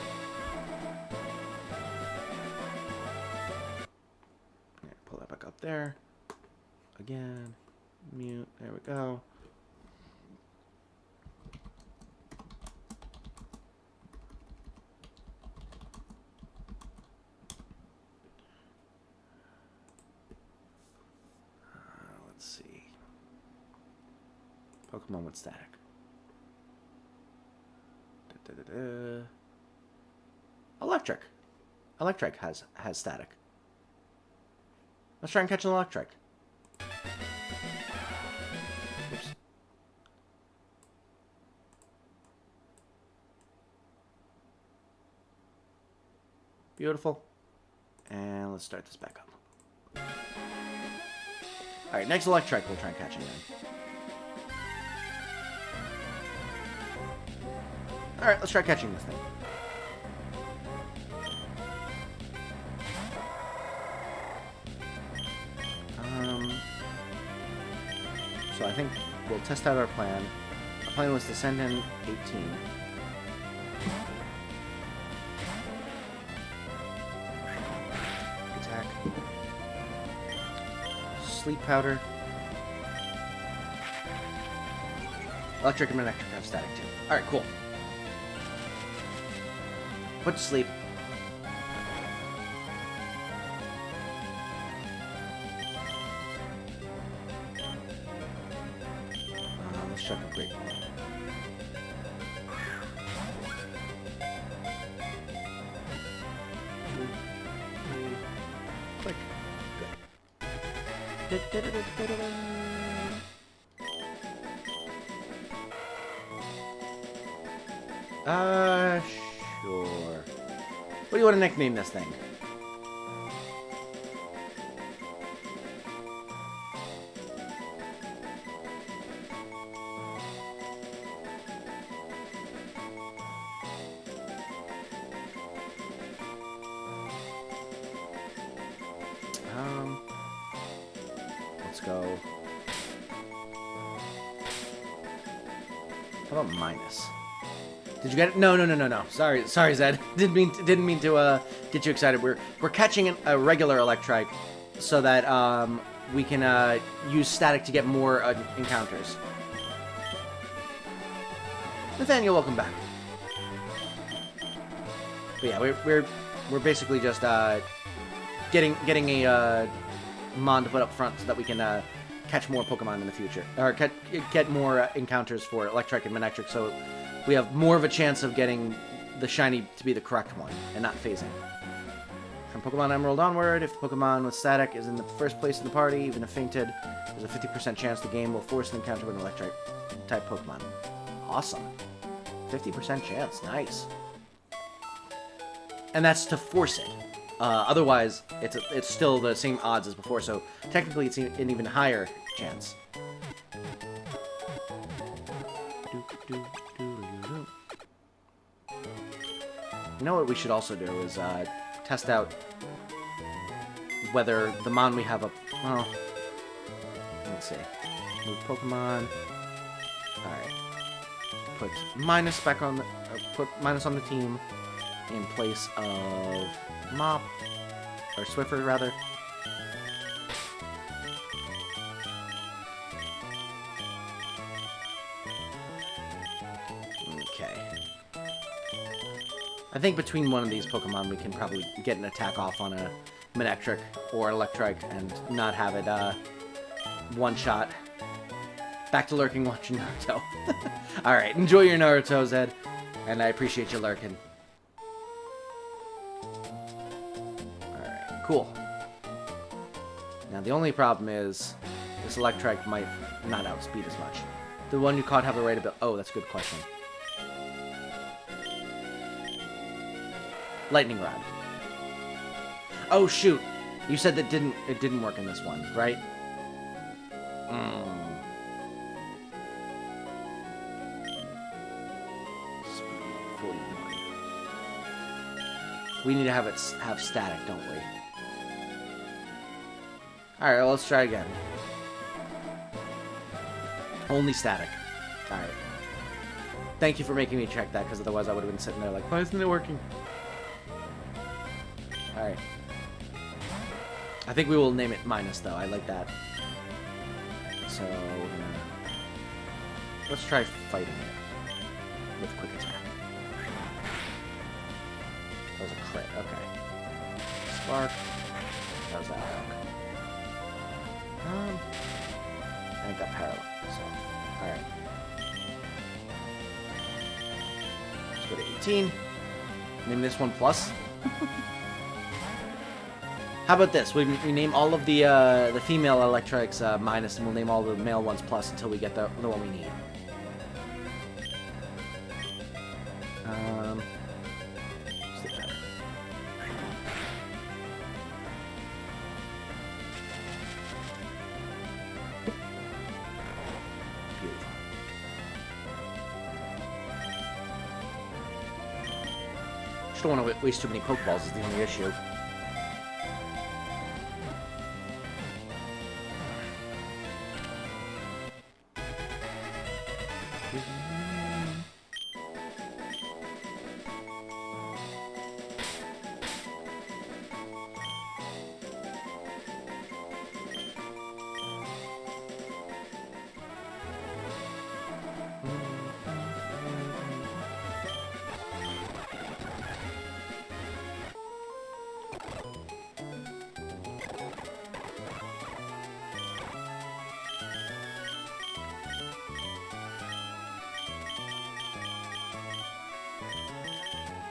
Yeah, pull that back up there. Again. Mute. There we go. Let's see. Pokemon with static. Electric. Electric has static. Let's try and catch an Electric. Oops. Beautiful. And let's start this back up. Alright, next Electric we'll try and catch again. Alright, let's try catching this thing. So I think we'll test out our plan. Our plan was to send in 18. Attack. Sleep powder. Electric and Manectric have static too. Alright, cool. Put to sleep. Let's check a great one. Click. Good. Sure. What do you want to nickname this thing? let's go. How about minus? Did you get it? No. Sorry, Zed. Didn't mean to get you excited. We're catching a regular Electric so that we can use static to get more encounters. Nathaniel, welcome back. But yeah, we're basically just getting a mon to put up front so that we can catch more Pokemon in the future, or get more encounters for Electric and Manectric, so we have more of a chance of getting the shiny to be the correct one and not phasing. From Pokemon Emerald onward, if the Pokemon with static is in the first place in the party, even if fainted, there's a 50% chance the game will force an encounter with an Electric type Pokemon. Awesome. 50% chance. Nice. And that's to force it. Otherwise, it's still the same odds as before, so technically it's an even higher chance. You know what we should also do is test out whether the mon we have up... Well, let's see. Move Pokemon. Alright. Put minus back on the... put minus on the team in place of Mop. Or Swiffer, rather. Okay. I think between one of these Pokemon we can probably get an attack off on a Manectric or Electric and not have it one-shot. Back to lurking watching Naruto. Alright, enjoy your Naruto, Zed. And I appreciate you lurking. Alright, cool. Now the only problem is this Electric might not outspeed as much. The one you caught have the right ability. Oh, that's a good question. Lightning Rod. Oh shoot! You said that it didn't work in this one, right? Speed 41. We need to have static, don't we? Alright, well, let's try again. Only static. Alright. Thank you for making me check that, because otherwise I would have been sitting there like, why isn't it working? Alright. I think we will name it minus, though. I like that. So, we're gonna... Let's try fighting it with quick attack. That was a crit. Okay. Spark. That was that hook. And it got paralyzed. So, alright. Let's go to 18. Name this one plus. How about this? We name all of the female Electrics minus, and we'll name all the male ones plus until we get the one we need. Stick that. Beautiful. Just don't want to waste too many Pokeballs is the only issue.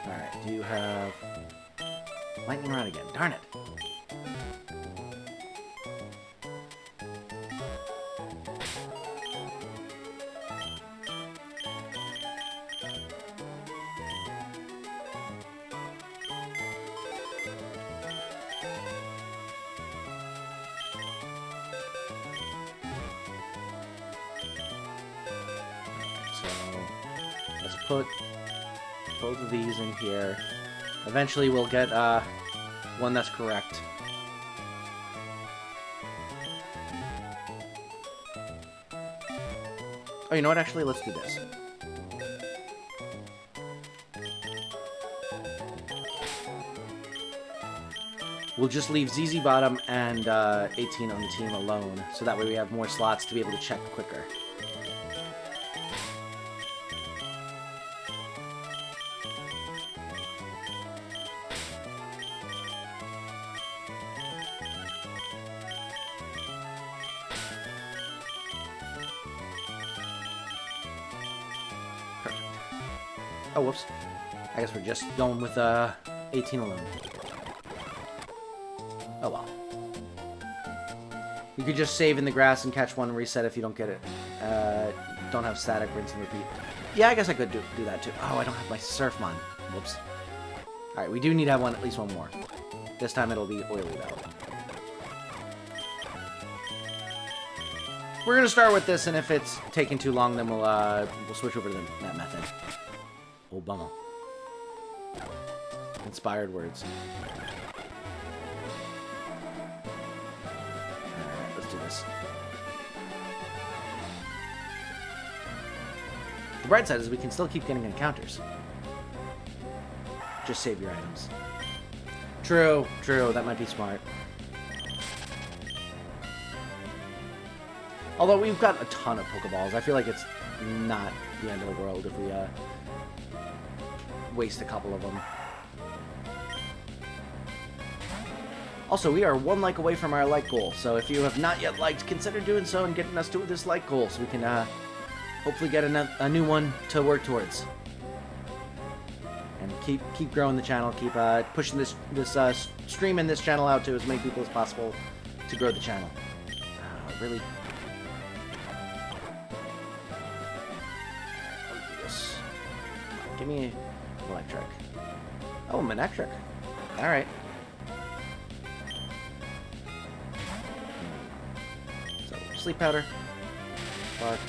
Alright, do you have... Lightning Rod again. Darn it. So, let's put both of these in here. Eventually we'll get one that's correct. you know what? Actually, let's do this. We'll just leave ZZ Bottom and 18 on the team alone, so that way we have more slots to be able to check quicker. Perfect. Oh, whoops. I guess we're just going with 18 alone. Oh well. You could just save in the grass and catch one reset if you don't get it. Don't have static, rinse and repeat. Yeah, I guess I could do that too. Oh, I don't have my Surfmon. Whoops. Alright, we do need to have at least one more. This time it'll be oily though. We're gonna start with this, and if it's taking too long, then we'll switch over to that method. Oh, bummer. Inspired words. The bright side is we can still keep getting encounters. Just save your items. True, that might be smart. Although we've got a ton of Pokeballs, I feel like it's not the end of the world if we waste a couple of them. Also, we are 1 like away from our like goal, so if you have not yet liked, consider doing so and getting us to this like goal so we can hopefully get a new one to work towards. And keep growing the channel, keep pushing this stream and this channel out to as many people as possible to grow the channel. Really? Let's do this. Give me Electric. Oh, Manectric. Alright. So, Sleep Powder. Spark.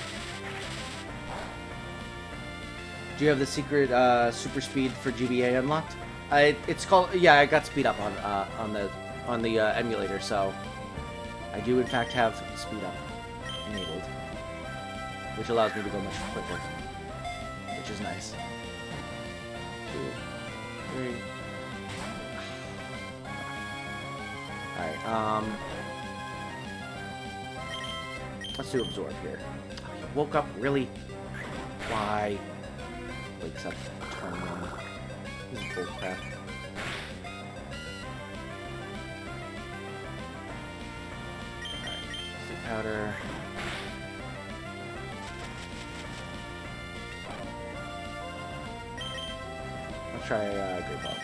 Do you have the secret super speed for GBA unlocked? It's called, yeah, I got speed up on the emulator, so I do in fact have speed up enabled, which allows me to go much quicker, which is nice. 2, 3. All right, let's do absorb here. Woke up, really? Why? Wakes up 21. This is bull crap. Alright, sleep powder. Let's try Great Ball.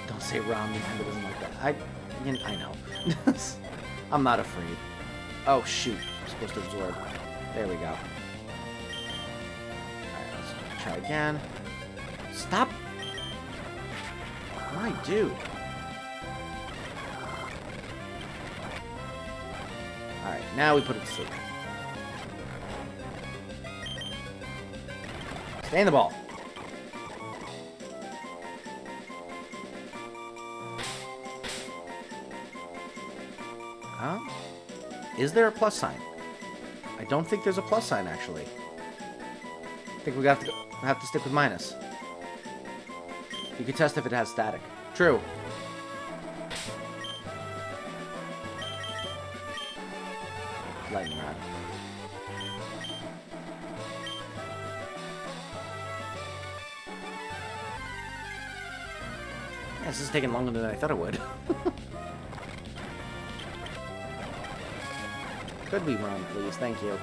Don't say ROM, Nintendo doesn't like that. I know. I'm not afraid. Oh shoot, I'm supposed to absorb. There we go. Try again. Stop! My dude. Alright, now we put it to sleep. Stay in the ball. Huh? Is there a plus sign? I don't think there's a plus sign, actually. I think we have to stick with minus. You can test if it has static. True. Lightning rod. Yeah, this is taking longer than I thought it would. Could we run, please? Thank you.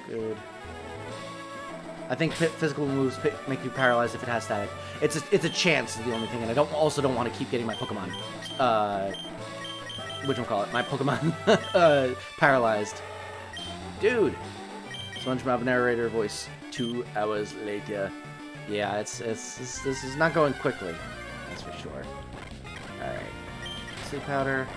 Good. I think physical moves make you paralyzed if it has static. It's a chance is the only thing, and I also don't want to keep getting my Pokemon, whatchamacallit, my Pokemon, paralyzed. Dude! SpongeBob narrator voice 2 hours later. Yeah, this is not going quickly. That's for sure. Alright. Sleep powder.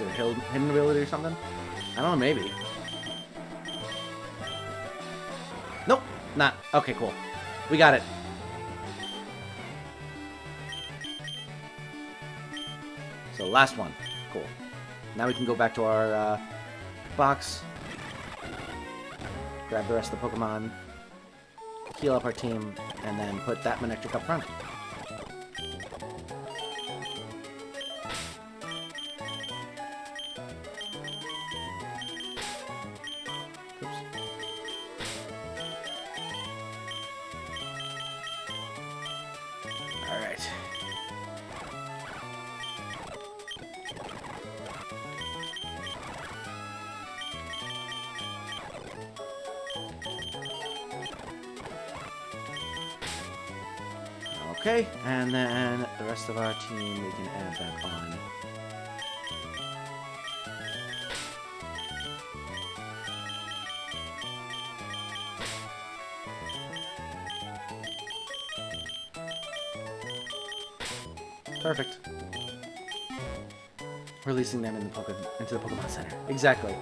it a hidden ability or something? I don't know, maybe. Nope, not. Okay, cool. We got it. So, last one. Cool. Now we can go back to our box. Grab the rest of the Pokemon. Heal up our team. And then put that Manectric up front. Alright. Okay, and then the rest of our team we can add back on. Perfect. Releasing them in the into the Pokemon Center. Exactly.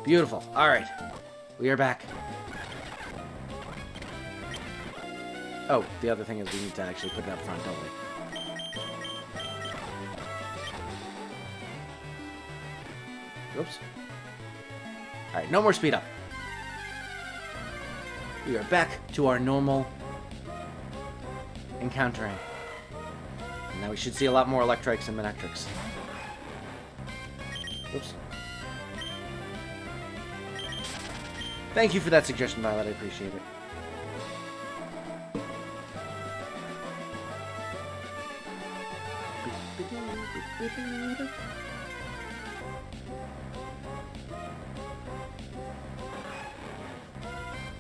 Beautiful. Alright. We are back. Oh, the other thing is we need to actually put it up front, don't we? Oops. Alright, no more speed up. We are back to our normal encountering. And now we should see a lot more Electrics and Manectrics. Oops. Thank you for that suggestion, Violet. I appreciate it.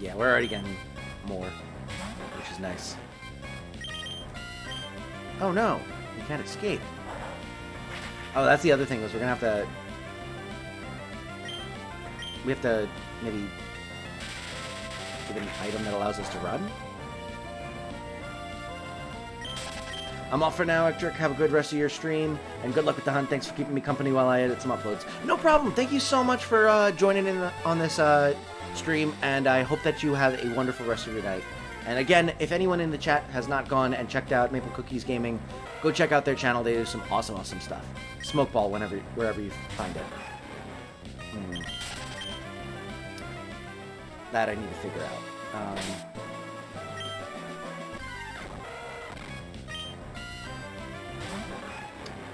Yeah, we're already getting more, which is nice. Oh no, we can't escape. Oh, that's the other thing, is we're gonna have to... We have to maybe get an item that allows us to run? I'm off for now, Ectric. Have a good rest of your stream, and good luck with the hunt. Thanks for keeping me company while I edit some uploads. No problem. Thank you so much for joining in on this stream, and I hope that you have a wonderful rest of your night. And again, if anyone in the chat has not gone and checked out Maple Cookies Gaming, go check out their channel. They do some awesome, awesome stuff. Smokeball wherever you find it. That I need to figure out.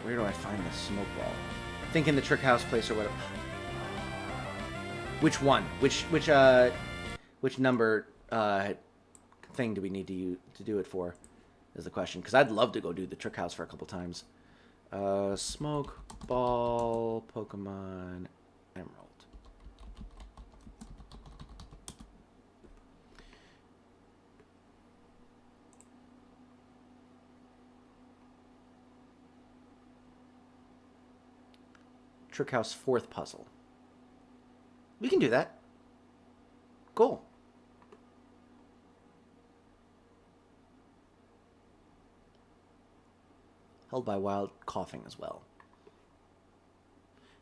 Where do I find the smoke ball? I think in the trick house place or whatever. Which one? Which number thing do we need to do it for? Is the question. Because I'd love to go do the trick house for a couple times. Smoke ball, Pokemon Emerald. Trick house 4th puzzle. We can do that. Cool. Held by wild coughing as well.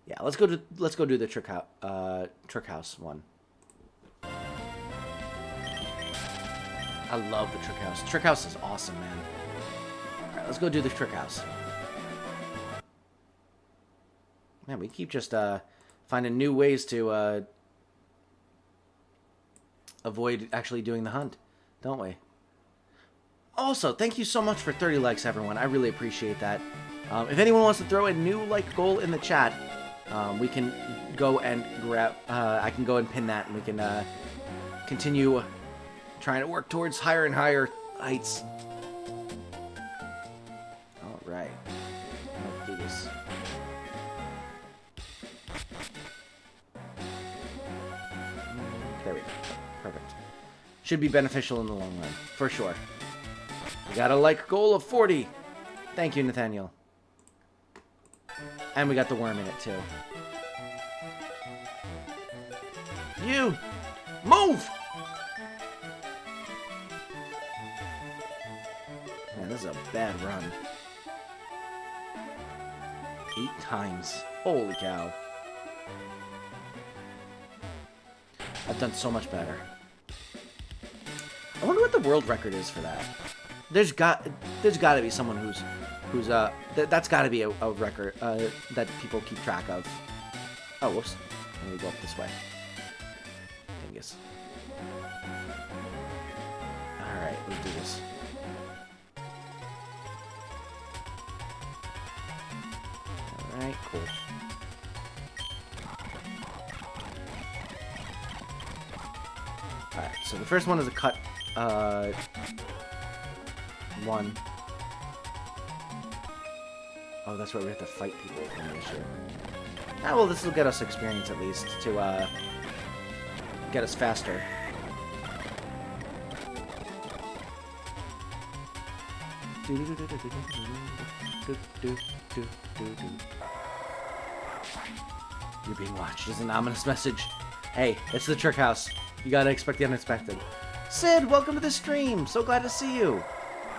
Yeah, let's go do the trick house one. I love the trick house. Trick house is awesome, man. All right, let's go do the trick house. Man, we keep just finding new ways to avoid actually doing the hunt, don't we? Also, thank you so much for 30 likes, everyone. I really appreciate that. If anyone wants to throw a new like goal in the chat, we can go and grab... I can go and pin that, and we can continue trying to work towards higher and higher heights. All right. Let's do this. There we go. Perfect. Should be beneficial in the long run, for sure. We got a like goal of 40. Thank you, Nathaniel. And we got the worm in it, too. You! Move! Man, this is a bad run. 8 times. Holy cow. I've done so much better. I wonder what the world record is for that. There's got to be someone that's got to be a record that people keep track of. Oh, whoops. Let me go up this way. Dingus. Alright, let's do this. Alright, cool. Alright, so the first one is a cut, one. Oh, that's right, we have to fight people from the issue. Ah, well, this will get us experience at least to, get us faster. You're being watched is an ominous message. Hey, it's the trick house. You gotta expect the unexpected. Sid, welcome to the stream. So glad to see you.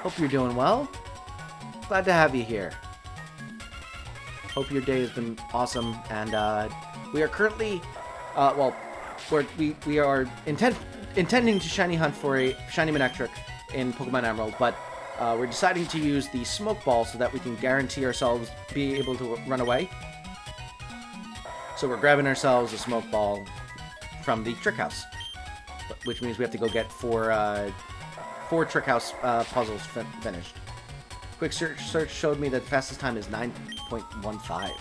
Hope you're doing well. Glad to have you here. Hope your day has been awesome. And we are currently, we are intending to shiny hunt for a shiny Manectric in Pokemon Emerald, but we're deciding to use the smoke ball so that we can guarantee ourselves be able to run away. So we're grabbing ourselves a smoke ball from the trick house, which means we have to go get four trick house puzzles finished. Quick search showed me that the fastest time is 9.15.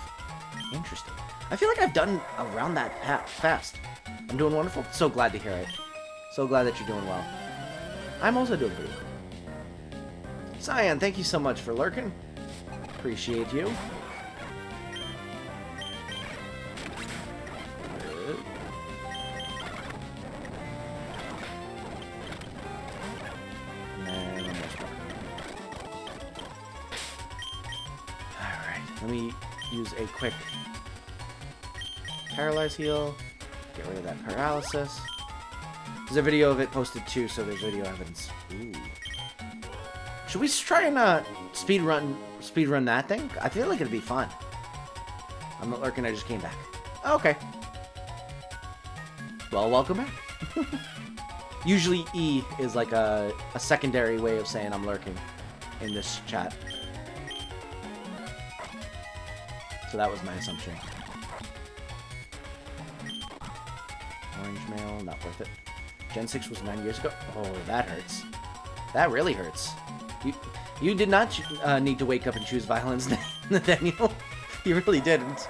Interesting. I feel like I've done around that fast. I'm doing wonderful. So glad to hear it. So glad that you're doing well. I'm also doing pretty well. Cyan, thank you so much for lurking. Appreciate you. Let me use a quick paralyze heal. Get rid of that paralysis. There's a video of it posted too, so there's video evidence. Ooh. Should we try and speed run that thing? I feel like it'd be fun. I'm not lurking. I just came back. Oh, okay. Well, welcome back. Usually E is like a secondary way of saying I'm lurking in this chat. So that was my assumption. Orange mail, not worth it. Gen 6 was 9 years ago. Oh, that hurts. That really hurts. You did not need to wake up and choose violence, Nathaniel. You really didn't.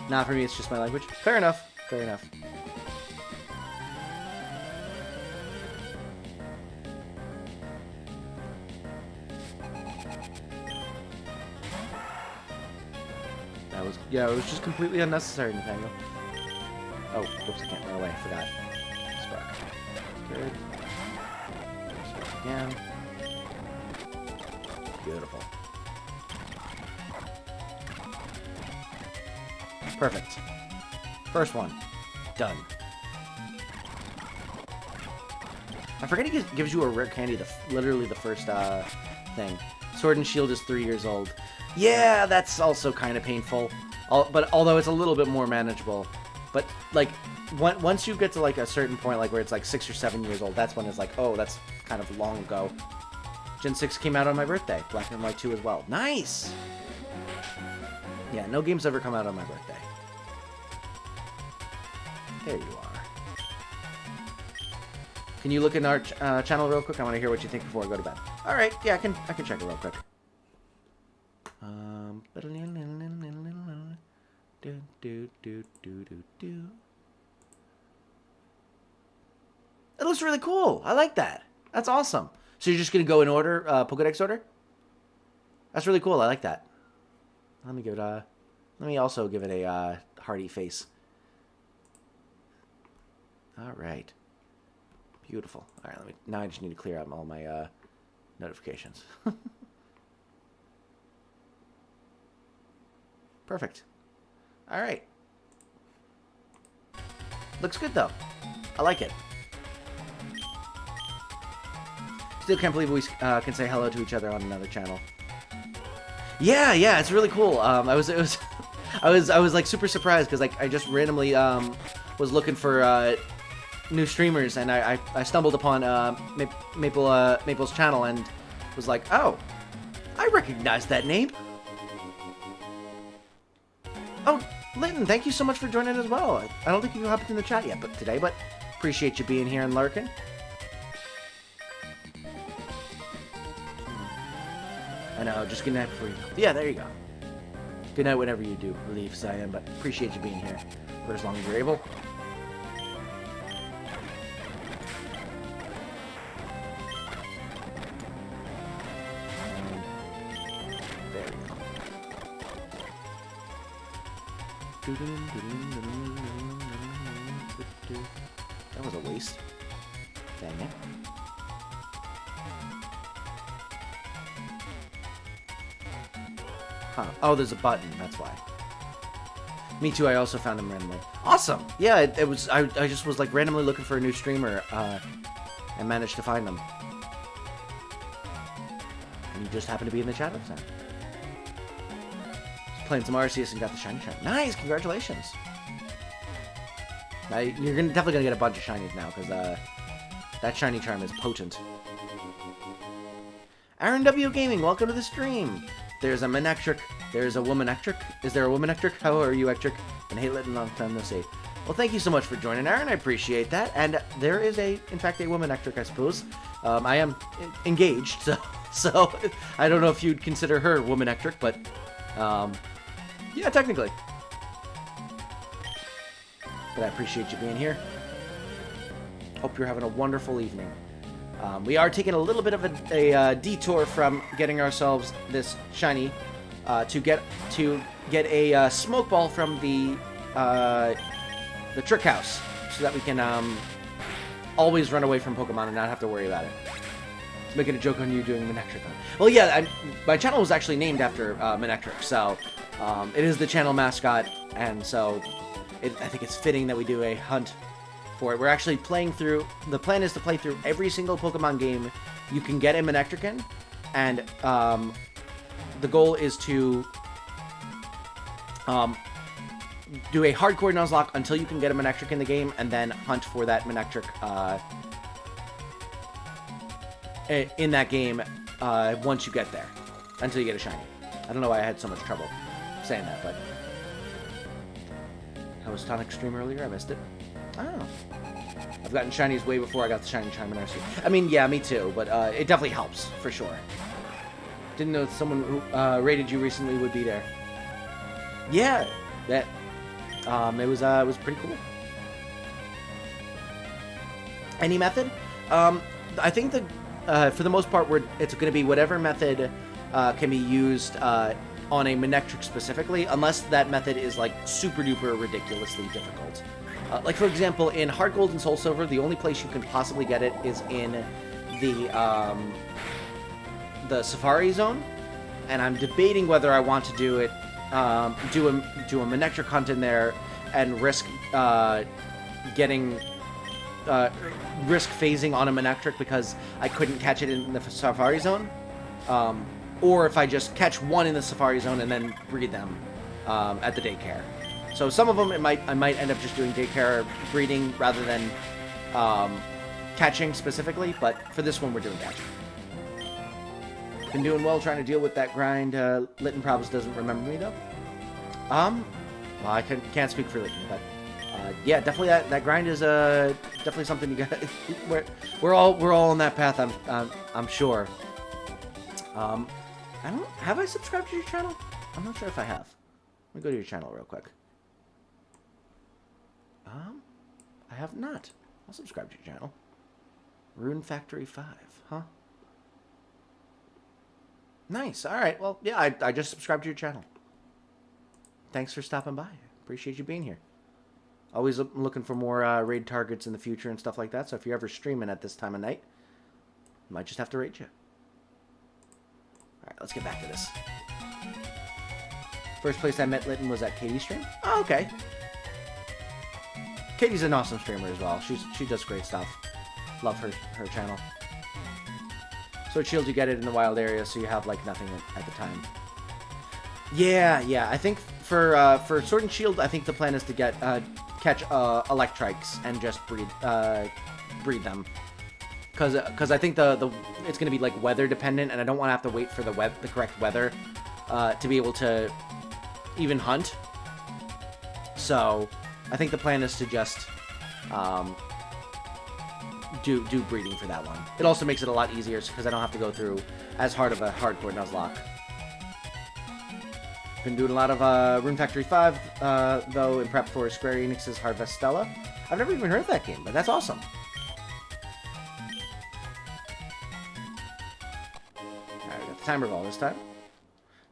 Not for me, it's just my language. Fair enough. Fair enough. Yeah, it was just completely unnecessary, Nathaniel. Oh, whoops, I can't run away. I forgot. Spark. Good. Spark again. Beautiful. Perfect. First one. Done. I forget he gives you a rare candy, literally the first thing. Sword and Shield is 3 years old. Yeah, that's also kind of painful. But although it's a little bit more manageable. But, like, once you get to, like, a certain point, like, where it's, like, 6 or 7 years old, that's when it's like, oh, that's kind of long ago. Gen 6 came out on my birthday. Black and White 2 as well. Nice! Yeah, no games ever come out on my birthday. There you are. Can you look in our channel real quick? I want to hear what you think before I go to bed. Alright, yeah, I can check it real quick. It looks really cool. I like that. That's awesome. So you're just gonna go in order, Pokedex order? That's really cool. I like that. Let me also give it a hearty face. All right. Beautiful. All right. Now I just need to clear out all my notifications. Perfect. All right. Looks good though. I like it. Still can't believe we can say hello to each other on another channel. Yeah, yeah, it's really cool. I was like super surprised because like I just randomly was looking for new streamers, and I stumbled upon Maple's channel and was like, oh, I recognize that name. Oh, Linton, thank you so much for joining as well. I don't think you hopped in the chat yet, but appreciate you being here and lurking. I know, just good night before you go. Yeah, there you go. Good night whenever you do leave, Cyan, but appreciate you being here for as long as you're able. And there we go. That was a waste. Dang it. Huh. Oh, there's a button. That's why. Me too. I also found him randomly. Awesome. Yeah, it was. I just was like randomly looking for a new streamer, and managed to find them. And you just happened to be in the chat this time. Just playing some Arceus and got the shiny charm. Nice. Congratulations. Now you're definitely gonna get a bunch of shinies now because that shiny charm is potent. Aaron W Gaming, welcome to the stream. There's a Manectric. There's a woman Ectric. Is there a woman Ectric? How are you, Ectric? And hey, Litton, long time no see. Well, thank you so much for joining, Aaron. I appreciate that. And there is in fact, a woman Ectric, I suppose. I am engaged, so I don't know if you'd consider her woman Ectric, but yeah, technically. But I appreciate you being here. Hope you're having a wonderful evening. We are taking a little bit of a detour from getting ourselves this shiny to get a smoke ball from the trick house, so that we can always run away from Pokemon and not have to worry about it. I was making a joke on you doing Manectric. Well, yeah, my channel was actually named after Manectric, so it is the channel mascot, and so I think it's fitting that we do a hunt for it. We're actually playing through. The plan is to play through every single Pokemon game you can get a Manectric in, and the goal is to do a hardcore nuzlocke until you can get a Manectric in the game, and then hunt for that Manectric in that game once you get there, until you get a shiny. I don't know why I had so much trouble saying that, but how was Tonic stream earlier? I missed it. Oh. I've gotten shinies way before I got the shiny charm in RC. I mean, yeah, me too, but it definitely helps, for sure. Didn't know someone who rated you recently would be there. Yeah, that it was pretty cool. Any method? I think that for the most part, it's going to be whatever method can be used on a Manectric specifically, unless that method is like super duper ridiculously difficult. Like, for example, in Heart Gold and Soul Silver, the only place you can possibly get it is in the Safari Zone, and I'm debating whether I want to do it, do a Manectric hunt in there, and risk risk phasing on a Manectric because I couldn't catch it in the Safari Zone, or if I just catch one in the Safari Zone and then breed them at the daycare. So some of them I might end up just doing daycare breeding rather than catching specifically, but for this one we're doing catching. Been doing well trying to deal with that grind. Litton probably doesn't remember me though. Well, I can't speak for Litton, but yeah, definitely that grind is definitely something you got. we're all on that path. I'm sure. Have I subscribed to your channel? I'm not sure if I have. Let me go to your channel real quick. I have not. I'll subscribe to your channel. Rune Factory 5, huh? Nice. All right. Well, yeah, I just subscribed to your channel. Thanks for stopping by. Appreciate you being here. Always looking for more raid targets in the future and stuff like that. So if you're ever streaming at this time of night, I might just have to raid you. All right, let's get back to this. First place I met Litton was at Katie's stream. Oh, okay. Katie's an awesome streamer as well. She does great stuff. Love her channel. Sword Shield, you get it in the wild area, so you have like nothing at the time. Yeah. I think for Sword and Shield, I think the plan is to catch Electrics and just breed them. Because I think it's gonna be like weather dependent, and I don't want to have to wait for the correct weather to be able to even hunt. So I think the plan is to just do breeding for that one. It also makes it a lot easier because I don't have to go through as hard of a hardcore nuzlocke. Been doing a lot of Rune Factory 5, though, in prep for Square Enix's Harvestella. I've never even heard of that game, but that's awesome. Alright, we got the timer all this time.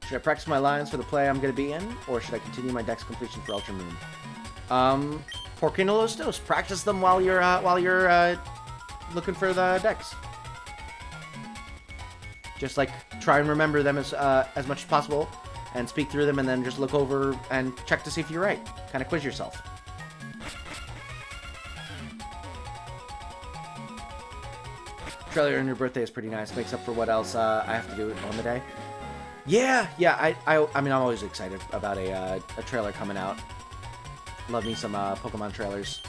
Should I practice my lines for the play I'm going to be in, or should I continue my dex completion for Ultra Moon? Por qué no los dos? Practice them while you're looking for the decks. Just like try and remember them as much as possible, and speak through them, and then just look over and check to see if you're right. Kind of quiz yourself. Trailer on your birthday is pretty nice. Makes up for what else I have to do on the day. Yeah. I mean, I'm always excited about a trailer coming out. Love me some Pokemon trailers.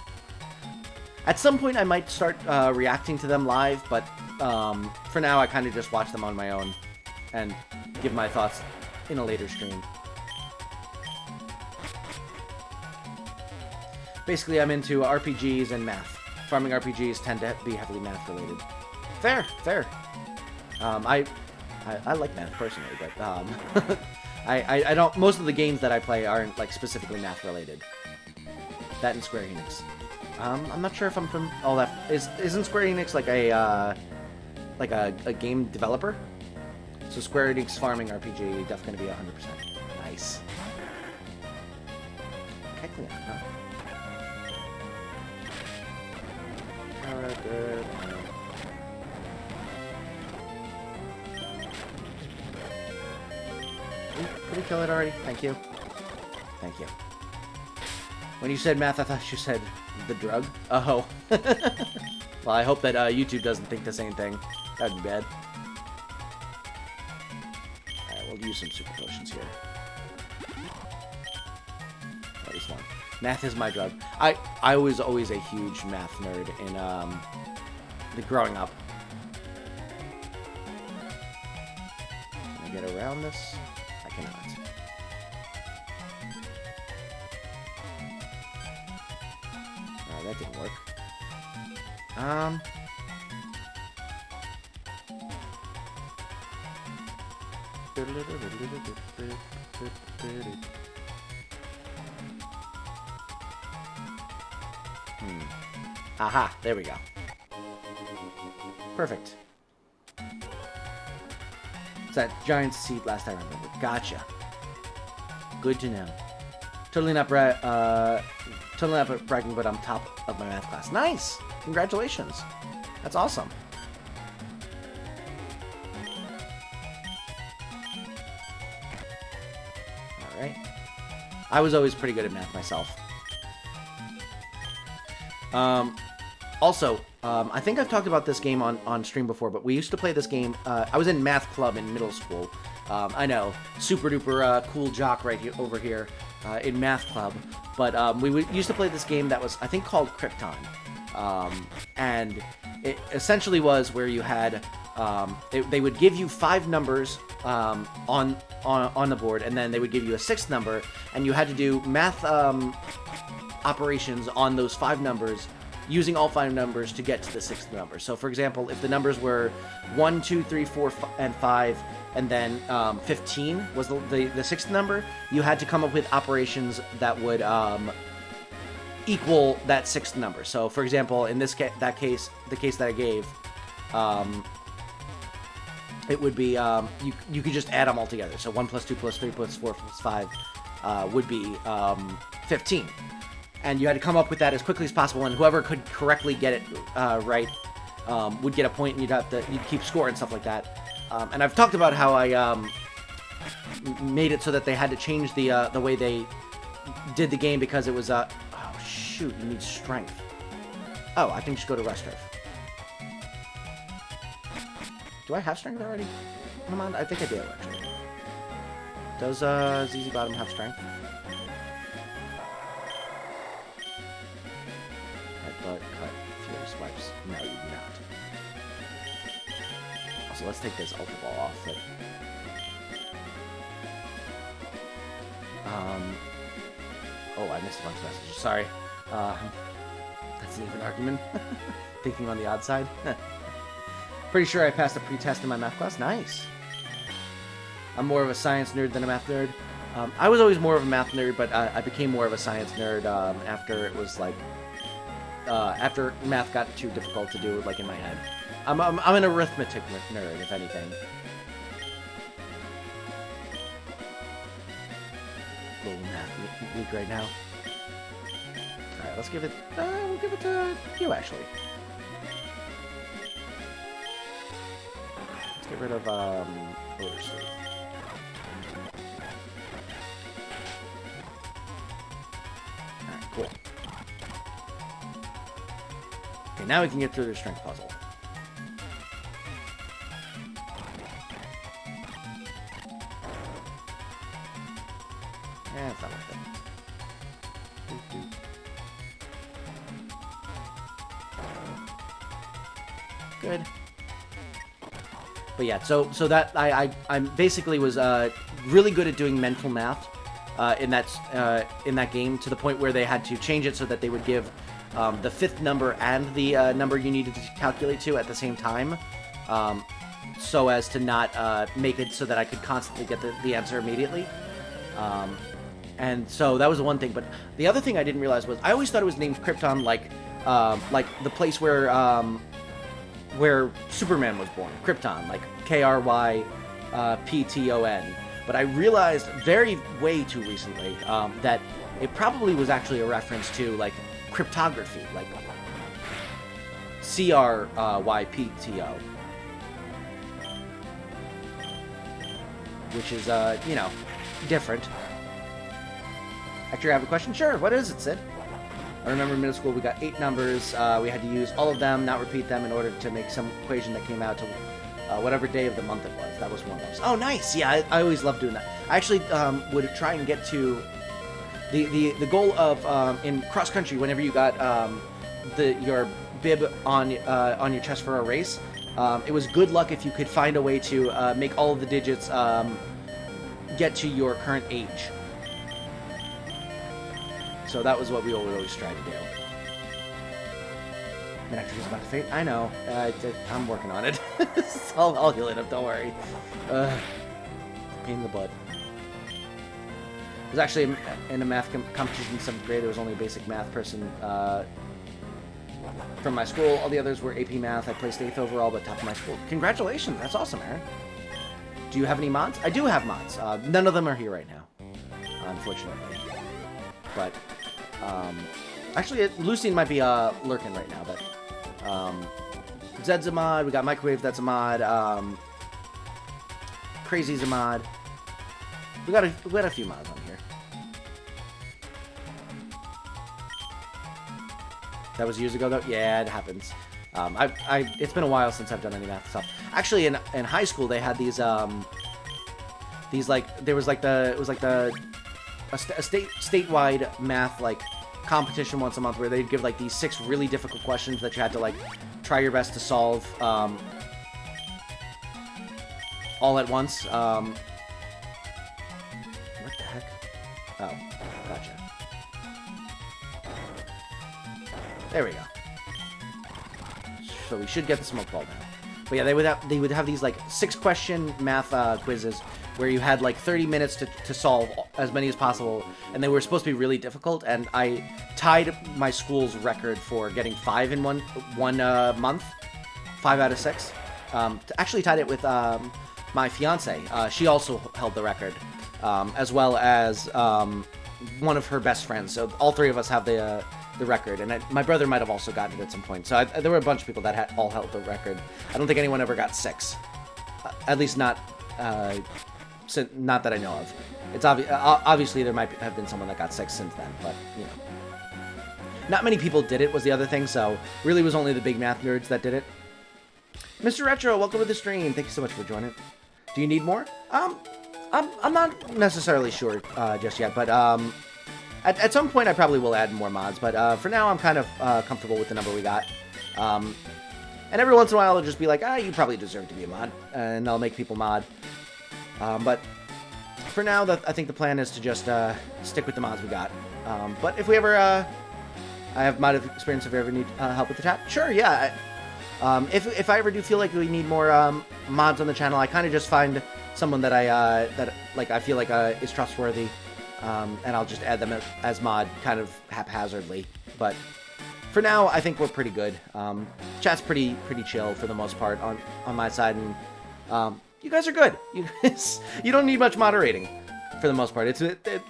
At some point, I might start reacting to them live, but for now, I kind of just watch them on my own and give my thoughts in a later stream. Basically, I'm into RPGs and math. Farming RPGs tend to be heavily math related. Fair. I like math personally, but I don't. Most of the games that I play aren't like specifically math related. That and Square Enix. I'm not sure if I'm from all that. Isn't Square Enix like a game developer? So Square Enix farming RPG definitely gonna be 100%. Nice. Kecleon, huh? Alright, good. Could we kill it already? Thank you. Thank you. When you said math, I thought you said the drug. Oh. Well, I hope that YouTube doesn't think the same thing. That'd be bad. Alright, we'll use some super potions here. At least one. Math is my drug. I was always a huge math nerd in growing up. Can I get around this? I cannot. Oh, that didn't work. Aha, there we go. Perfect. It's that giant seed last I remember. Gotcha. Good to know. Totally not bragging, but I'm top of my math class. Nice! Congratulations. That's awesome. Alright. I was always pretty good at math myself. Also, I think I've talked about this game on stream before, but we used to play this game. I was in math club in middle school. I know, super duper cool jock right here over here in math club. But we used to play this game that was, I think, called Krypton. And it essentially was where you had, they would give you 5 numbers on the board, and then they would give you a 6th number, and you had to do math operations on those 5 numbers, using all 5 numbers to get to the 6th number. So, for example, if the numbers were 1, 2, 3, 4, and 5, and then 15 was the 6th number, you had to come up with operations that would equal that 6th number. So, for example, in the case that I gave, it would be you could just add them all together. So 1 plus 2 plus 3 plus 4 plus 5 would be 15. And you had to come up with that as quickly as possible, and whoever could correctly get it right would get a point, and you'd keep score and stuff like that. And I've talked about how I made it so that they had to change the way they did the game because it was oh shoot, you need strength. Oh, I can just go to rest earth. Do I have strength already? Come on, I think I do actually. Does ZZ Bottom have strength? Headbutt, cut, fury swipes. No, you do not. Also, let's take this Ultra Ball off. Oh, I missed a bunch of messages. Sorry. That's an even argument. Thinking on the odd side. Pretty sure I passed a pre-test in my math class. Nice. I'm more of a science nerd than a math nerd. I was always more of a math nerd, but I became more of a science nerd after it was like... after math got too difficult to do, like, in my head. I'm an arithmetic nerd, if anything. Little math week right now. Alright, let's give it... we'll give it to you, actually. Let's get rid of, Odor Sleuth. Alright, cool. Okay, now we can get through the strength puzzle. It's not worth it. Good. But yeah, so that I basically was really good at doing mental math in that game, to the point where they had to change it so that they would give the fifth number and the number you needed to calculate to at the same time, so as to not make it so that I could constantly get the answer immediately. And so that was the one thing. But the other thing I didn't realize was I always thought it was named Krypton, like the place where Superman was born, Krypton, like Krypton. But I realized way too recently that it probably was actually a reference to like cryptography, like Krypto, which is you know, different. Actually, I have a question. Sure. What is it, Sid? I remember in middle school we got 8 numbers. We had to use all of them, not repeat them, in order to make some equation that came out to whatever day of the month it was. That was one of those. Oh, nice. Yeah, I always loved doing that. I actually would try and get to the goal of in cross country. Whenever you got your bib on your chest for a race, it was good luck if you could find a way to make all of the digits get to your current age. So that was what we would always try to do. Manectric is about to fade. I know. I'm working on it. I'll heal it up. Don't worry. Pain in the butt. I was actually in a math competition in 7th grade. There was only a basic math person from my school. All the others were AP Math. I placed 8th overall, but top of my school. Congratulations. That's awesome, Aaron. Do you have any mods? I do have mods. None of them are here right now, unfortunately. But... actually, Lucine might be lurking right now, but Zed's a mod. We got Microwave, that's a mod. Crazy's a mod. We got a few mods on here. That was years ago, though. Yeah, it happens. It's been a while since I've done any math stuff. Actually, in high school, they had these like a statewide math like competition once a month, where they'd give like these 6 really difficult questions that you had to like try your best to solve all at once. What the heck? Oh, gotcha. There we go. So we should get the smoke ball now. But yeah, they would have these like 6-question math quizzes where you had like 30 minutes to solve as many as possible, and they were supposed to be really difficult, and I tied my school's record for getting 5 in one month, 5 out of 6. Actually tied it with my fiance. She also held the record, as well as one of her best friends. So all 3 of us have the record, and my brother might have also gotten it at some point. So there were a bunch of people that all held the record. I don't think anyone ever got 6, at least not that I know of. It's obviously there might have been someone that got 6 since then, but you know, not many people did it was the other thing. So really, was only the big math nerds that did it. Mr. Retro, welcome to the stream. Thank you so much for joining. Do you need more? I'm not necessarily sure just yet, but at some point I probably will add more mods. But for now, I'm kind of comfortable with the number we got. And every once in a while, I'll just be like, you probably deserve to be a mod, and I'll make people mod. But for now, I think the plan is to just stick with the mods we got. But if we ever, I have mod experience. If you ever need help with the chat, sure, yeah. If I ever do feel like we need more mods on the channel, I kind of just find someone that I feel like is trustworthy, and I'll just add them as mod, kind of haphazardly. But for now, I think we're pretty good. Chat's pretty chill for the most part on my side, and you guys are good. You don't need much moderating for the most part. It's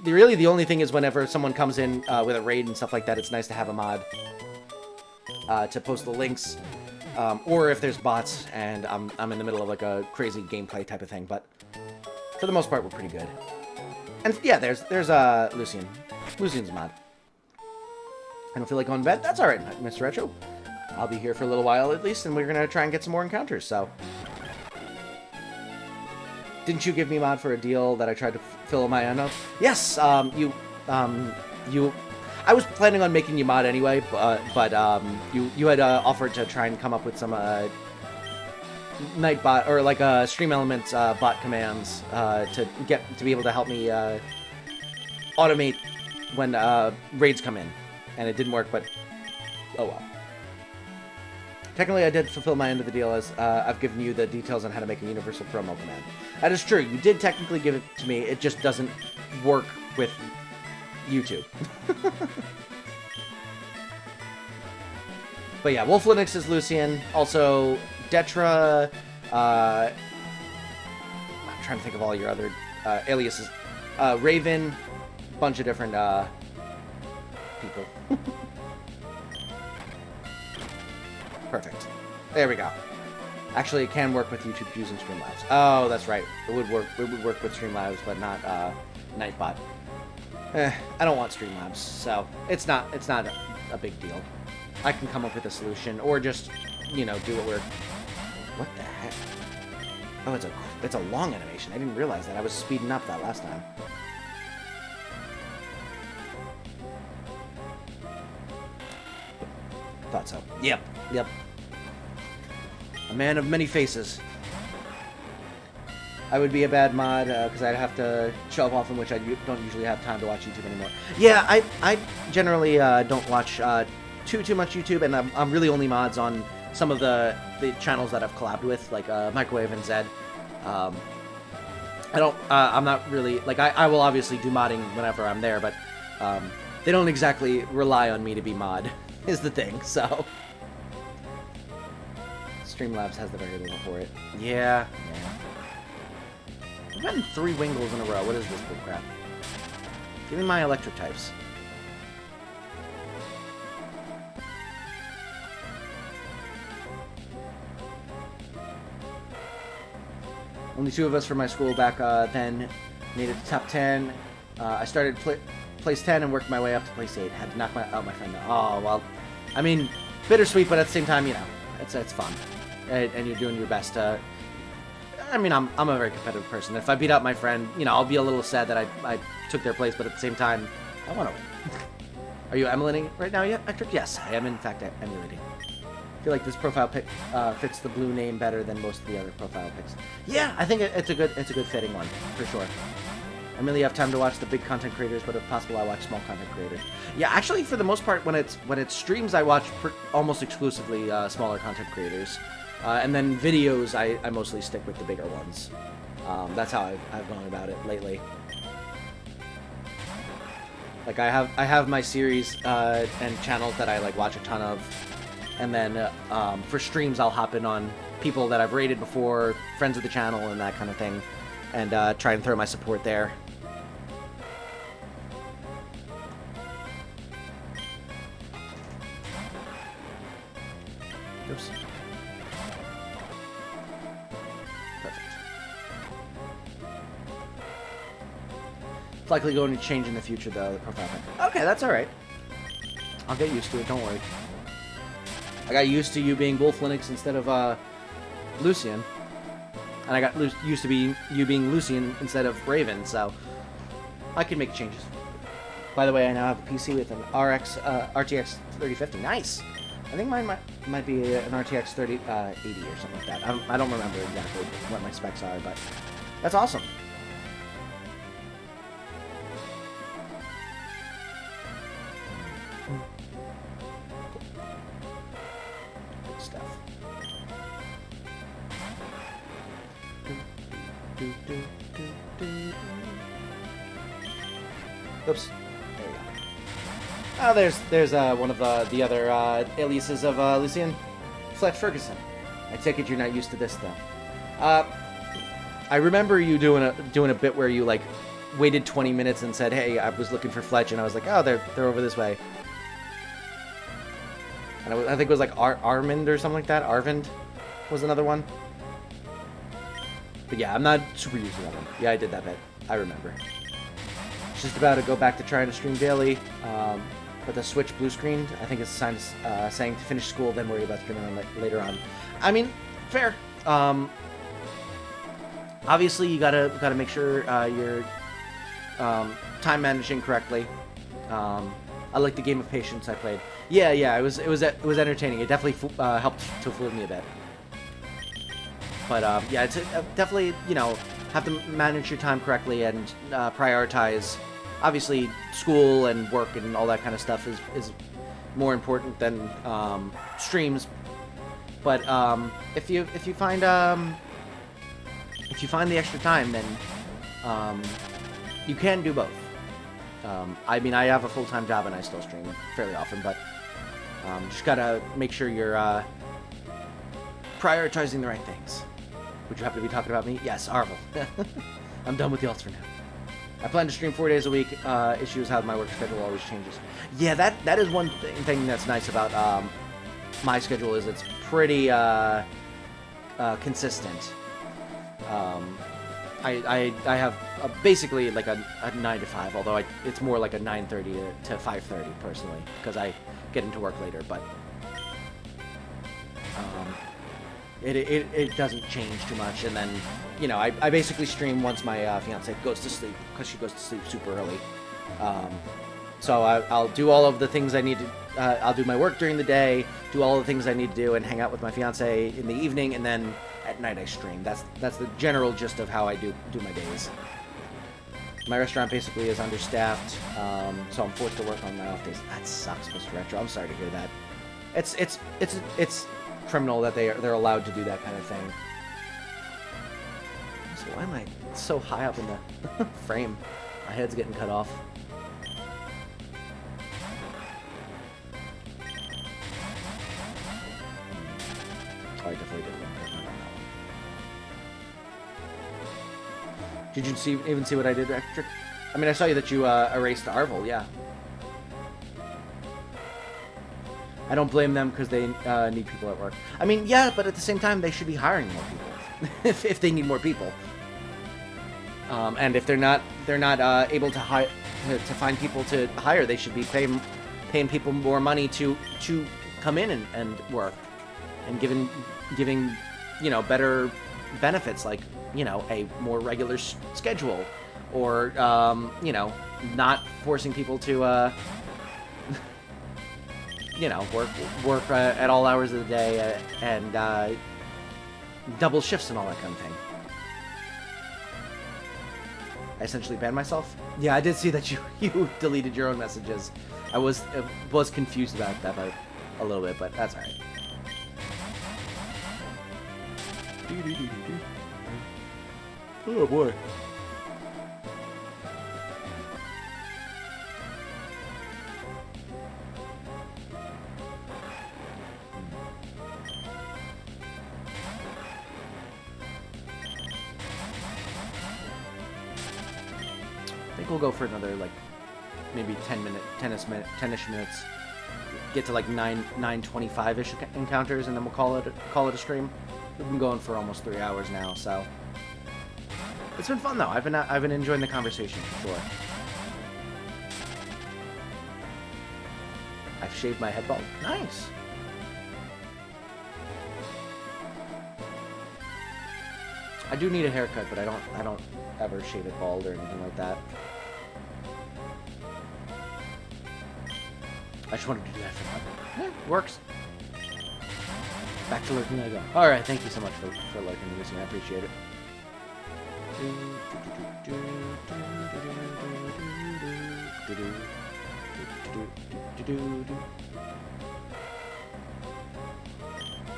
really the only thing is whenever someone comes in with a raid and stuff like that, it's nice to have a mod to post the links, or if there's bots and I'm in the middle of like a crazy gameplay type of thing. But for the most part, we're pretty good. And yeah, there's Lucian. Lucian's a mod. I don't feel like going to bed. That's all right, Mr. Retro. I'll be here for a little while at least, and we're gonna try and get some more encounters. So, didn't you give me mod for a deal that I tried to fill my end of? Yes. I was planning on making you mod anyway, but you had offered to try and come up with some Nightbot or like Stream Elements bot commands to be able to help me automate when raids come in. And it didn't work, but oh well. Technically, I did fulfill my end of the deal, as I've given you the details on how to make a universal promo command. That is true. You did technically give it to me. It just doesn't work with YouTube. But yeah, Wolf Linux is Lucian. Also, Detra. I'm trying to think of all your other aliases. Raven. Bunch of different people. Perfect. There we go. Actually, it can work with YouTube using Streamlabs. Oh, that's right. It would work. It would work with Streamlabs, but not Nightbot. I don't want Streamlabs, so it's not a big deal. I can come up with a solution, or just do what we're. What the heck? Oh, it's a long animation. I didn't realize that. I was speeding up that last time. Thought so. Yep. A man of many faces. I would be a bad mod because I'd have to shove off, in which I don't usually have time to watch YouTube anymore. Yeah, I generally don't watch too much YouTube, and I'm really only mods on some of the channels that I've collabed with, like Microwave and Zed. I'm not really like I will obviously do modding whenever I'm there, but they don't exactly rely on me to be mod. Is the thing, so. Streamlabs has the very little for it. Yeah. I've gotten 3 Wingles in a row. What is this bullcrap? Give me my electric types. Only 2 of us from my school back then made it to top 10. I started place 10 and worked my way up to place 8. Had to knock out my friend down. Oh, well, I mean, bittersweet, but at the same time, it's fun. And you're doing your best to... I mean, I'm a very competitive person. If I beat out my friend, I'll be a little sad that I took their place, but at the same time, I want to win. Are you emulating right now yet, Ectric? Yes, I am in fact emulating. I feel like this profile pic fits the blue name better than most of the other profile pics. Yeah, I think it's a good fitting one, for sure. I really have time to watch the big content creators, but if possible, I watch small content creators. Yeah, actually, for the most part, when it's streams, I watch almost exclusively smaller content creators, and then videos, I mostly stick with the bigger ones. That's how I've gone about it lately. Like I have my series and channels that I like watch a ton of, and then for streams, I'll hop in on people that I've rated before, friends of the channel, and that kind of thing, and try and throw my support there. Oops. Perfect. It's likely going to change in the future, though, the profile pic. Okay, that's alright. I'll get used to it, don't worry. I got used to you being Wolf Linux instead of, Lucian. And I got used to you being Lucian instead of Raven, so I can make changes. By the way, I now have a PC with an RTX 3050. Nice! I think mine might be an RTX 3080 or something like that. I don't remember exactly what my specs are, but that's awesome. Good stuff. Oops. There we go. Oh, there's one of the other aliases of Lucian. Fletch Ferguson. I take it you're not used to this, though. I remember you doing a bit where you, like, waited 20 minutes and said, hey, I was looking for Fletch, and I was like, oh, they're over this way. And I think it was, like, Armand or something like that. Arvind was another one. But yeah, I'm not super used to that one. Yeah, I did that bit. I remember. Just about to go back to trying to stream daily, but the Switch blue screened. I think it's a sign saying to finish school, then worry about streaming on later on. I mean, fair. Obviously, you gotta make sure you're time managing correctly. I like the game of patience I played. Yeah, it was entertaining. It definitely helped to fool me a bit. But yeah, it's definitely, you know, have to manage your time correctly and prioritize. Obviously, school and work and all that kind of stuff is more important than streams. But if you find the extra time, then you can do both. I mean, I have a full-time job and I still stream fairly often, but just gotta make sure you're prioritizing the right things. Would you happen to be talking about me? Yes, Arvel. I'm done with the alts for now. I plan to stream 4 days a week. Issue is how my work schedule always changes. Yeah, that is one thing that's nice about my schedule is it's pretty consistent. I have basically like a 9 to 5, although it's more like a 9:30 to 5:30 personally because I get into work later, but it doesn't change too much. And then, you know, I basically stream once my fiance goes to sleep because she goes to sleep super early. So I'll do all of the things I need to. I'll do my work during the day, do all the things I need to do, and hang out with my fiance in the evening, and then at night I stream. That's the general gist of how I do my days. My restaurant basically is understaffed, so I'm forced to work on my off days. That sucks, Mr. Retro. I'm sorry to hear that. It's criminal that they're allowed to do that kind of thing. So why am I so high up in the frame? My head's getting cut off. Oh, I definitely did on that one. Did you even see what I did, Ectric? I mean, I saw that you erased Arvel, yeah. I don't blame them because they need people at work. I mean, yeah, but at the same time, they should be hiring more people if they need more people. And if they're not able to hire to find people to hire, they should be paying people more money to come in and work, and giving you know, better benefits, like, you know, a more regular schedule, or you know, not forcing people to you know, work at all hours of the day and double shifts and all that kind of thing. I essentially banned myself. Yeah, I did see that you deleted your own messages. I was confused about that by a little bit, but that's alright. Oh boy. I think we'll go for another, like, maybe 10-ish minutes. Get to like 9:25-ish encounters, and then we'll call it a stream. We've been going for almost 3 hours now, so it's been fun though. I've been enjoying the conversation for sure. I've shaved my head bald. Nice. I do need a haircut, but I don't ever shave it bald or anything like that. I just wanted to do that for fun. Yeah, works. Back to lurking I go. Alright, thank you so much for lurking and listening. I appreciate it.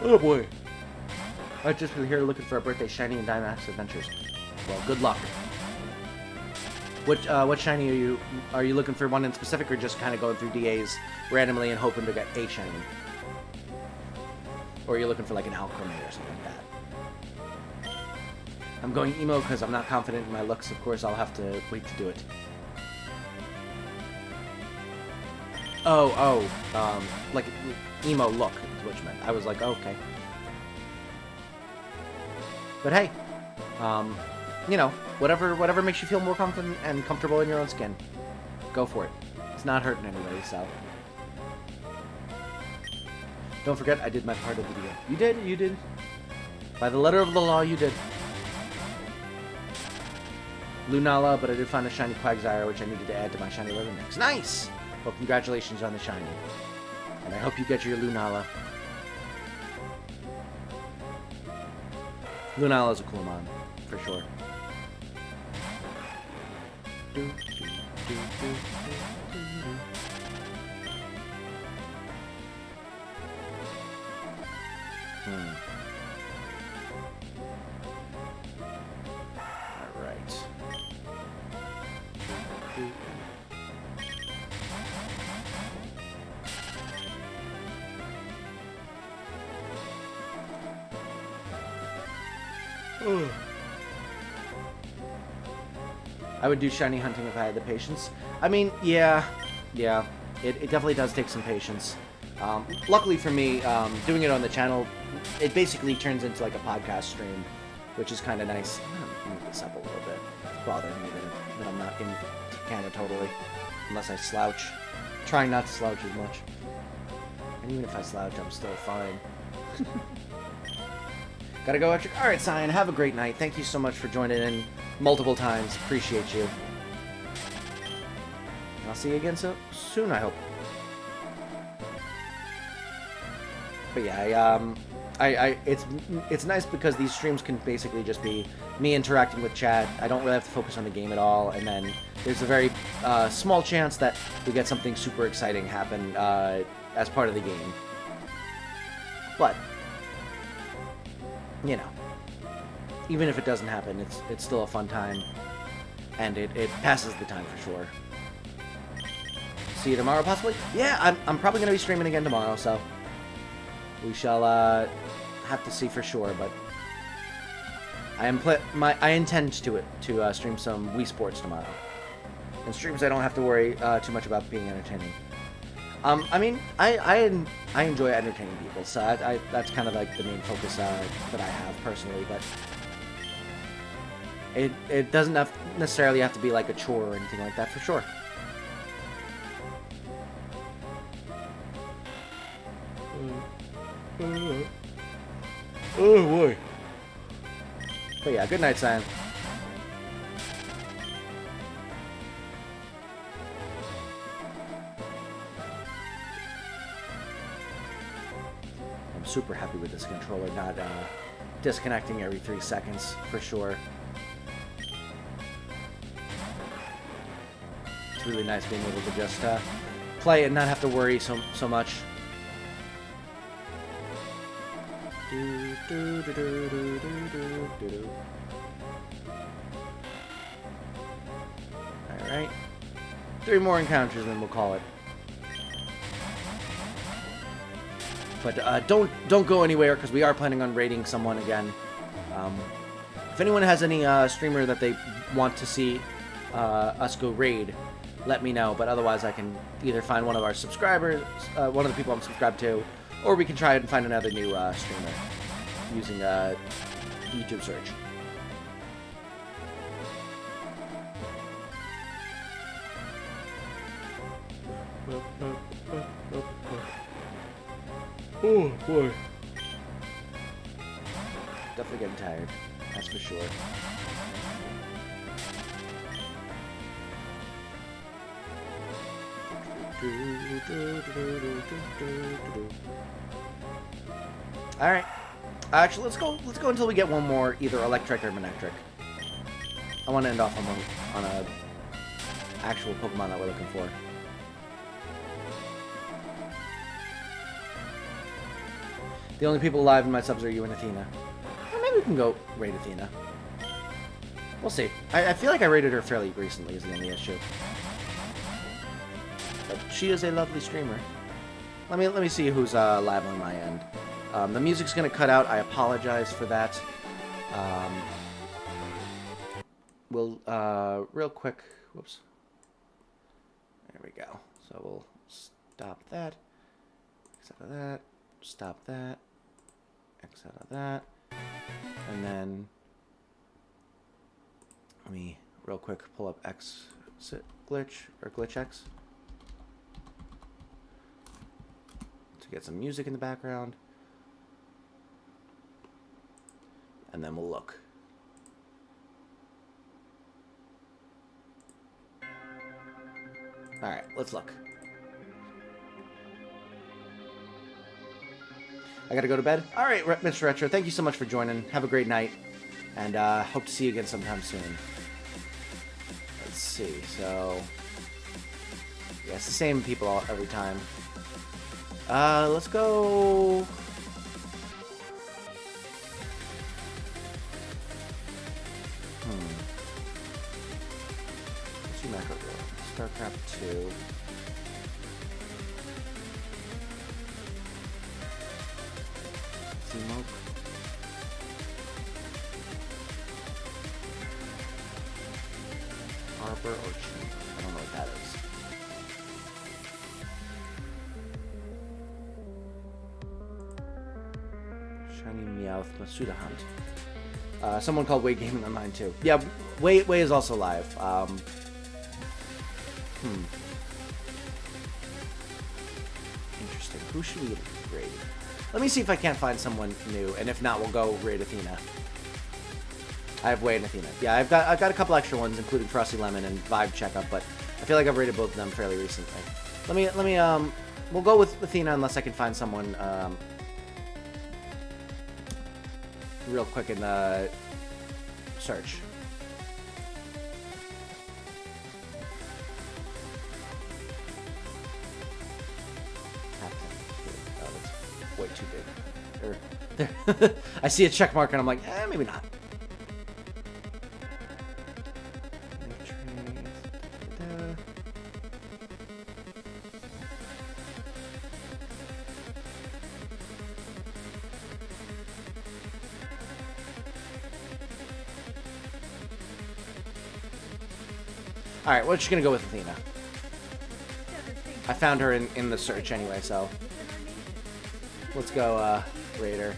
Oh boy. I've just been here looking for a birthday shiny and Dynamax Adventures. Well, good luck. What shiny are you looking for one in specific, or just kind of going through DAs randomly and hoping to get a shiny? Or are you looking for like an Alcremate or something like that? I'm going emo because I'm not confident in my looks. Of course, I'll have to wait to do it. Like emo look is what you meant. I was like, okay. But hey, you know, whatever makes you feel more confident and comfortable in your own skin, go for it. It's not hurting anybody, so. Don't forget, I did my part of the deal. You did. By the letter of the law, you did. Lunala, but I did find a shiny Quagsire, which I needed to add to my shiny Living Mix. Nice! Well, congratulations on the shiny. And I hope you get your Lunala. Lunala's a cool mon, for sure. Alright. I would do shiny hunting if I had the patience. I mean, yeah. It definitely does take some patience. Luckily for me, doing it on the channel, it basically turns into like a podcast stream, which is kind of nice. I'm gonna move this up a little bit. It's bothering me that I'm not in camera totally, unless I slouch. Trying not to slouch as much. And even if I slouch, I'm still fine. Gotta go, Ectric. Alright, Cyan, have a great night. Thank you so much for joining in multiple times. Appreciate you. And I'll see you again so soon, I hope. But yeah, it's nice because these streams can basically just be me interacting with chat. I don't really have to focus on the game at all, and then there's a very small chance that we get something super exciting happen as part of the game. But you know, even if it doesn't happen, it's still a fun time, and it passes the time for sure. See you tomorrow, possibly? Yeah, I'm probably going to be streaming again tomorrow, so we shall have to see for sure. But I intend to stream some Wii Sports tomorrow, and streams I don't have to worry too much about being entertaining. I mean, I enjoy entertaining people, so that's kind of like the main focus that I have personally, but it doesn't necessarily have to be like a chore or anything like that, for sure. Oh boy. But yeah, good night, Cyan. I'm super happy with this controller not disconnecting every 3 seconds, for sure. It's really nice being able to just play and not have to worry so much. Alright. 3 more encounters and then we'll call it. But don't go anywhere, because we are planning on raiding someone again. If anyone has any streamer that they want to see us go raid, let me know. But otherwise, I can either find one of our subscribers, one of the people I'm subscribed to, or we can try and find another new streamer using YouTube search. Oh boy. Definitely getting tired. That's for sure. All right. Actually, let's go until we get one more, either Electric or Manectric. I want to end off on a actual Pokemon that we're looking for. The only people alive in my subs are you and Athena. Well, maybe we can go raid Athena. We'll see. I feel like I raided her fairly recently is the only issue. But she is a lovely streamer. Let me see who's live on my end. The music's gonna cut out. I apologize for that. We'll real quick. Whoops. There we go. So we'll stop that. Exit out of that. Stop that. Exit out of that. And then let me real quick pull up exit glitch or glitch X to get some music in the background. And then we'll look. Alright, let's look. I gotta go to bed? Alright, Mr. Retro, thank you so much for joining. Have a great night. And hope to see you again sometime soon. Let's see, so... yeah, it's the same people every time. Let's go... StarCraft 2. Smoke. Arbor or Chief? I don't know what that is. Shiny Meowth Masuda Hunt. Someone called Way Gaming on mine too. Yeah, Way is also live. Interesting. Who should we raid? Let me see if I can't find someone new, and if not, we'll go raid Athena. I have Way and Athena. Yeah, I've got a couple extra ones, including Frosty Lemon and Vibe Checkup, but I feel like I've raided both of them fairly recently. We'll go with Athena unless I can find someone real quick in the search. Way too big. There. I see a check mark and I'm like, maybe not. Alright, we're just gonna go with Athena. I found her in the search anyway, so let's go raid her.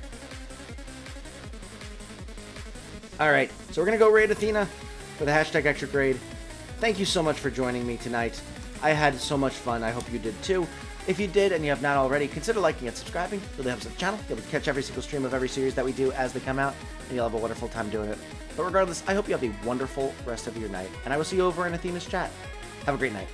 Alright, so we're gonna go raid Athena with a hashtag Ectric raid. Thank you so much for joining me tonight. I had so much fun. I hope you did too. If you did and you have not already, consider liking and subscribing. It really helps the channel. You'll catch every single stream of every series that we do as they come out, and you'll have a wonderful time doing it. But regardless, I hope you have a wonderful rest of your night, and I will see you over in Athena's chat. Have a great night.